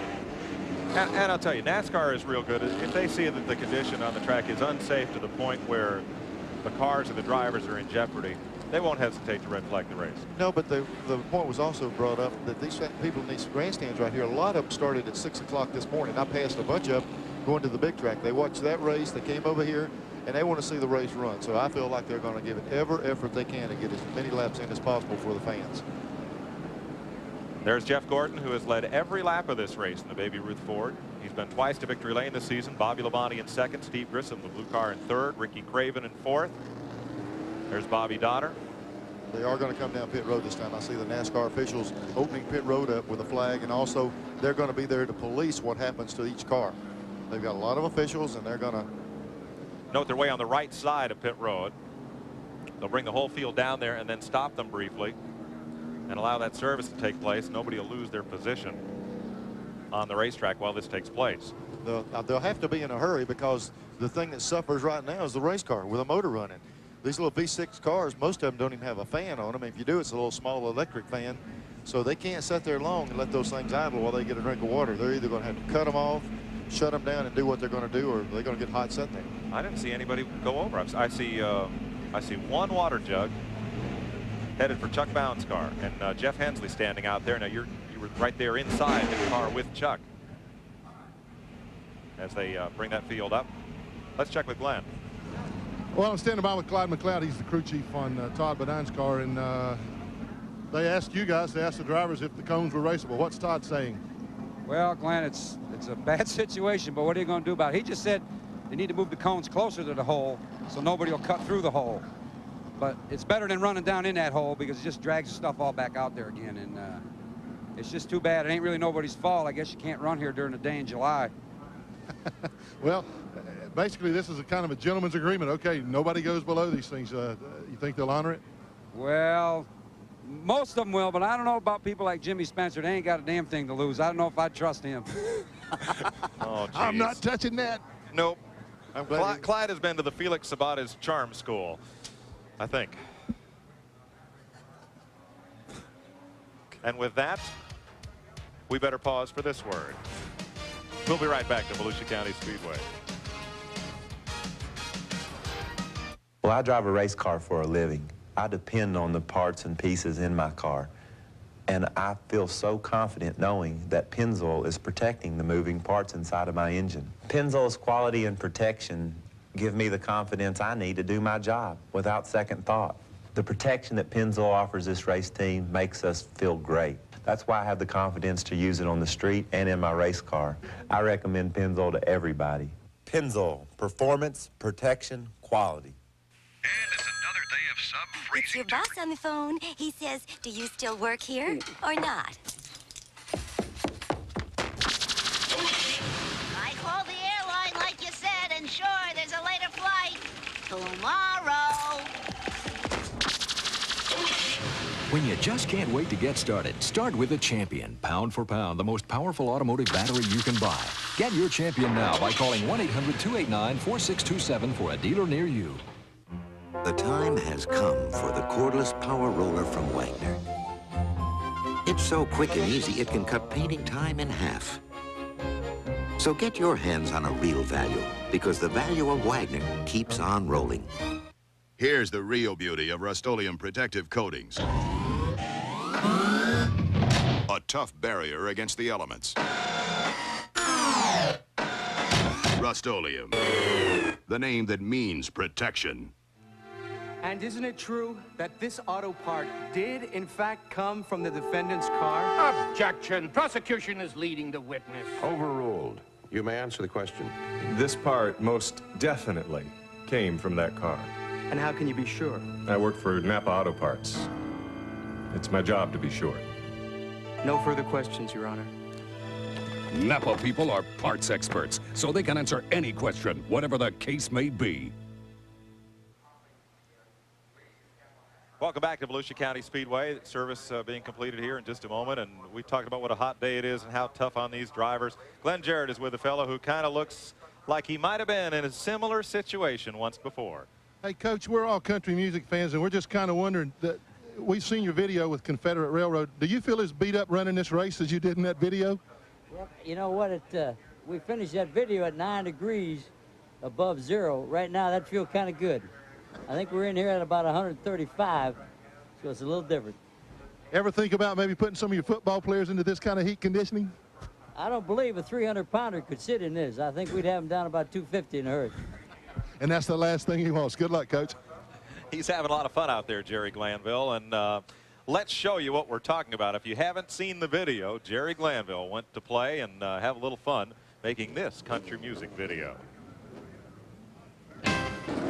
And I'll tell you, NASCAR is real good. If they see that the condition on the track is unsafe to the point where the cars and the drivers are in jeopardy, they won't hesitate to red flag the race. No, but the point was also brought up that these people in these grandstands right here, a lot of them started at 6 o'clock this morning. I passed a bunch of them going to the big track. They watched that race. They came over here, and they want to see the race run. So I feel like they're going to give it every effort they can to get as many laps in as possible for the fans. There's Jeff Gordon, who has led every lap of this race in the Baby Ruth Ford. He's been twice to victory lane this season. Bobby Labonte in second, Steve Grissom, the blue car, in third, Ricky Craven in fourth. There's Bobby Donner. They are going to come down pit road this time. I see the NASCAR officials opening pit road up with a flag, and also they're going to be there to police what happens to each car. They've got a lot of officials, and they're going to note their way on the right side of pit road. They'll bring the whole field down there and then stop them briefly and allow that service to take place. Nobody will lose their position on the racetrack while this takes place. They'll have to be in a hurry, because the thing that suffers right now is the race car with a motor running. These little V6 cars, most of them don't even have a fan on them. If you do, it's a little small electric fan. So they can't sit there long and let those things idle while they get a drink of water. They're either going to have to cut them off, shut them down, and do what they're going to do, or they're going to get hot sitting there. I didn't see anybody go over. I see one water jug headed for Chuck Bound's car, and Jeff Hensley standing out there. Now you were right there inside the car with Chuck as they bring that field up. Let's check with Glenn. Well, I'm standing by with Clyde McLeod. He's the crew chief on Todd Badine's car, and they asked you guys, they asked the drivers if the cones were raceable. What's Todd saying? Well, Glenn, it's a bad situation, but what are you going to do about it? He just said they need to move the cones closer to the hole so nobody will cut through the hole. But it's better than running down in that hole, because it just drags the stuff all back out there again. And it's just too bad. It ain't really nobody's fault. I guess you can't run here during the day in July. Well, basically, this is a kind of a gentleman's agreement. Okay, nobody goes below these things. You think they'll honor it? Well, most of them will, but I don't know about people like Jimmy Spencer. They ain't got a damn thing to lose. I don't know if I'd trust him. Oh, geez. I'm not touching that. Nope. Clyde has been to the Felix Sabates charm school, I think. And with that, we better pause for this word. We'll be right back to Volusia County Speedway. Well, I drive a race car for a living. I depend on the parts and pieces in my car. And I feel so confident knowing that Pennzoil is protecting the moving parts inside of my engine. Pennzoil's quality and protection give me the confidence I need to do my job without second thought. The protection that Pennzoil offers this race team makes us feel great. That's why I have the confidence to use it on the street and in my race car. I recommend Pennzoil to everybody. Pennzoil, performance, protection, quality. And it's another day of sub-freezing. It's your boss on the phone. He says, do you still work here or not? I called the airline like you said, and sure, there's a later flight. Tomorrow. When you just can't wait to get started, start with the Champion. Pound for pound, the most powerful automotive battery you can buy. Get your Champion now by calling 1-800-289-4627 for a dealer near you. The time has come for the cordless power roller from Wagner. It's so quick and easy, it can cut painting time in half. So get your hands on a real value, because the value of Wagner keeps on rolling. Here's the real beauty of Rust-Oleum protective coatings. A tough barrier against the elements. Rust-Oleum, the name that means protection. And isn't it true that this auto part did, in fact, come from the defendant's car? Objection. Prosecution is leading the witness. Overruled. You may answer the question. This part most definitely came from that car. And how can you be sure? I work for Napa Auto Parts. It's my job to be sure. No further questions, Your Honor. Napa people are parts experts, so they can answer any question, whatever the case may be. Welcome back to Volusia County Speedway. Service being completed here in just a moment, and we talked about what a hot day it is and how tough on these drivers. Glenn Jarrett is with a fellow who kind of looks like he might have been in a similar situation once before. Hey, Coach, we're all country music fans, and we're just kind of wondering that we've seen your video with Confederate Railroad. Do you feel as beat up running this race as you did in that video? Well, you know what? We finished that video at 9 degrees above zero. Right now, that feels kind of good. I think we're in here at about 135, so it's a little different. Ever think about maybe putting some of your football players into this kind of heat conditioning? I don't believe a 300-pounder could sit in this. I think we'd have him down about 250 in a hurry. And that's the last thing he wants. Good luck, Coach. He's having a lot of fun out there, Jerry Glanville, and let's show you what we're talking about. If you haven't seen the video, Jerry Glanville went to play and have a little fun making this country music video.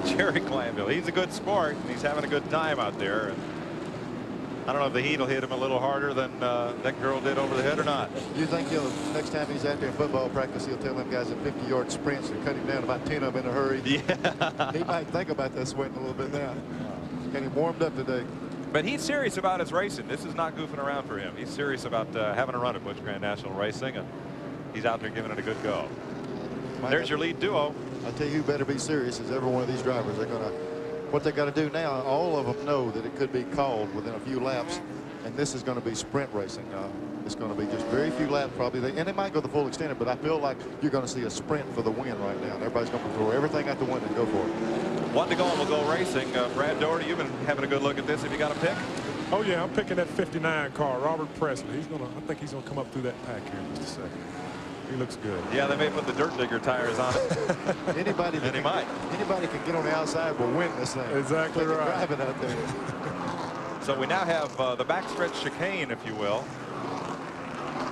Jerry Glanville, he's a good sport, and he's having a good time out there. And I don't know if the heat will hit him a little harder than that girl did over the head or not. You think next time he's out there in football practice, he'll tell them guys in 50-yard sprints and cut him down about 10 of them in a hurry? Yeah. He might think about that sweating a little bit now. And he warmed up today. But he's serious about his racing. This is not goofing around for him. He's serious about having a run at Busch Grand National Racing, and he's out there giving it a good go. There's your lead duo. I tell you who better be serious is every one of these drivers. They're going to, what they got to do now, all of them know that it could be called within a few laps, and this is going to be sprint racing. It's going to be just very few laps probably. And they might go the full extent, but I feel like you're going to see a sprint for the win right now. Everybody's going to throw everything out the window and go for it. 1 to go and we'll go racing. Brad Doherty, you've been having a good look at this. Have you got a pick? Oh yeah, I'm picking that 59 car, Robert Presley. I think he's gonna come up through that pack here in just a second. He looks good. Yeah, they may put the dirt digger tires on it. Anybody can get on the outside will win this thing. Exactly right. Drive it out there. So we now have the backstretch chicane, if you will.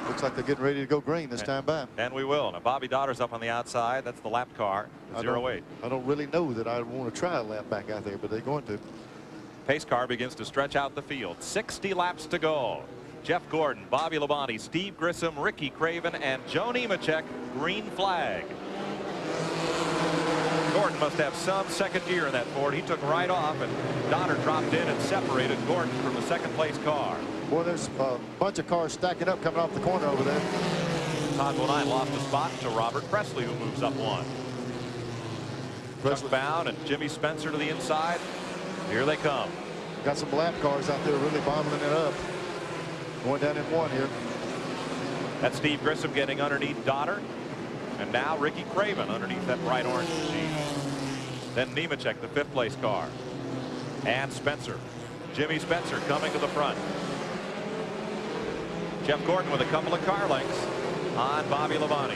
Looks like they're getting ready to go green this time by. And we will. Now Bobby Daughter's up on the outside. That's the lap car. 0-8. I don't really know that I want to try a lap back out there, but they're going to. Pace car begins to stretch out the field. 60 laps to go. Jeff Gordon, Bobby Labonte, Steve Grissom, Ricky Craven, and Joe Nemechek, green flag. Gordon must have some second gear in that Ford. He took right off, and Donner dropped in and separated Gordon from the second place car. Boy, there's a bunch of cars stacking up coming off the corner over there. Todd Bonine lost a spot to Robert Presley, who moves up one. Chuck Bound and Jimmy Spencer to the inside. Here they come. Got some lap cars out there really bottling it up. Going down in one here. That's Steve Grissom getting underneath Donner. And now Ricky Craven underneath that bright orange machine. Then Nemechek, the fifth place car. And Spencer. Jimmy Spencer coming to the front. Jeff Gordon with a couple of car lengths on Bobby Labonte.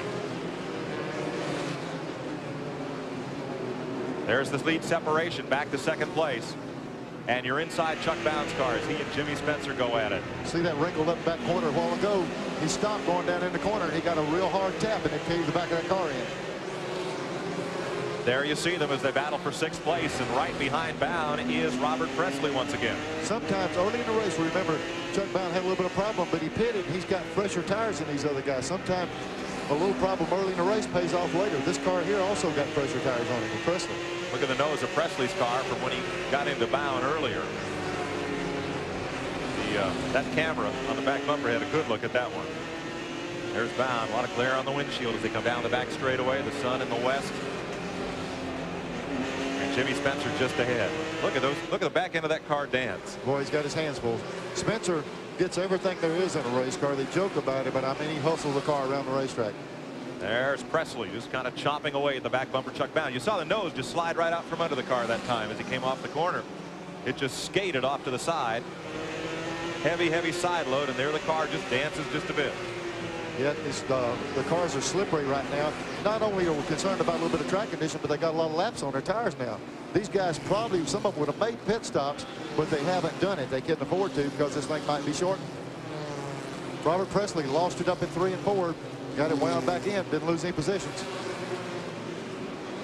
There's the lead separation back to second place. And you're inside Chuck Bound's car as he and Jimmy Spencer go at it. See that wrinkled up back corner a while ago? He stopped going down in the corner, and he got a real hard tap, and it caved the back of that car in. There you see them as they battle for sixth place, and right behind Bound is Robert Presley once again. Sometimes early in the race, remember, Chuck Bound had a little bit of problem, but he pitted. He's got fresher tires than these other guys. Sometimes a little problem early in the race pays off later. This car here also got fresher tires on it with Presley. Look at the nose of Presley's car from when he got into Bound earlier. That camera on the back bumper had a good look at that one. There's Bound. A lot of glare on the windshield as they come down the back straightaway. The sun in the west. And Jimmy Spencer just ahead. Look at those. Look at the back end of that car dance. Boy, he's got his hands full. Spencer gets everything there is in a race car. They joke about it, but I mean, he hustles the car around the racetrack. There's Presley just kind of chopping away at the back bumper. Chuck Bound. You saw the nose just slide right out from under the car that time as he came off the corner. It just skated off to the side. Heavy side load, and there the car just dances just a bit. Yeah, the cars are slippery right now. Not only are we concerned about a little bit of track condition, but they got a lot of laps on their tires now. These guys probably, some of them would have made pit stops, but they haven't done it. They couldn't afford to because this thing might be shortened. Robert Presley lost it up in 3 and 4. Got it wound back in. Didn't lose any positions.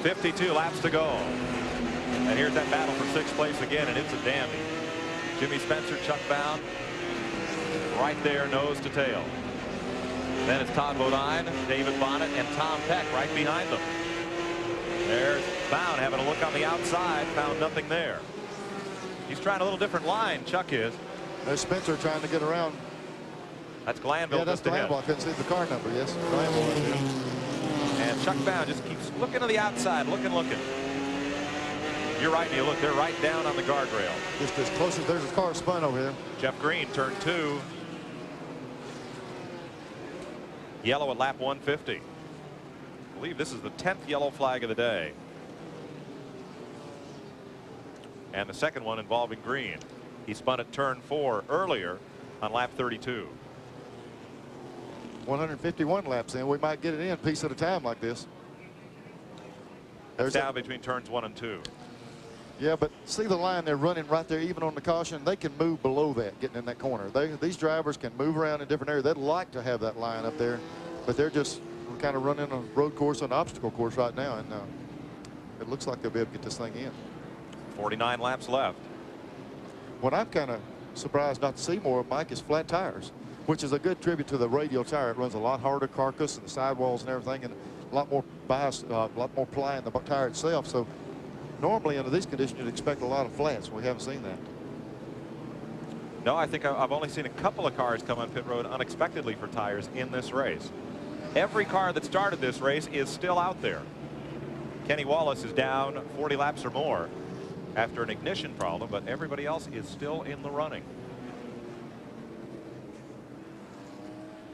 52 laps to go. And here's that battle for 6th place again, and it's a dandy. Jimmy Spencer, Chuck Bound, right there, nose to tail. Then it's Todd Bodine, David Bonnet, and Tom Peck right behind them. There's Bound having a look on the outside, found nothing there. He's trying a little different line, Chuck is. There's Spencer trying to get around. That's Glanville. Yeah, that's Glanville. I couldn't see the car number. Yes, Glanville right there. And Chuck Bound just keeps looking to the outside, looking. You're right, Neil. Look, they're right down on the guardrail. Just as close as there's a car spun over here. Jeff Green, turn 2. Yellow at lap 150. I believe this is the 10th yellow flag of the day. And the second one involving Green. He spun at turn 4 earlier on lap 32. 151 laps in. We might get it in a piece at a time like this. There's down between turns 1 and 2. Yeah, but see the line they're running right there, even on the caution. They can move below that, getting in that corner. These drivers can move around in different areas. They'd like to have that line up there, but they're just kind of running a road course, an obstacle course right now, and it looks like they'll be able to get this thing in. 49 laps left. What I'm kind of surprised not to see more of, Mike, is flat tires, which is a good tribute to the radial tire. It runs a lot harder carcass and the sidewalls and everything, and a lot more bias, a lot more ply in the tire itself. So normally under these conditions you'd expect a lot of flats. We haven't seen that. No, I think I've only seen a couple of cars come on pit road unexpectedly for tires in this race. Every car that started this race is still out there. Kenny Wallace is down 40 laps or more after an ignition problem, but everybody else is still in the running.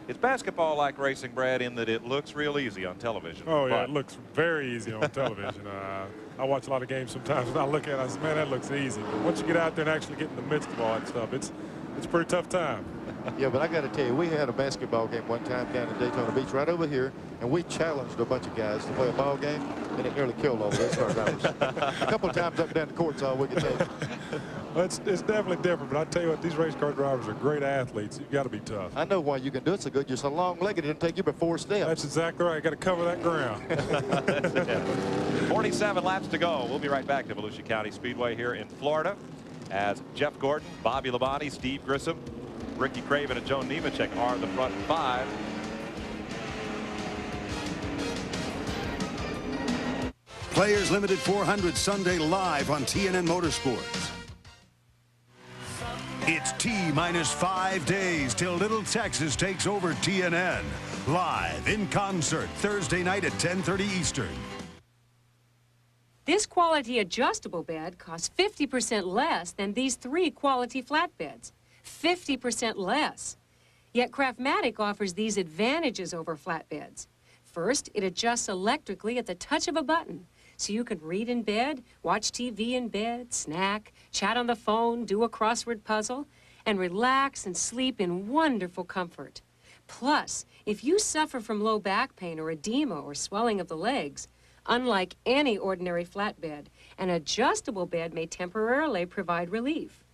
It's basketball like racing, Brad, in that it looks real easy on television. Oh, yeah, it looks very easy on television. I watch a lot of games sometimes, and I look at it, I say, man, that looks easy. But once you get out there and actually get in the midst of all that stuff, it's a pretty tough time. Yeah, but I got to tell you, we had a basketball game one time down in Daytona Beach right over here, and we challenged a bunch of guys to play a ball game, and it nearly killed all the race car drivers. A couple of times up and down the court's all we could take. Well, it's definitely different, but I tell you what, these race car drivers are great athletes. You've got to be tough. I know why you can do it so good. You're so long-legged, it didn't take you but 4 steps. That's exactly right. You got to cover that ground. 47 laps to go. We'll be right back to Volusia County Speedway here in Florida as Jeff Gordon, Bobby Labonte, Steve Grissom, Ricky Craven, and Joe Nemechek are the front 5. Players Limited 400 Sunday live on TNN Motorsports. It's T-minus 5 days till Little Texas takes over TNN. Live in concert Thursday night at 10:30 Eastern. This quality adjustable bed costs 50% less than these 3 quality flatbeds. 50% less. Yet Craftmatic offers these advantages over flatbeds. First, it adjusts electrically at the touch of a button, so you can read in bed, watch TV in bed, snack, chat on the phone, do a crossword puzzle, and relax and sleep in wonderful comfort. Plus, if you suffer from low back pain or edema or swelling of the legs, unlike any ordinary flatbed, an adjustable bed may temporarily provide relief.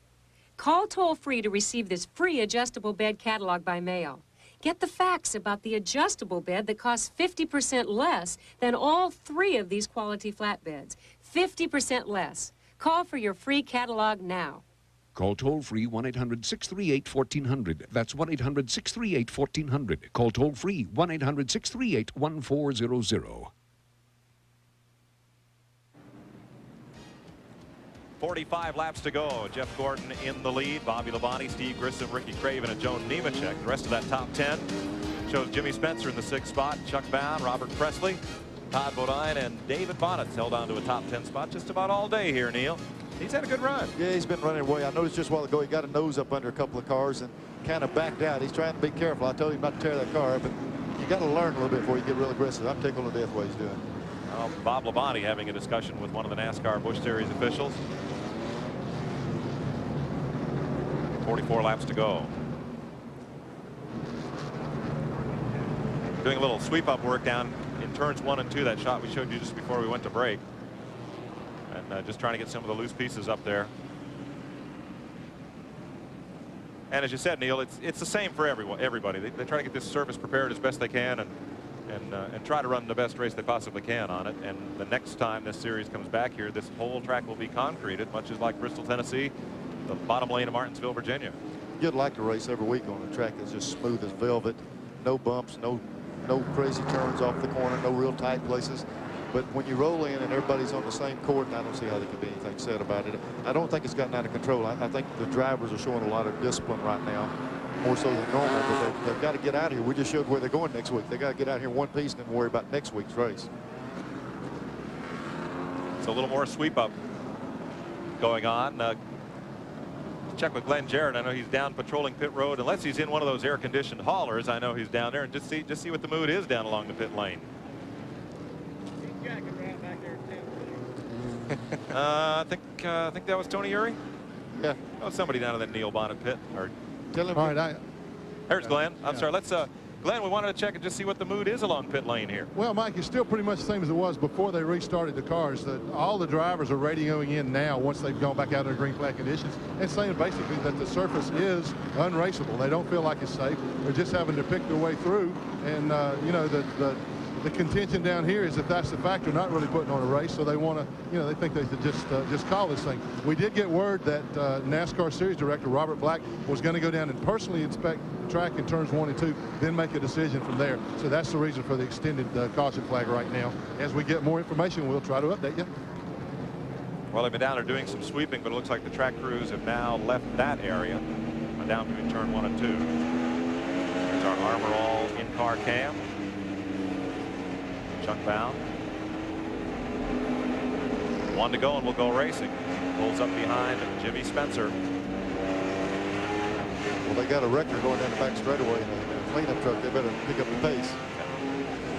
Call toll-free to receive this free adjustable bed catalog by mail. Get the facts about the adjustable bed that costs 50% less than all 3 of these quality flatbeds. 50% less. Call for your free catalog now. Call toll-free 1-800-638-1400. That's 1-800-638-1400. Call toll-free 1-800-638-1400. 45 laps to go. Jeff Gordon in the lead. Bobby Labonte, Steve Grissom, Ricky Craven, and Joe Nemechek. The rest of that top 10 shows Jimmy Spencer in the 6th spot, Chuck Bound, Robert Presley, Todd Bodine, and David Bonnet's held on to a top 10 spot just about all day here, Neil. He's had a good run. Yeah, he's been running away. I noticed just a while ago he got a nose up under a couple of cars and kind of backed out. He's trying to be careful. I told him not to tear that car up, but you got to learn a little bit before you get real aggressive. I'm tickled to death what he's doing. Well, Bob Labonte having a discussion with one of the NASCAR Busch Series officials. 44 laps to go. Doing a little sweep-up work down in turns 1 and 2, that shot we showed you just before we went to break. And just trying to get some of the loose pieces up there. And as you said, Neil, it's the same for everybody. They try to get this surface prepared as best they can, and and try to run the best race they possibly can on it. And the next time this series comes back here, this whole track will be concreted, much as like Bristol, Tennessee, the bottom lane of Martinsville, Virginia. You'd like to race every week on a track that's just smooth as velvet, no bumps, no crazy turns off the corner, no real tight places. But when you roll in and everybody's on the same court, I don't see how there can be anything said about it. I don't think it's gotten out of control. I think the drivers are showing a lot of discipline right now, more so than normal, but they've got to get out of here. We just showed where they're going next week. They got to get out here in one piece and then worry about next week's race. It's a little more sweep up going on. Check with Glenn Jarrett. I know he's down patrolling pit road. Unless he's in one of those air-conditioned haulers, I know he's down there, and just see what the mood is down along the pit lane. I think that was Tony Urey. Yeah. Oh, somebody down in the Neil Bonnet pit. Or tell him. All right. There's Glenn. I'm sorry. Let's. Glenn, we wanted to check and just see what the mood is along pit lane here. Well, Mike, it's still pretty much the same as it was before they restarted the cars. That all the drivers are radioing in now once they've gone back out in green flag conditions and saying basically that the surface is unraceable. They don't feel like it's safe. They're just having to pick their way through. And you know, the contention down here is that that's the factor, not really putting on a race. So they want to, you know, they think they should just call this thing. We did get word that NASCAR Series Director Robert Black was going to go down and personally inspect the track in turns 1 and 2, then make a decision from there. So that's the reason for the extended caution flag right now. As we get more information, we'll try to update you. Well, they've been down there doing some sweeping, but it looks like the track crews have now left that area down between turn 1 and 2. There's our Armor All in-car cam. Chuck Bound. 1 to go, and we'll go racing. Pulls up behind Jimmy Spencer. Well, they got a wrecker going down the back straightaway in a cleanup truck. They better pick up the pace.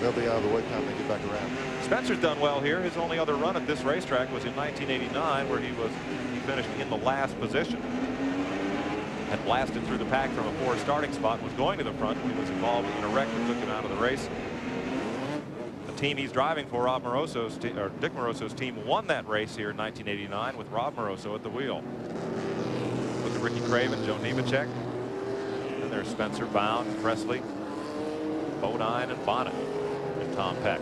They'll be out of the way time they get back around. Spencer's done well here. His only other run at this racetrack was in 1989, where he finished in the last position. Had blasted through the pack from a 4 starting spot, was going to the front. He was involved in a wreck that took him out of the race. The team he's driving for, Dick Moroso's team, won that race here in 1989 with Rob Moroso at the wheel. With Ricky Craven, Joe Nemechek. And there's Spencer, Bound, Presley, Bodine, and Bonnet, and Tom Peck.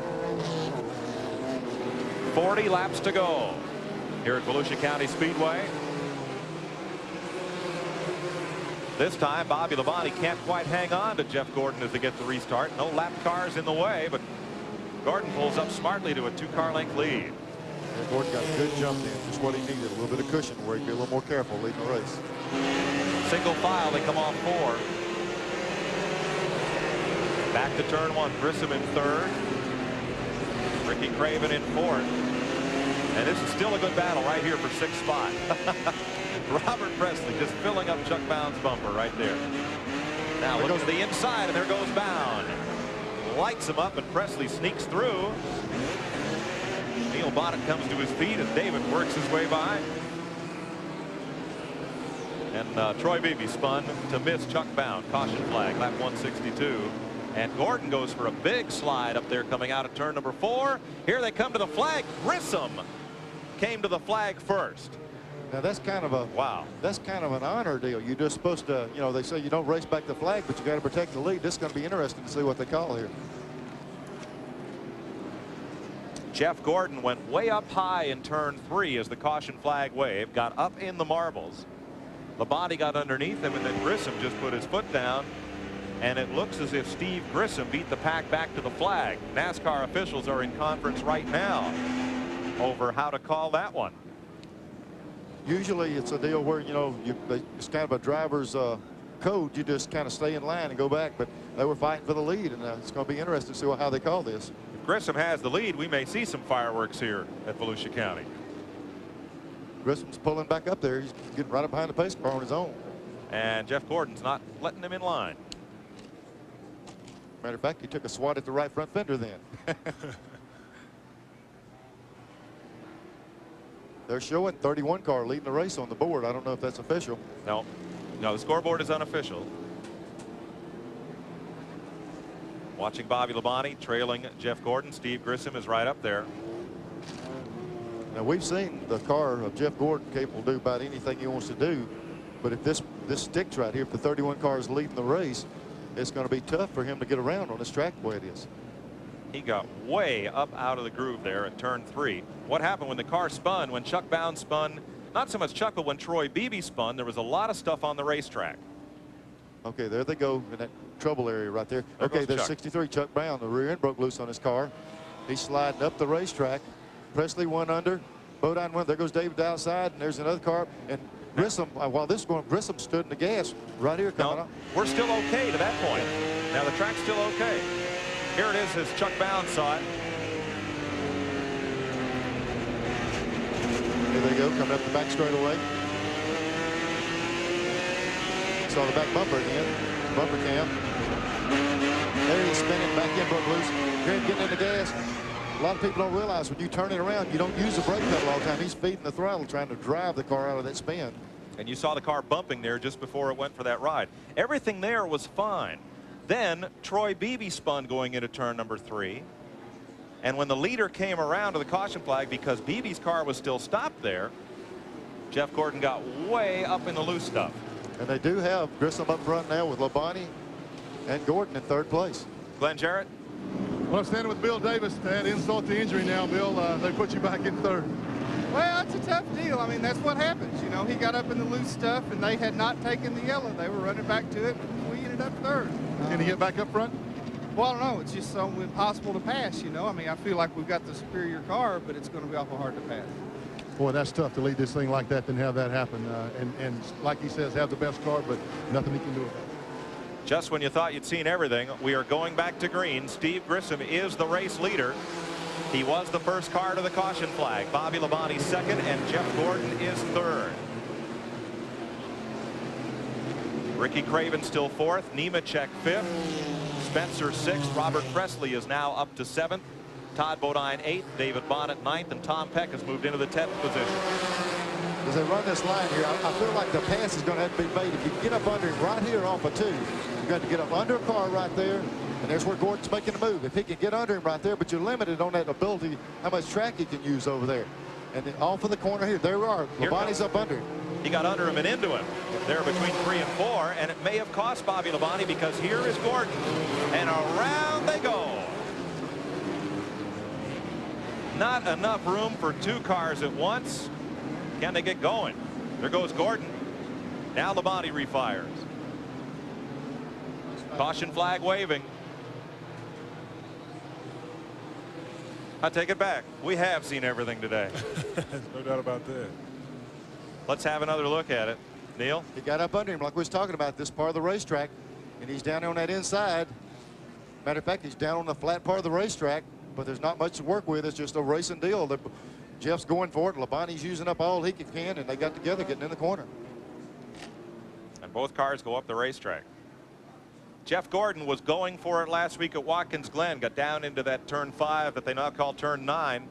40 laps to go here at Volusia County Speedway. This time, Bobby Labonte can't quite hang on to Jeff Gordon as they get the restart. No lap cars in the way, but Gordon pulls up smartly to a 2-car length lead. Yeah, Gordon got a good jump in, just what he needed, a little bit of cushion where he'd be a little more careful leading the race. Single file, they come off 4. Back to turn 1, Grissom in 3rd. Ricky Craven in 4th. And this is still a good battle right here for 6th spot. Robert Presley just filling up Chuck Bound's bumper right there. Now look to the inside, and there goes Bound. Lights him up, and Presley sneaks through. Neil Bonnet comes to his feet as David works his way by. And Troy Beebe spun to miss Chuck Bound. Caution flag, lap 162. And Gordon goes for a big slide up there coming out of turn number 4. Here they come to the flag. Grissom came to the flag first. Now that's kind of a That's kind of an honor deal. You're just supposed to, you know, they say you don't race back the flag, but you got to protect the lead. This is going to be interesting to see what they call here. Jeff Gordon went way up high in turn 3 as the caution flag waved, got up in the marbles. Labonte got underneath him, and then Grissom just put his foot down. And it looks as if Steve Grissom beat the pack back to the flag. NASCAR officials are in conference right now over how to call that one. Usually it's a deal where, you know, it's kind of a driver's code. You just kind of stay in line and go back. But they were fighting for the lead, and it's going to be interesting to see how they call this. If Grissom has the lead, we may see some fireworks here at Volusia County. Grissom's pulling back up there. He's getting right up behind the pace car on his own. And Jeff Gordon's not letting him in line. Matter of fact, he took a swat at the right front fender then. They're showing 31 car leading the race on the board. I don't know if that's official. No, the scoreboard is unofficial. Watching Bobby Labonte trailing Jeff Gordon. Steve Grissom is right up there. Now we've seen the car of Jeff Gordon capable of do about anything he wants to do. But if this sticks right here, if the 31 car is leading the race, it's going to be tough for him to get around on this track the way it is. He got way up out of the groove there at turn 3. What happened when the car spun, when Chuck Bound spun, not so much Chuck, but when Troy Beebe spun, there was a lot of stuff on the racetrack. Okay, there they go in that trouble area right there. There okay, goes there's Chuck. 63, Chuck Brown. The rear end broke loose on his car. He's sliding up the racetrack. Presley one under. Bodine one. There goes David outside, and there's another car. And Grissom, while this is going, Grissom stood in the gas right here coming up. We're still okay to that point. Now the track's still okay. Here it is as Chuck Bound saw it. Here they go, coming up the back straightaway. Saw the back bumper again. Bumper cam. There he's spinning, back in broke loose. Here getting in the gas. A lot of people don't realize when you turn it around, you don't use the brake pedal all the time. He's feeding the throttle, trying to drive the car out of that spin. And you saw the car bumping there just before it went for that ride. Everything there was fine. Then Troy Beebe spun going into turn number 3. And when the leader came around to the caution flag, because Beebe's car was still stopped there, Jeff Gordon got way up in the loose stuff. And they do have Grissom up front now with Labonte and Gordon in 3rd place. Glenn Jarrett? Well, I'm standing with Bill Davis to add insult to injury now, Bill. They put you back in 3rd. Well, it's a tough deal. I mean, that's what happens. You know, he got up in the loose stuff, and they had not taken the yellow. They were running back to it, and we ended up 3rd. Can he get back up front? Well, I don't know. It's just so impossible to pass, you know. I mean, I feel like we've got the superior car, but it's going to be awful hard to pass. Boy, that's tough to lead this thing like that, then have that happen. And like he says, have the best car, but nothing he can do about it. Just when you thought you'd seen everything, we are going back to green. Steve Grissom is the race leader. He was the first car to the caution flag. Bobby Labonte 2nd, and Jeff Gordon is 3rd. Ricky Craven still 4th. Nemechek 5th. Spencer 6th. Robert Presley is now up to 7th. Todd Bodine 8th. David Bonnet 9th. And Tom Peck has moved into the 10th position. As they run this line here, I feel like the pass is going to have to be made. If you get up under him right here off of 2, you've got to get up under a car right there. And there's where Gordon's making a move. If he can get under him right there, but you're limited on that ability, how much track he can use over there. And then off of the corner here, there we are. Labonte's up under him. He got under him and into him. There between 3 and 4, and it may have cost Bobby Labonte, because here is Gordon. And around they go. Not enough room for 2 cars at once. Can they get going? There goes Gordon. Now Labonte refires. Caution flag waving. I take it back. We have seen everything today. No doubt about that. Let's have another look at it. Neil? He got up under him like we was talking about, this part of the racetrack, and he's down on that inside. Matter of fact, he's down on the flat part of the racetrack, but there's not much to work with. It's just a racing deal. Jeff's going for it. Labonte's using up all he can, and they got together getting in the corner. And both cars go up the racetrack. Jeff Gordon was going for it last week at Watkins Glen, got down into that turn 5 that they now call turn 9,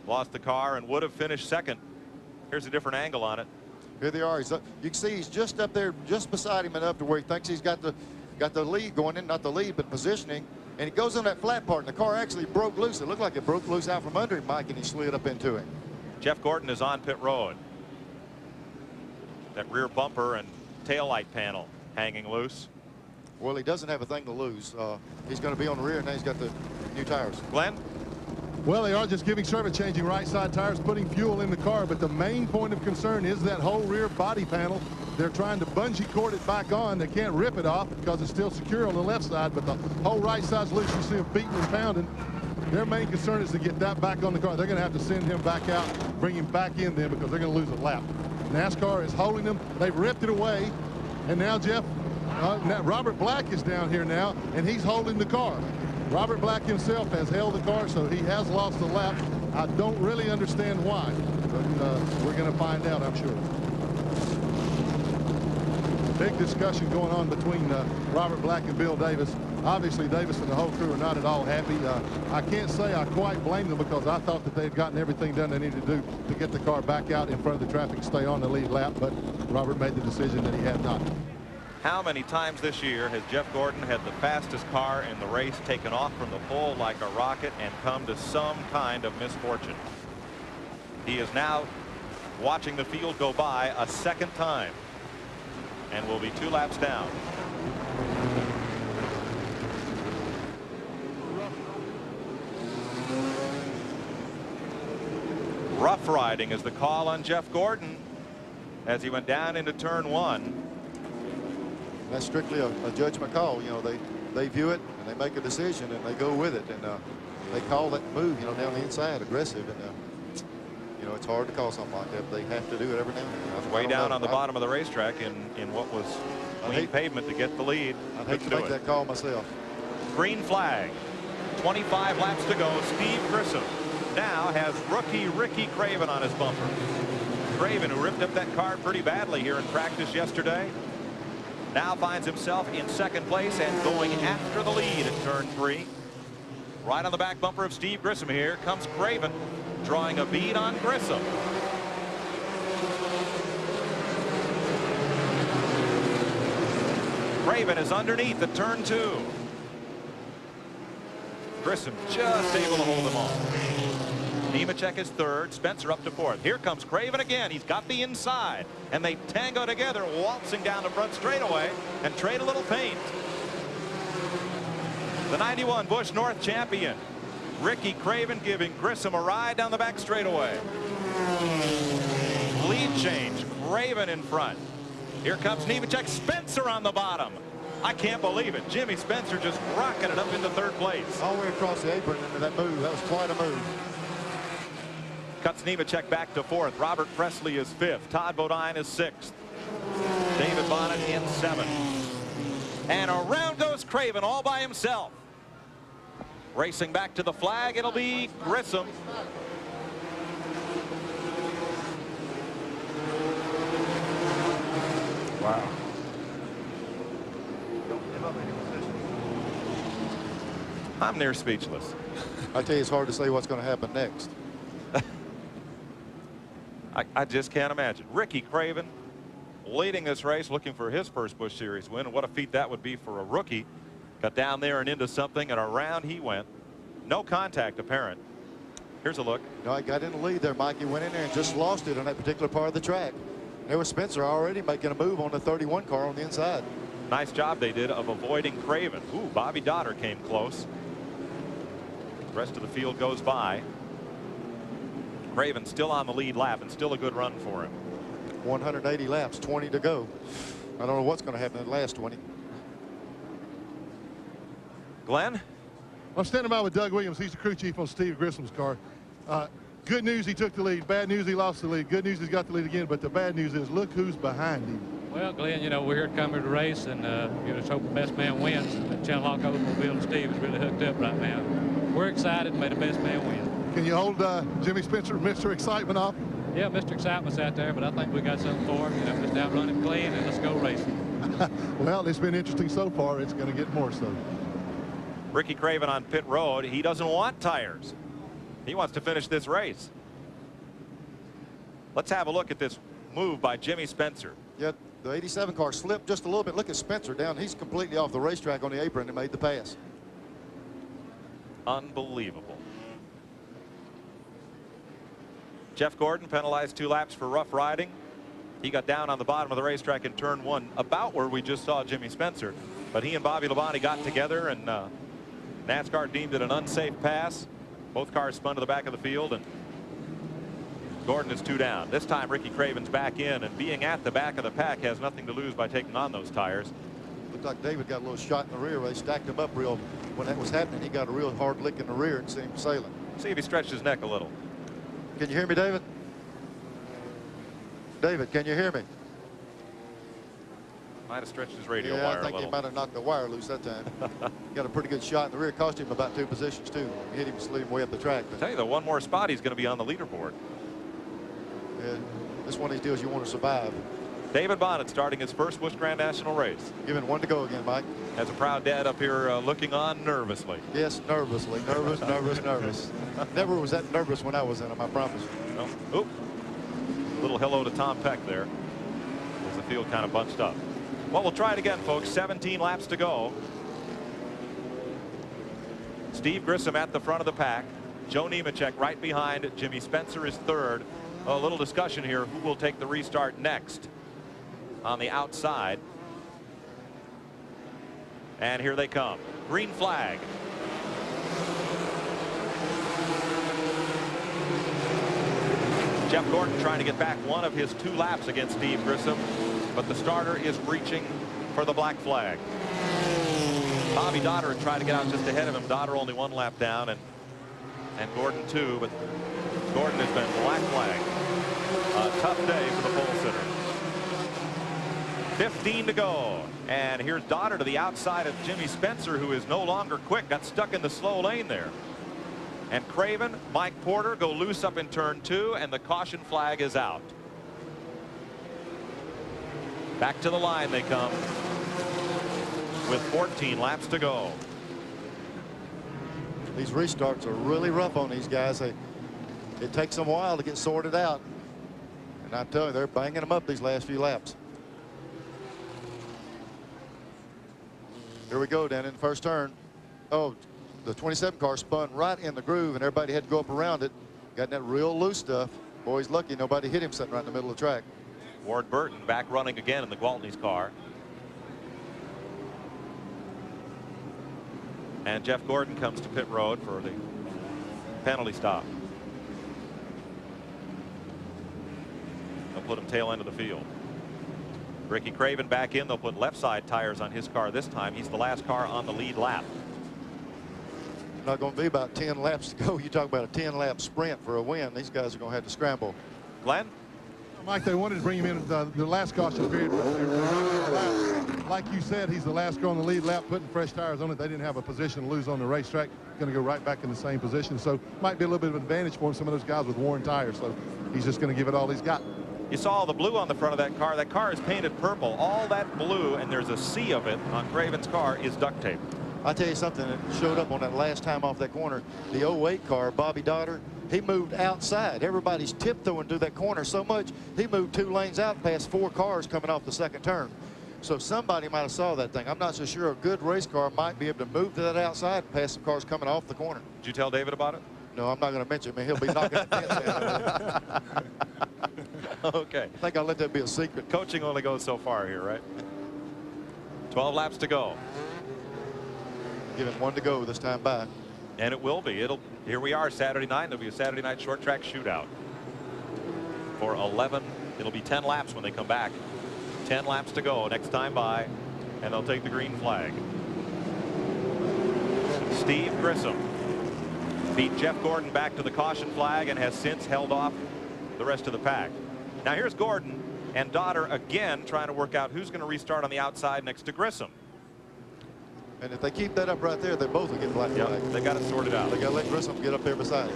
lost the car and would have finished 2nd. Here's a different angle on it. Here they are. You can see he's just up there, just beside him enough to where he thinks he's got the lead going in, not the lead, but positioning. And he goes on that flat part, and the car actually broke loose. It looked like it broke loose out from under him, Mike, and he slid up into it. Jeff Gordon is on pit road. That rear bumper and taillight panel hanging loose. Well, he doesn't have a thing to lose. He's going to be on the rear, and now he's got the new tires. Glenn? Well, they are just giving service, changing right side tires, putting fuel in the car, but the main point of concern is that whole rear body panel. They're trying to bungee cord it back on. They can't rip it off because it's still secure on the left side, but the whole right side's loose. You see him beating and pounding. Their main concern is to get that back on the car. They're going to have to send him back out, bring him back in then, because they're going to lose a lap. NASCAR is holding them. They've ripped it away, and now Robert Black is down here now, and he's holding the car. Robert Black himself has held the car, so he has lost a lap. I don't really understand why, but we're going to find out, I'm sure. Big discussion going on between Robert Black and Bill Davis. Obviously, Davis and the whole crew are not at all happy. I can't say I quite blame them, because I thought that they had gotten everything done they needed to do to get the car back out in front of the traffic, stay on the lead lap, but Robert made the decision that he had not. How many times this year has Jeff Gordon had the fastest car in the race taken off from the pole like a rocket and come to some kind of misfortune? He is now watching the field go by a 2nd time and will be 2 laps down. Rough riding is the call on Jeff Gordon as he went down into turn 1. That's strictly a judgment call. You know, they view it and they make a decision and they go with it, and they call that move, you know, down the inside, aggressive, and you know, it's hard to call something like that, but they have to do it every now and then. Way down on the bottom of the racetrack in what was clean pavement to get the lead. I'd hate to make that call myself. Green flag. 25 laps to go. Steve Grissom now has rookie Ricky Craven on his bumper. Craven, who ripped up that car pretty badly here in practice yesterday, now finds himself in second place and going after the lead at turn 3. Right on the back bumper of Steve Grissom. Here comes Craven, drawing a bead on Grissom. Craven is underneath at turn 2. Grissom just able to hold them off. Nemechek is third. Spencer up to fourth. Here comes Craven again. He's got the inside, and they tango together, waltzing down the front straightaway and trade a little paint. The 91 Busch North champion, Ricky Craven, giving Grissom a ride down the back straightaway. Lead change. Craven in front. Here comes Nemechek. Spencer on the bottom. I can't believe it. Jimmy Spencer just rocketed up into third place. All the way across the apron into that move. That was quite a move. Cuts Nemechek back to fourth. Robert Presley is fifth. Todd Bodine is sixth. David Bonnet in seventh. And around goes Craven all by himself. Racing back to the flag, it'll be Grissom. Wow. I'm near speechless. I tell you, it's hard to say what's going to happen next. I just can't imagine. Ricky Craven leading this race, looking for his first Busch Series win. What a feat that would be for a rookie. Got down there and into something, and around he went. No contact apparent. Here's a look. No, I got in the lead there, Mike. He went in there and just lost it on that particular part of the track. There was Spencer already making a move on the 31 car on the inside. Nice job they did of avoiding Craven. Ooh, Bobby Dotter came close. The rest of the field goes by. Craven still on the lead lap and still a good run for him. 180 laps, 20 to go. I don't know what's going to happen in the last 20. Glenn? I'm standing by with Doug Williams. He's the crew chief on Steve Grissom's car. Good news, he took the lead. Bad news, he lost the lead. Good news, he's got the lead again. But the bad news is, look who's behind him. Well, Glenn, you know, we're here to come here to race, and just hope the best man wins. The Channel Lock Automobile and Steve is really hooked up right now. We're excited, and may the best man win. Can you hold Jimmy Spencer, Mr. Excitement off? Yeah, Mr. Excitement's out there, but I think we got something for him. You know, just outrun him clean, and let's go racing. Well, it's been interesting so far. It's going to get more so. Ricky Craven on pit road. He doesn't want tires. He wants to finish this race. Let's have a look at this move by Jimmy Spencer. Yeah, the 87 car slipped just a little bit. Look at Spencer down. He's completely off the racetrack on the apron and made the pass. Unbelievable. Jeff Gordon penalized 2 laps for rough riding. He got down on the bottom of the racetrack in turn 1, about where we just saw Jimmy Spencer. But he and Bobby Labonte got together, and NASCAR deemed it an unsafe pass. Both cars spun to the back of the field, and Gordon is 2 down. This time Ricky Craven's back in, and being at the back of the pack has nothing to lose by taking on those tires. Looked like David got a little shot in the rear. They stacked him up real. When that was happening, he got a real hard lick in the rear and seen him sailing. See if he stretched his neck a little. Can you hear me, David? David, can you hear me? Might have stretched his radio yeah, wire a I think little. he might have knocked the wire loose that time. Got a pretty good shot in the rear. Cost him about 2 positions, too. He hit him, slid him way up the track. I tell you, though, one more spot, he's going to be on the leaderboard. Yeah, this one of these deals you want to survive. David Bonnet starting his first Busch Grand National race. Giving 1 to go again, Mike. As a proud dad up here looking on nervously. Yes, nervously. Nervous, nervous, nervous. Never was that nervous when I was in him, I promise. No. Oop. Little hello to Tom Peck there. As the field kind of bunched up. Well, we'll try it again, folks. 17 laps to go. Steve Grissom at the front of the pack. Joe Nemechek right behind. Jimmy Spencer is third. A little discussion here. Who will take the restart next? On the outside. And here they come. Green flag. Jeff Gordon trying to get back one of his 2 laps against Steve Grissom, but the starter is reaching for the black flag. Bobby Dotter had tried to get out just ahead of him. Dotter only 1 lap down, and Gordon 2, but Gordon has been black flag. A tough day for the pole sitter. 15 to go, and here's Dotter to the outside of Jimmy Spencer, who is no longer quick, got stuck in the slow lane there. And Craven, Mike Porter go loose up in turn 2, and the caution flag is out. Back to the line they come with 14 laps to go. These restarts are really rough on these guys. It takes them a while to get sorted out. And I tell you, they're banging them up these last few laps. Here we go down in the first turn. Oh, the 27 car spun right in the groove, and everybody had to go up around it. Got that real loose stuff. Boy, he's lucky nobody hit him sitting right in the middle of the track. Ward Burton back running again in the Gwaltney's car. And Jeff Gordon comes to pit road for the penalty stop. They'll put him tail end of the field. Ricky Craven back in. They'll put left side tires on his car this time. He's the last car on the lead lap. Not going to be about 10 laps to go. You talk about a 10-lap sprint for a win. These guys are going to have to scramble. Glenn? Mike, they wanted to bring him in the last caution period. Like you said, he's the last car on the lead lap, putting fresh tires on it. They didn't have a position to lose on the racetrack. Going to go right back in the same position. So might be a little bit of an advantage for him, some of those guys with worn tires. So he's just going to give it all he's got. You saw the blue on the front of that car. That car is painted purple. All that blue, and there's a sea of it on Craven's car, is duct tape. I'll tell you something that showed up on that last time off that corner. The 08 car, Bobby Dotter, he moved outside. Everybody's tiptoeing through that corner so much, he moved 2 lanes out past 4 cars coming off the second turn. So somebody might have saw that thing. I'm not so sure a good race car might be able to move to that outside and pass some cars coming off the corner. Did you tell David about it? No, I'm not going to mention it. I mean, he'll be knocking the fence down. Okay. I think I'll let that be a secret. Coaching only goes so far here, right? 12 laps to go. Giving 1 to go this time by. And it will be. Here we are Saturday night. There'll be a Saturday night short track shootout. For 11, it'll be 10 laps when they come back. 10 laps to go next time by, and they'll take the green flag. Steve Grissom beat Jeff Gordon back to the caution flag and has since held off the rest of the pack. Now here's Gordon and Dotter again trying to work out who's going to restart on the outside next to Grissom. And if they keep that up right there, they both will get black flag. They got it sorted out. They got to let Grissom get up there beside it.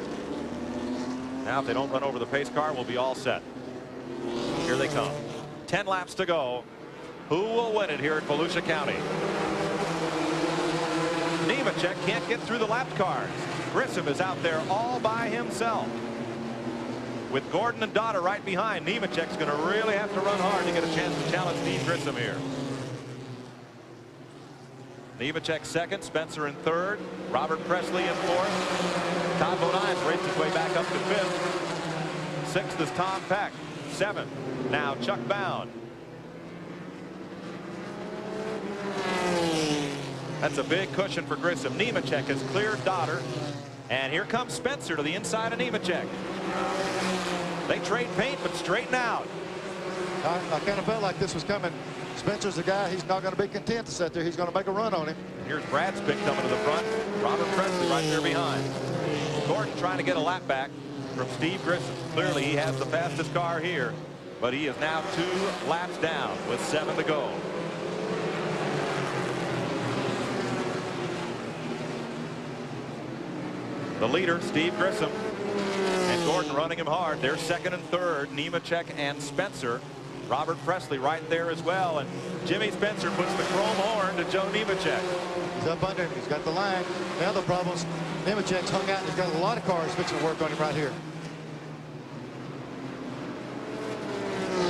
Now if they don't run over the pace car, we'll be all set. Here they come. 10 laps to go. Who will win it here at Volusia County? Nemechek can't get through the lap cars. Grissom is out there all by himself. With Gordon and Dotter right behind, Nemechek's going to really have to run hard to get a chance to challenge Steve Grissom here. Nemechek second, Spencer in third, Robert Presley in fourth. Todd Bonine's raced his way back up to fifth. Sixth is Tom Peck. Seventh, now Chuck Bound. That's a big cushion for Grissom. Nemechek has cleared Dotter. And here comes Spencer to the inside of Nemechek. They trade paint, but straighten out. I kind of felt like this was coming. Spencer's the guy. He's not going to be content to sit there. He's going to make a run on him. And here's Brad's pick coming to the front. Robert Presley right there behind. Gordon trying to get a lap back from Steve Grissom. Clearly he has the fastest car here, but he is now 2 laps down with 7 to go. The leader, Steve Grissom, and Gordon running him hard. They're second and third, Nemechek and Spencer. Robert Presley right there as well, and Jimmy Spencer puts the chrome horn to Joe Nemechek. He's up under him. He's got the line. Now the problem's Nemechek's hung out. He's got a lot of cars fixing to work on him right here.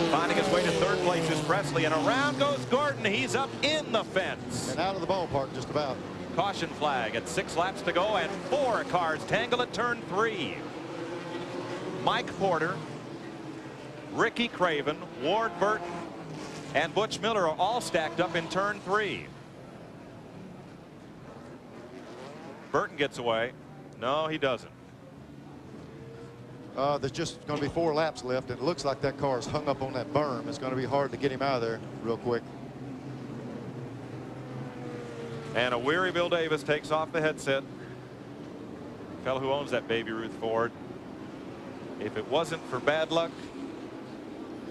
Finding his way to third place is Presley, and around goes Gordon. He's up in the fence. And out of the ballpark just about. Caution flag at 6 laps to go, and 4 cars tangle at turn 3. Mike Porter, Ricky Craven, Ward Burton, and Butch Miller are all stacked up in turn 3. Burton gets away. No, he doesn't. There's just going to be 4 laps left, and it looks like that car is hung up on that berm. It's going to be hard to get him out of there real quick. And a weary Bill Davis takes off the headset. Fellow who owns that Baby Ruth Ford. If it wasn't for bad luck,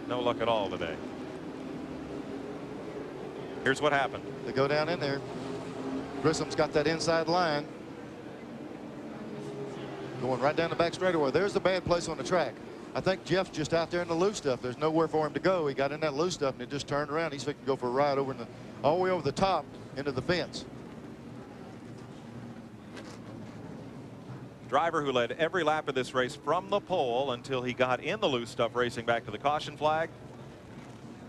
no luck at all today. Here's what happened. They go down in there. Grissom's got that inside line. Going right down the back straightaway. There's the bad place on the track. I think Jeff's just out there in the loose stuff. There's nowhere for him to go. He got in that loose stuff and it just turned around. He's fixing to go for a ride over in the, all the way over the top into the fence. Driver who led every lap of this race from the pole until he got in the loose stuff racing back to the caution flag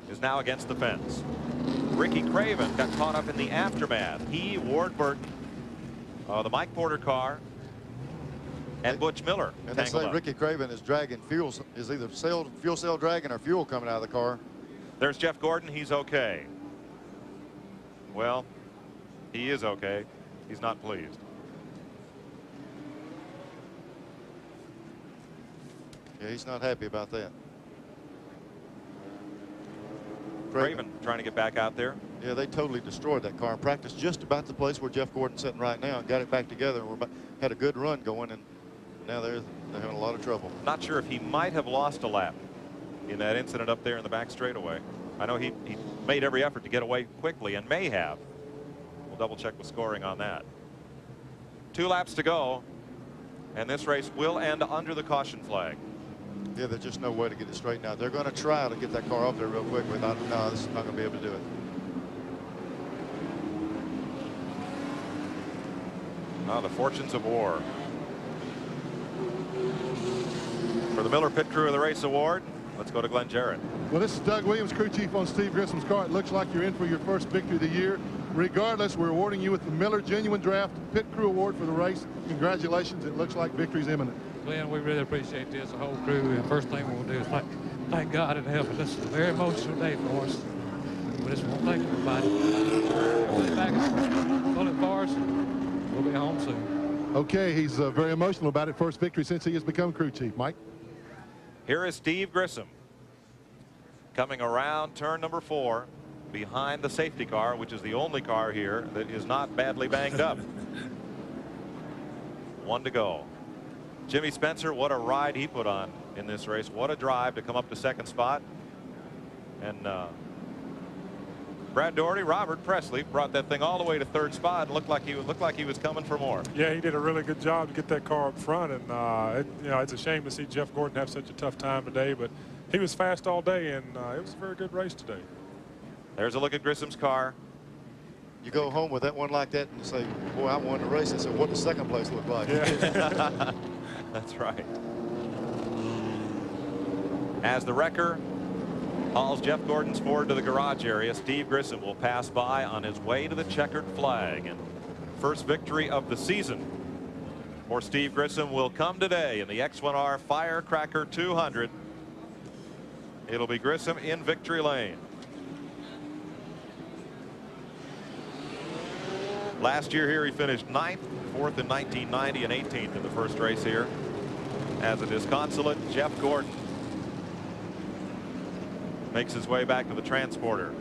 is now against the fence. Ricky Craven got caught up in the aftermath. He, Ward Burton, the Mike Porter car, and Butch Miller. And they say Ricky Craven is dragging fuel, is either fuel cell dragging or fuel coming out of the car. There's Jeff Gordon. He's okay. Well, he is okay. He's not pleased. Yeah, he's not happy about that. Craven trying to get back out there. Yeah, they totally destroyed that car and practiced just about the place where Jeff Gordon's sitting right now and got it back together. And had a good run going, and now they're having a lot of trouble. Not sure if he might have lost a lap in that incident up there in the back straightaway. I know he made every effort to get away quickly and may have. We'll double check the scoring on that. 2 laps to go, and this race will end under the caution flag. Yeah, there's just no way to get it straightened out. They're going to try to get that car off there real quick, but no, this is not going to be able to do it. The fortunes of war. For the Miller Pit Crew of the Race Award, let's go to Glenn Jarrett. Well, this is Doug Williams, crew chief on Steve Grissom's car. It looks like you're in for your first victory of the year. Regardless, we're awarding you with the Miller Genuine Draft Pit Crew Award for the race. Congratulations. It looks like victory's imminent. Glenn, we really appreciate this, the whole crew. And first thing we'll do is thank God and helping us. It's a very emotional day for us. We just want to thank everybody. We'll be back and pull it for us. We'll be home soon. Okay, he's very emotional about it. First victory since he has become crew chief. Mike? Here is Steve Grissom coming around turn number 4 behind the safety car, which is the only car here that is not badly banged up. 1 to go. Jimmy Spencer, what a ride he put on in this race. What a drive to come up to 2nd spot. And Brad Doherty, Robert Presley brought that thing all the way to 3rd spot and looked like he was coming for more. Yeah, he did a really good job to get that car up front, and you know, it's a shame to see Jeff Gordon have such a tough time today, but he was fast all day, and it was a very good race today. There's a look at Grissom's car. You go home with that one like that and say, boy, I won the race. And so what does 2nd place look like? Yeah. That's right. As the wrecker hauls Jeff Gordon's Ford to the garage area, Steve Grissom will pass by on his way to the checkered flag. And first victory of the season for Steve Grissom will come today in the X-1R Firecracker 200. It'll be Grissom in victory lane. Last year here he finished 9th, 4th in 1990 and 18th in the first race here. As a disconsolate Jeff Gordon makes his way back to the transporter.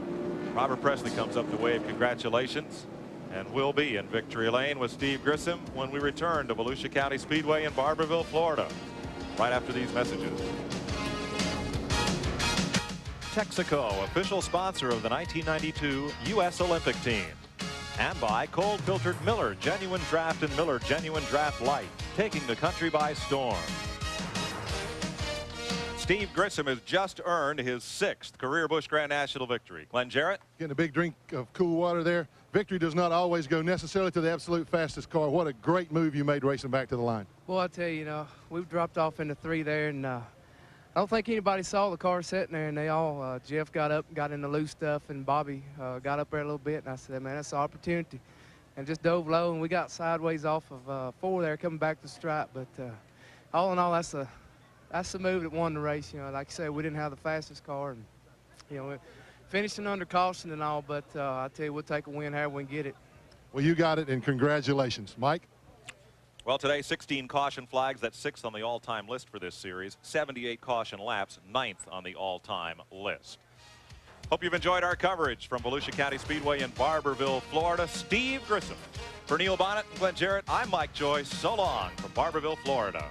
Robert Presley comes up to wave congratulations, and we'll be in victory lane with Steve Grissom when we return to Volusia County Speedway in Barberville, Florida, right after these messages. Texaco, official sponsor of the 1992 U.S. Olympic team. And by cold filtered Miller Genuine Draft and Miller Genuine Draft Light, taking the country by storm. Steve Grissom has just earned his 6th career Busch Grand National victory. Glenn Jarrett. Getting a big drink of cool water there. Victory does not always go necessarily to the absolute fastest car. What a great move you made racing back to the line. Well, I tell you, we've dropped off into 3 there, and I don't think anybody saw the car sitting there, and they all, Jeff got up, got in the loose stuff, and Bobby got up there a little bit, and I said, man, that's an opportunity, and just dove low, and we got sideways off of 4 there coming back to the stripe, but all in all, that's the move that won the race. You know, like I said, we didn't have the fastest car, and, you know, finishing under caution and all, but I tell you, we'll take a win however we can get it. Well, you got it, and congratulations. Mike? Well, today, 16 caution flags. That's 6th on the all-time list for this series. 78 caution laps, 9th on the all-time list. Hope you've enjoyed our coverage from Volusia County Speedway in Barberville, Florida. Steve Grissom. For Neil Bonnet and Glenn Jarrett, I'm Mike Joyce. So long from Barberville, Florida.